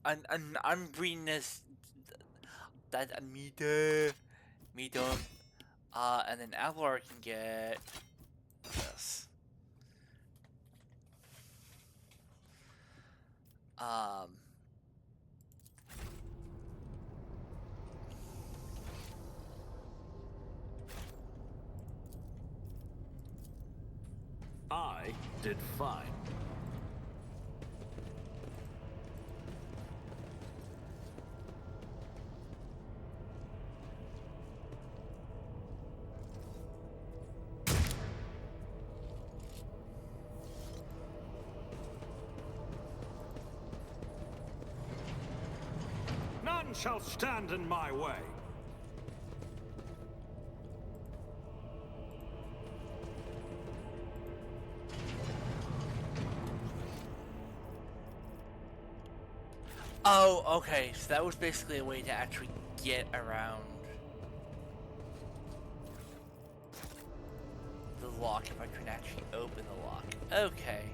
I'm reading this... that medium. And then Avalar can get this. I did fine. None shall stand in my way. Oh, okay, so that was basically a way to actually get around the lock if I couldn't actually open the lock. Okay.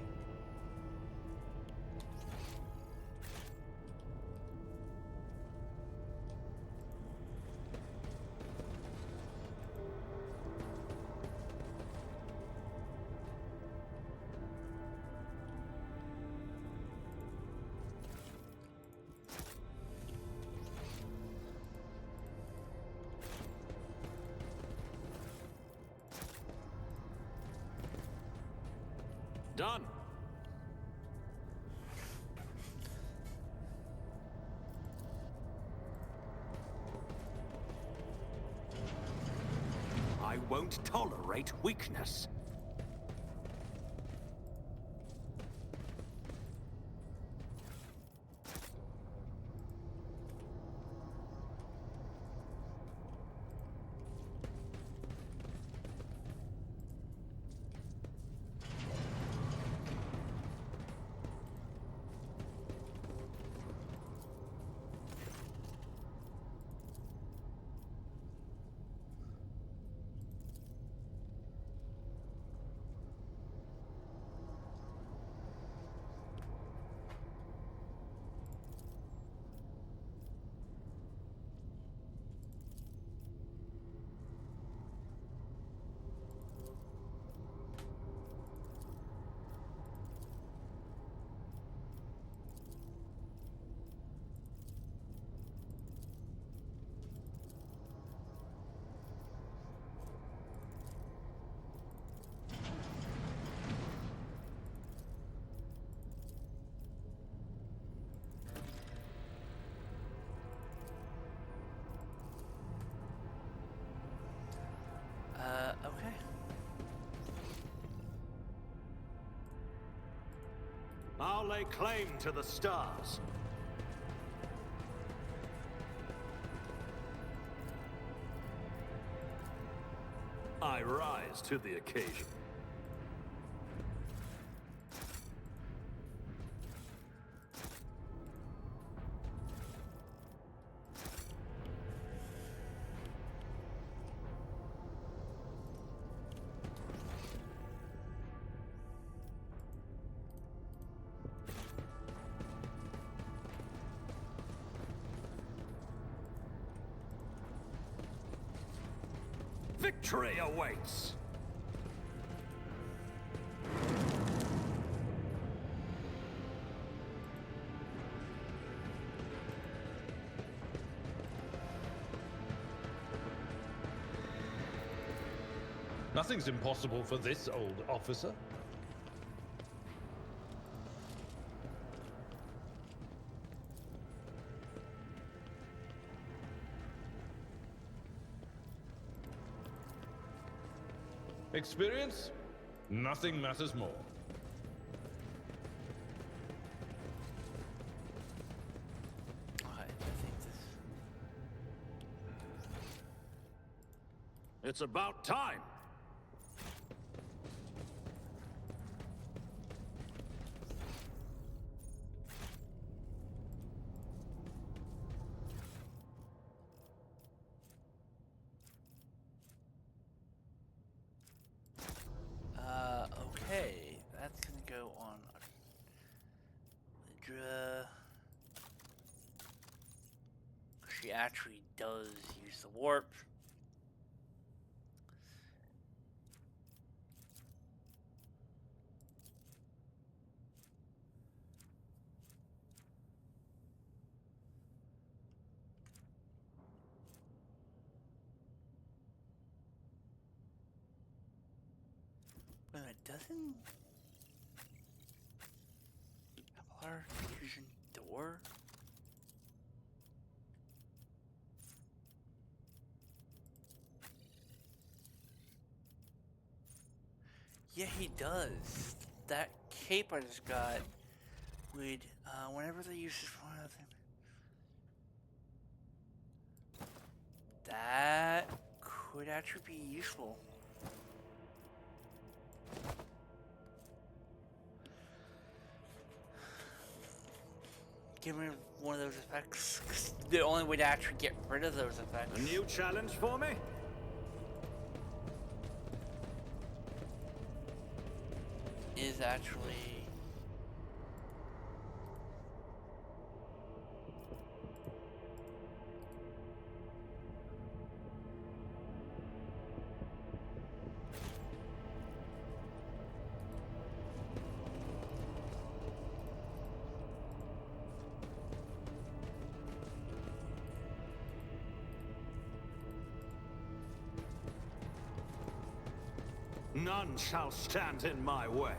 Done. I won't tolerate weakness. I'll lay claim to the stars. I rise to the occasion. Victory awaits! Nothing's impossible for this old officer. Experience? Nothing matters more. Alright, I think this... It's about time! Okay, that's gonna go on Lidra. She actually does use the warp. It doesn't have our fusion door. Yeah, he does. That cape I just got would, whenever they use this one of them, that could actually be useful. Give me one of those effects. 'Cause the only way to actually get rid of those effects. A new challenge for me? Is actually None shall stand in my way.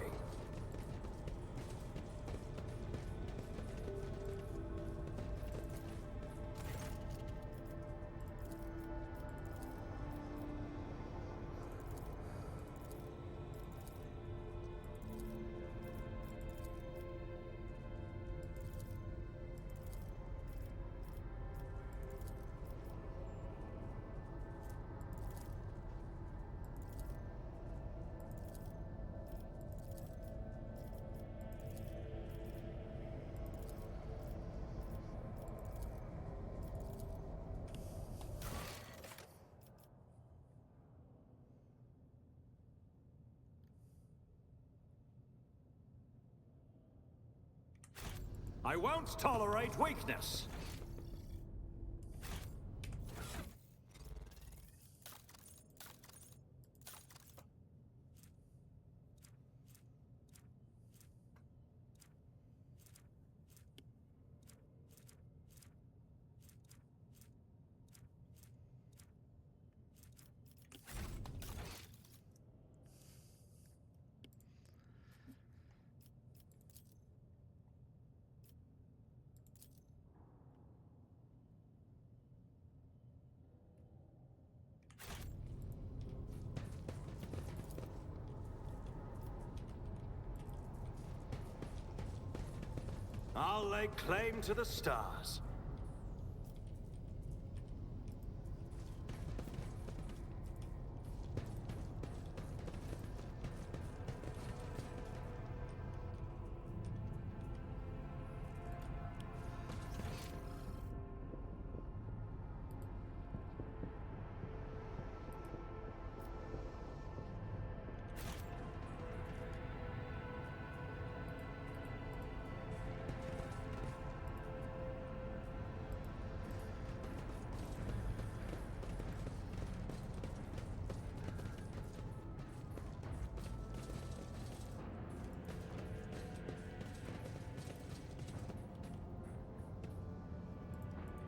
I won't tolerate weakness. I'll lay claim to the stars.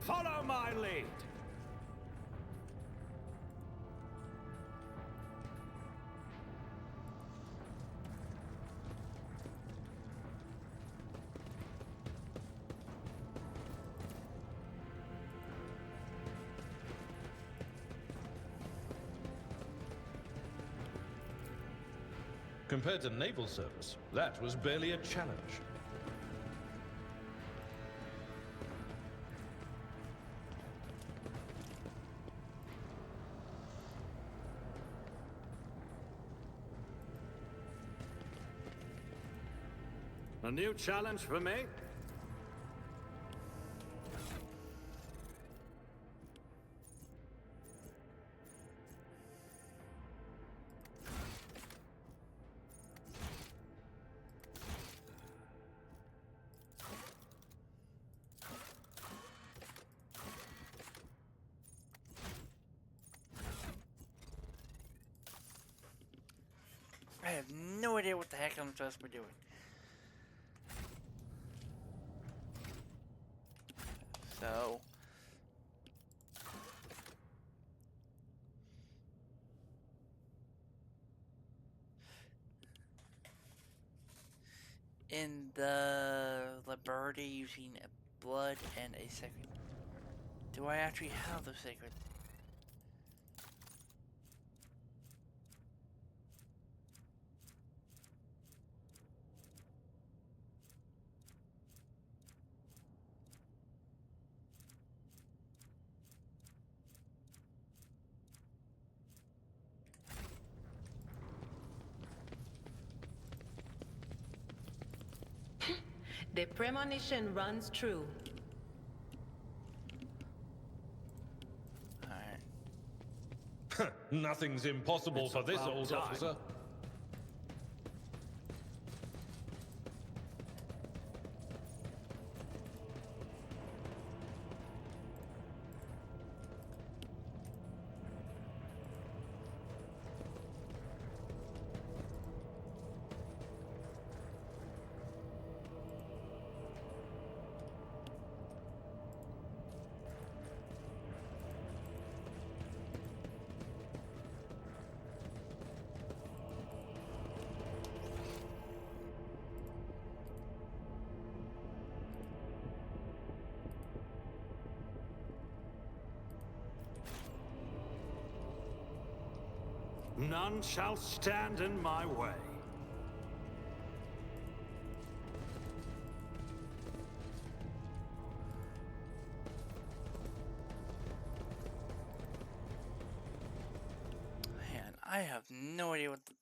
Follow my lead! Compared to naval service, that was barely a challenge. A new challenge for me? I have no idea what the heck I'm supposed to be doing. So... in the Liberty using a blood and a sacred. Do I actually have the sacred? The premonition runs true. Alright. Nothing's impossible It's for this about old time. officer. None shall stand in my way. Man, I have no idea what the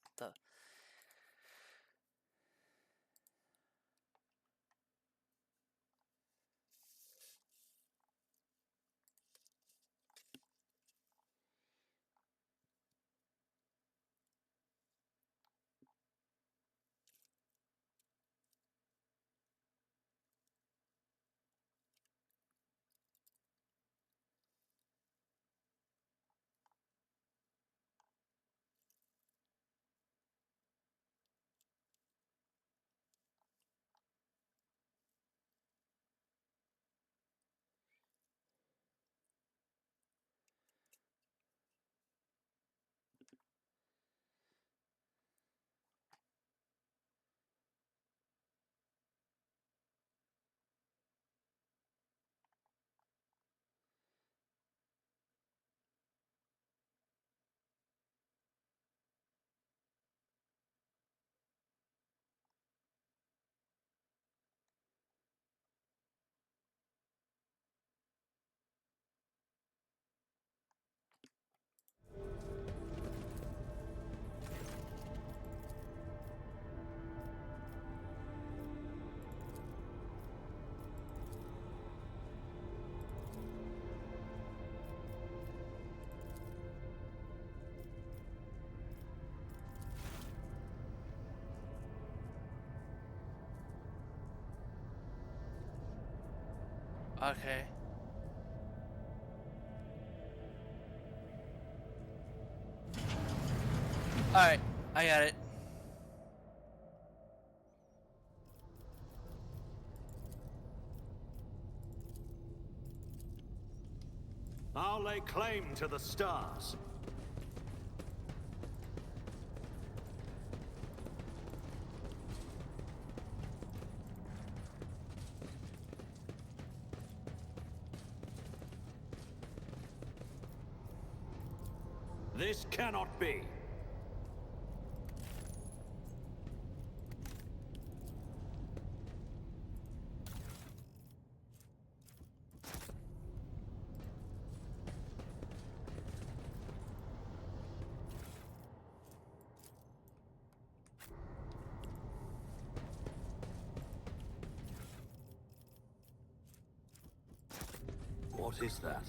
Okay. Alright, I got it. I'll lay claim to the stars. This cannot be. What is that?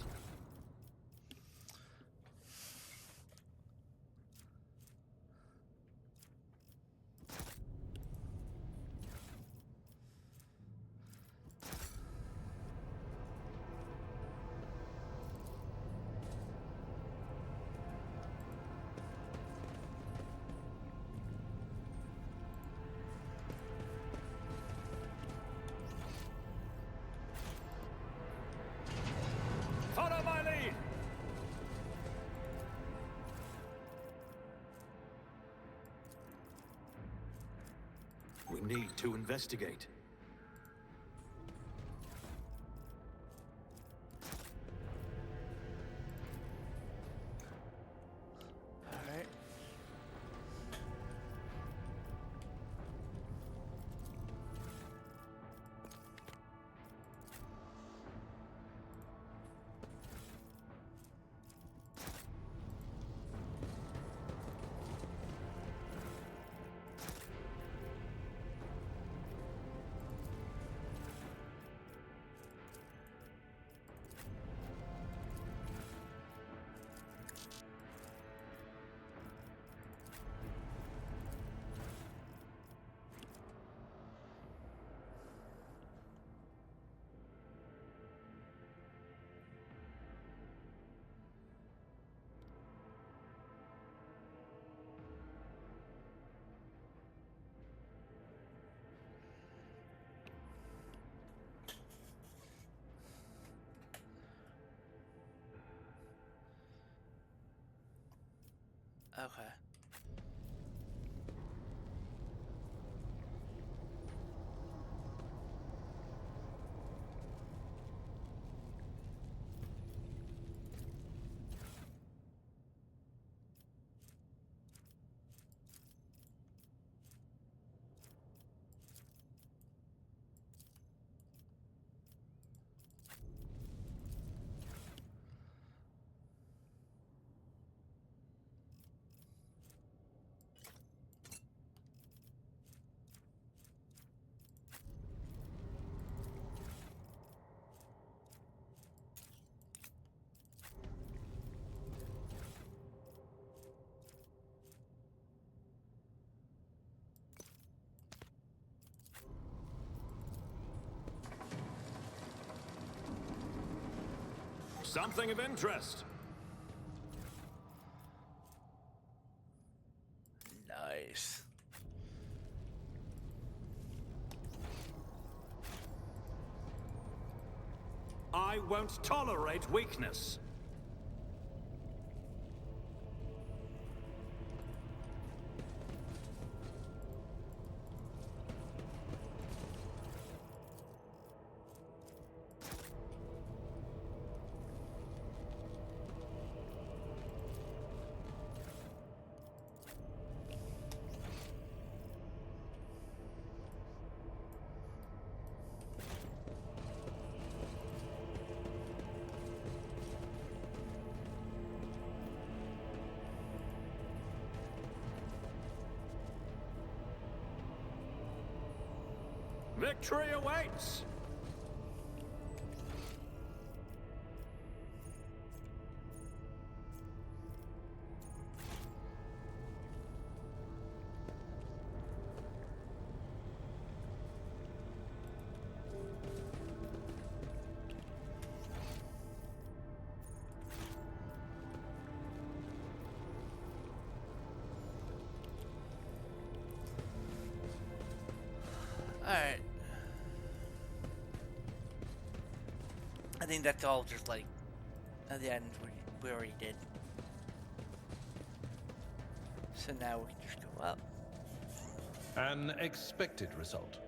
Follow my lead! We need to investigate. Alright. Okay. Something of interest. Nice. I won't tolerate weakness. Victory awaits! Alright. I think that's all just like at the end we already did. So now we can just go up. An expected result.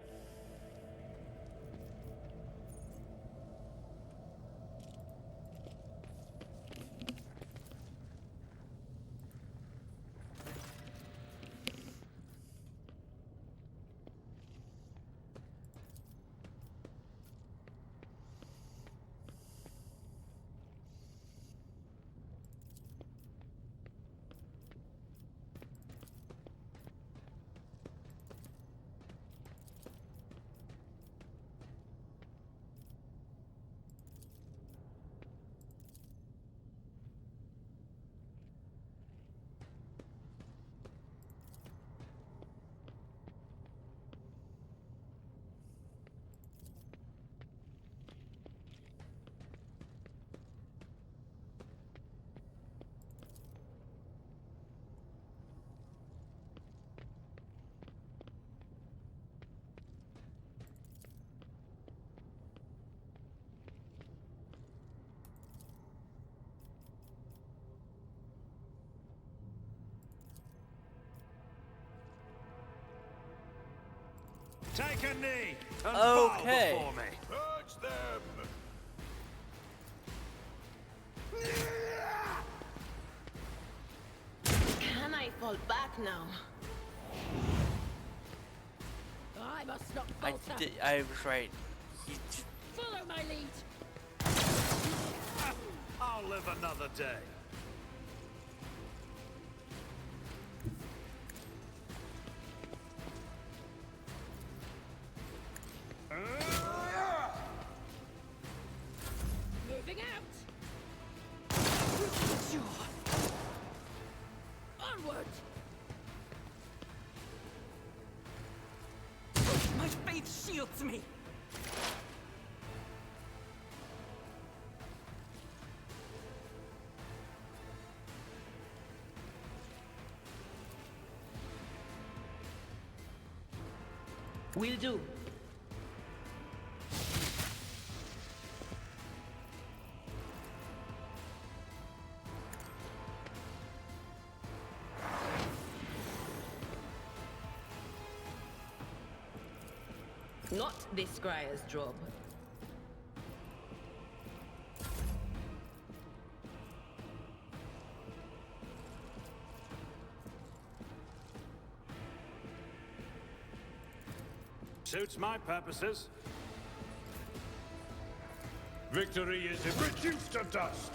Take a knee and bow before me. Purge them! Can I fall back now? I must not falter. I was right. Follow my lead. I'll live another day. Moving out. Onward. My faith shields me. Will do. Not this scryer's job. Suits my purposes. Victory is reduced to dust.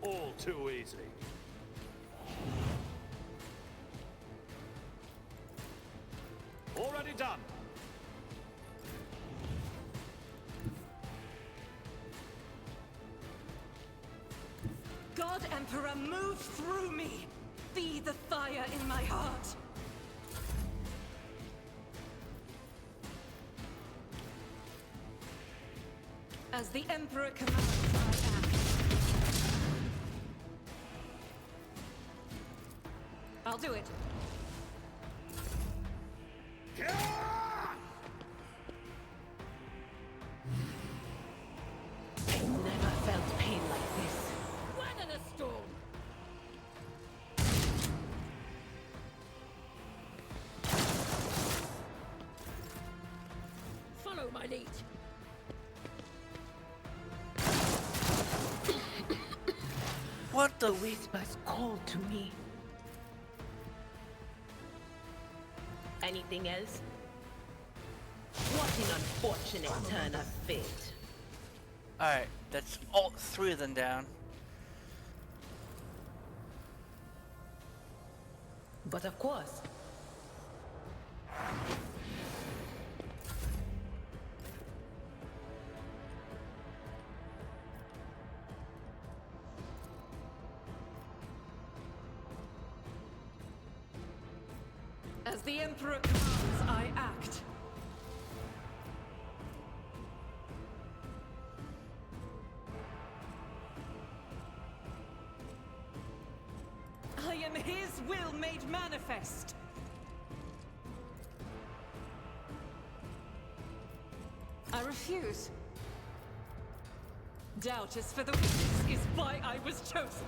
All too easy. Already done. God Emperor, move through me! Be the fire in my heart! As the Emperor commands, I act. I'll do it. I've never felt pain like this. Weather the storm. Follow my lead. What the The whispers call to me. Anything else? What an unfortunate turn of fate. Alright, that's all 3 of them down. But of course. As the Emperor commands, I act. am his will made manifest. I refuse. Doubt is for the weak, is why I was chosen.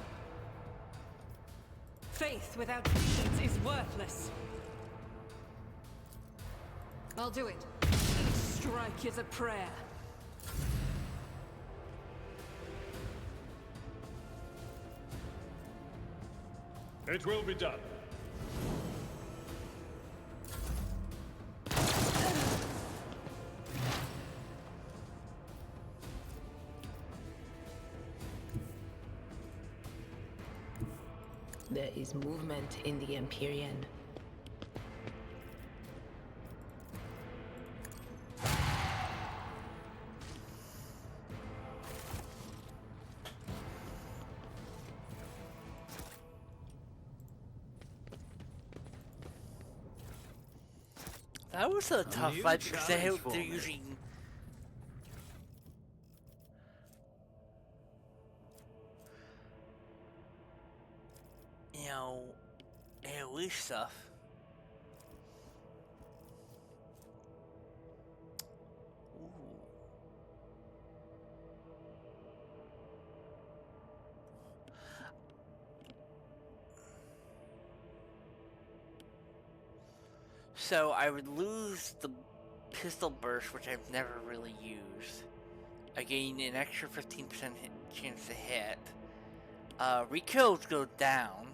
Faith without deeds is worthless. I'll do it. Each strike is a prayer. It will be done. There is movement in the Empyrean. That was a tough fight because they're using. You know, AoE stuff. Ooh. So I would lose the pistol burst, which I've never really used. I gain an extra 15% chance to hit. Rekills go down.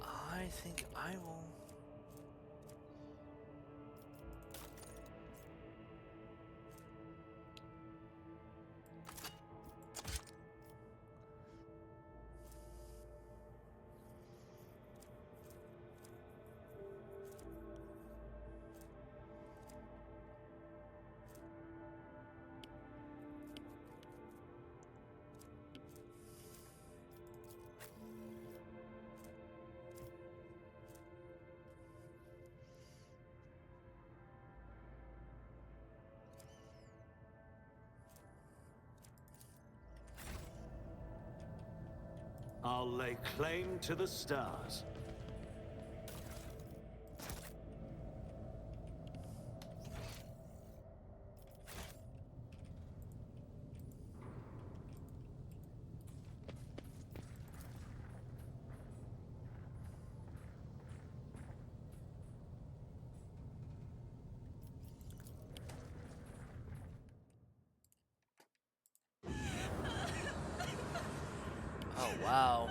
I think I will. I'll lay claim to the stars. Oh, wow.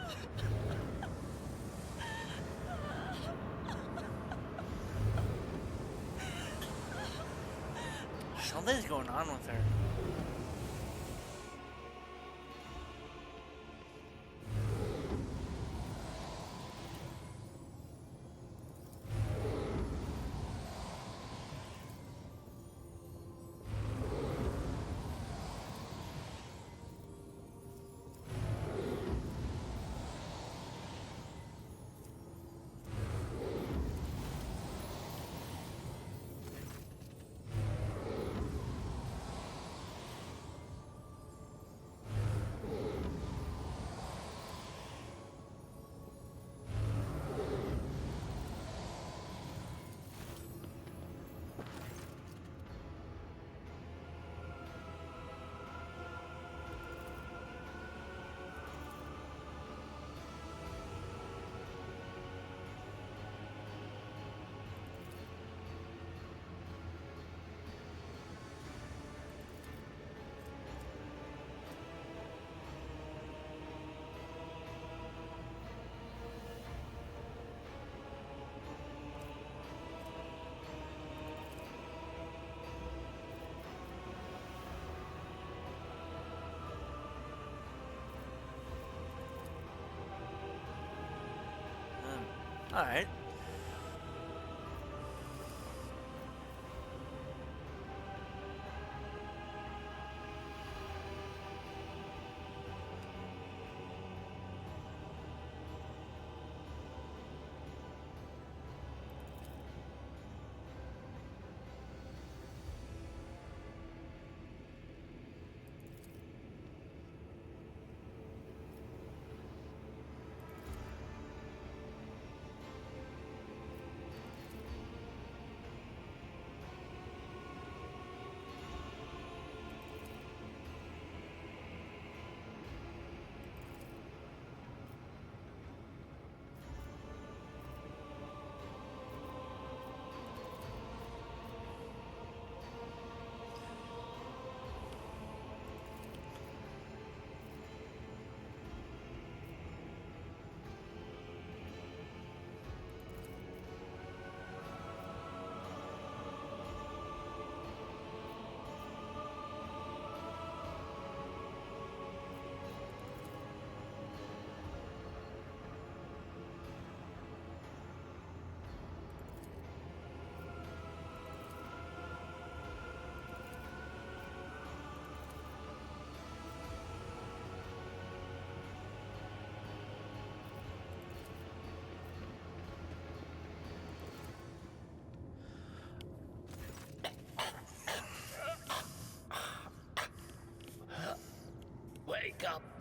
Something's going on with her. Alright.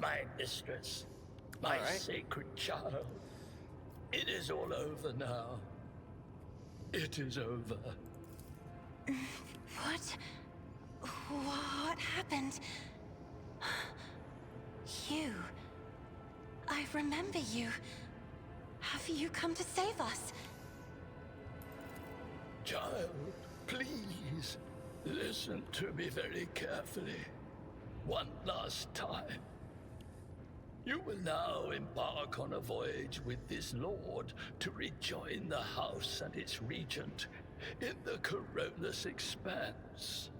my mistress, my sacred child. It is all over now. It is over. What happened? You. I remember you. Have you come to save us? Child, please, listen to me very carefully. One last time. You will now embark on a voyage with this lord to rejoin the house and its regent in the Coronas Expanse.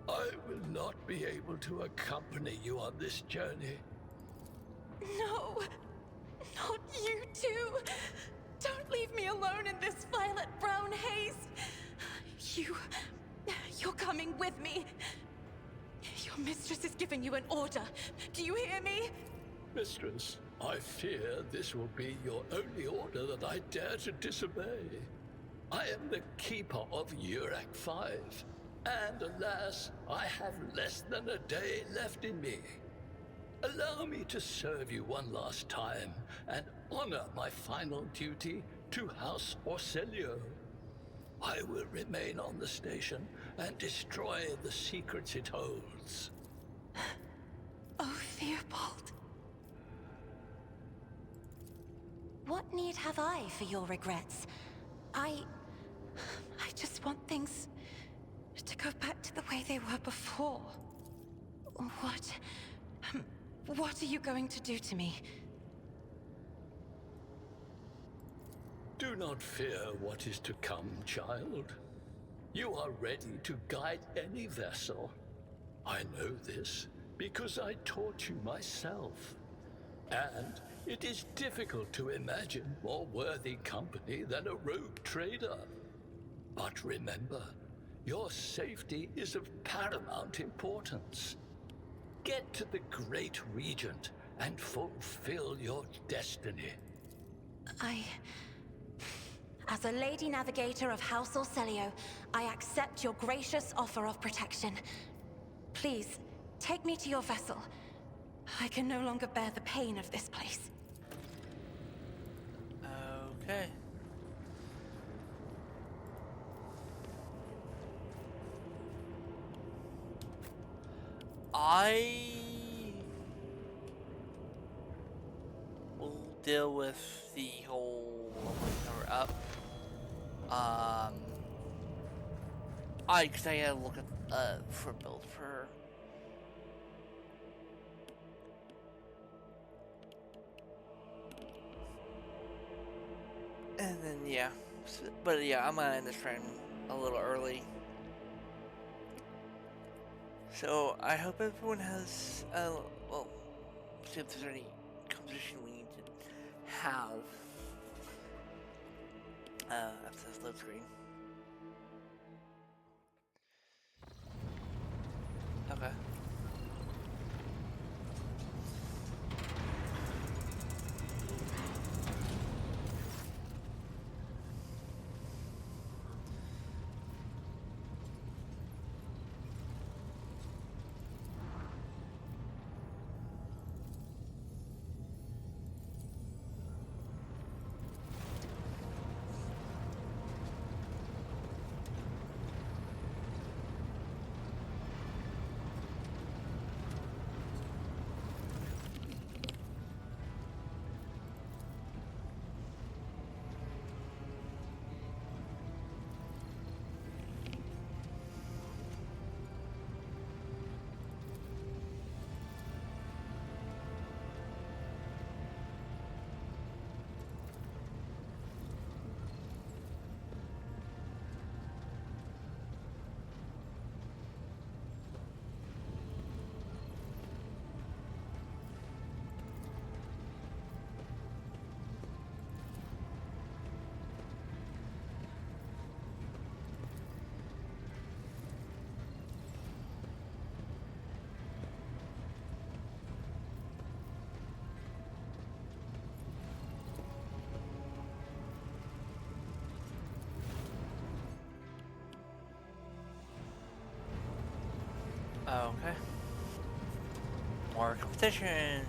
I will not be able to accompany you on this journey. No! Not you too! Don't leave me alone in this violet-brown haze! You're coming with me! Your mistress is giving you an order. Do you hear me? Mistress, I fear this will be your only order that I dare to disobey. I am the keeper of Urak 5, and alas, I have less than a day left in me. Allow me to serve you one last time and honor my final duty to House Orselio. I will remain on the station and destroy the secrets it holds. Oh, Theobald. What need have I for your regrets? I just want things to go back to the way they were before. What are you going to do to me? Do not fear what is to come, child. You are ready to guide any vessel. I know this because I taught you myself. And it is difficult to imagine more worthy company than a rogue trader. But remember, your safety is of paramount importance. Get to the Great Regent and fulfill your destiny. As a Lady Navigator of House Orselio, I accept your gracious offer of protection. Please, take me to your vessel. I can no longer bear the pain of this place. Okay. I will deal with the whole power up. Cause I gotta look at for a build for her. And then yeah, but yeah, I'm gonna end this run a little early. So I hope everyone has well, see if there's any composition we need to have after this load screen. Okay. Okay. More competition.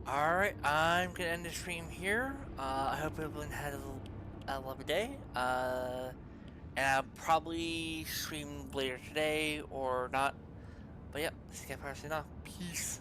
Alright, I'm gonna end the stream here. I hope everyone had a lovely day. And I'll probably stream later today or not. But yeah, this is Kavfire signing off. Peace.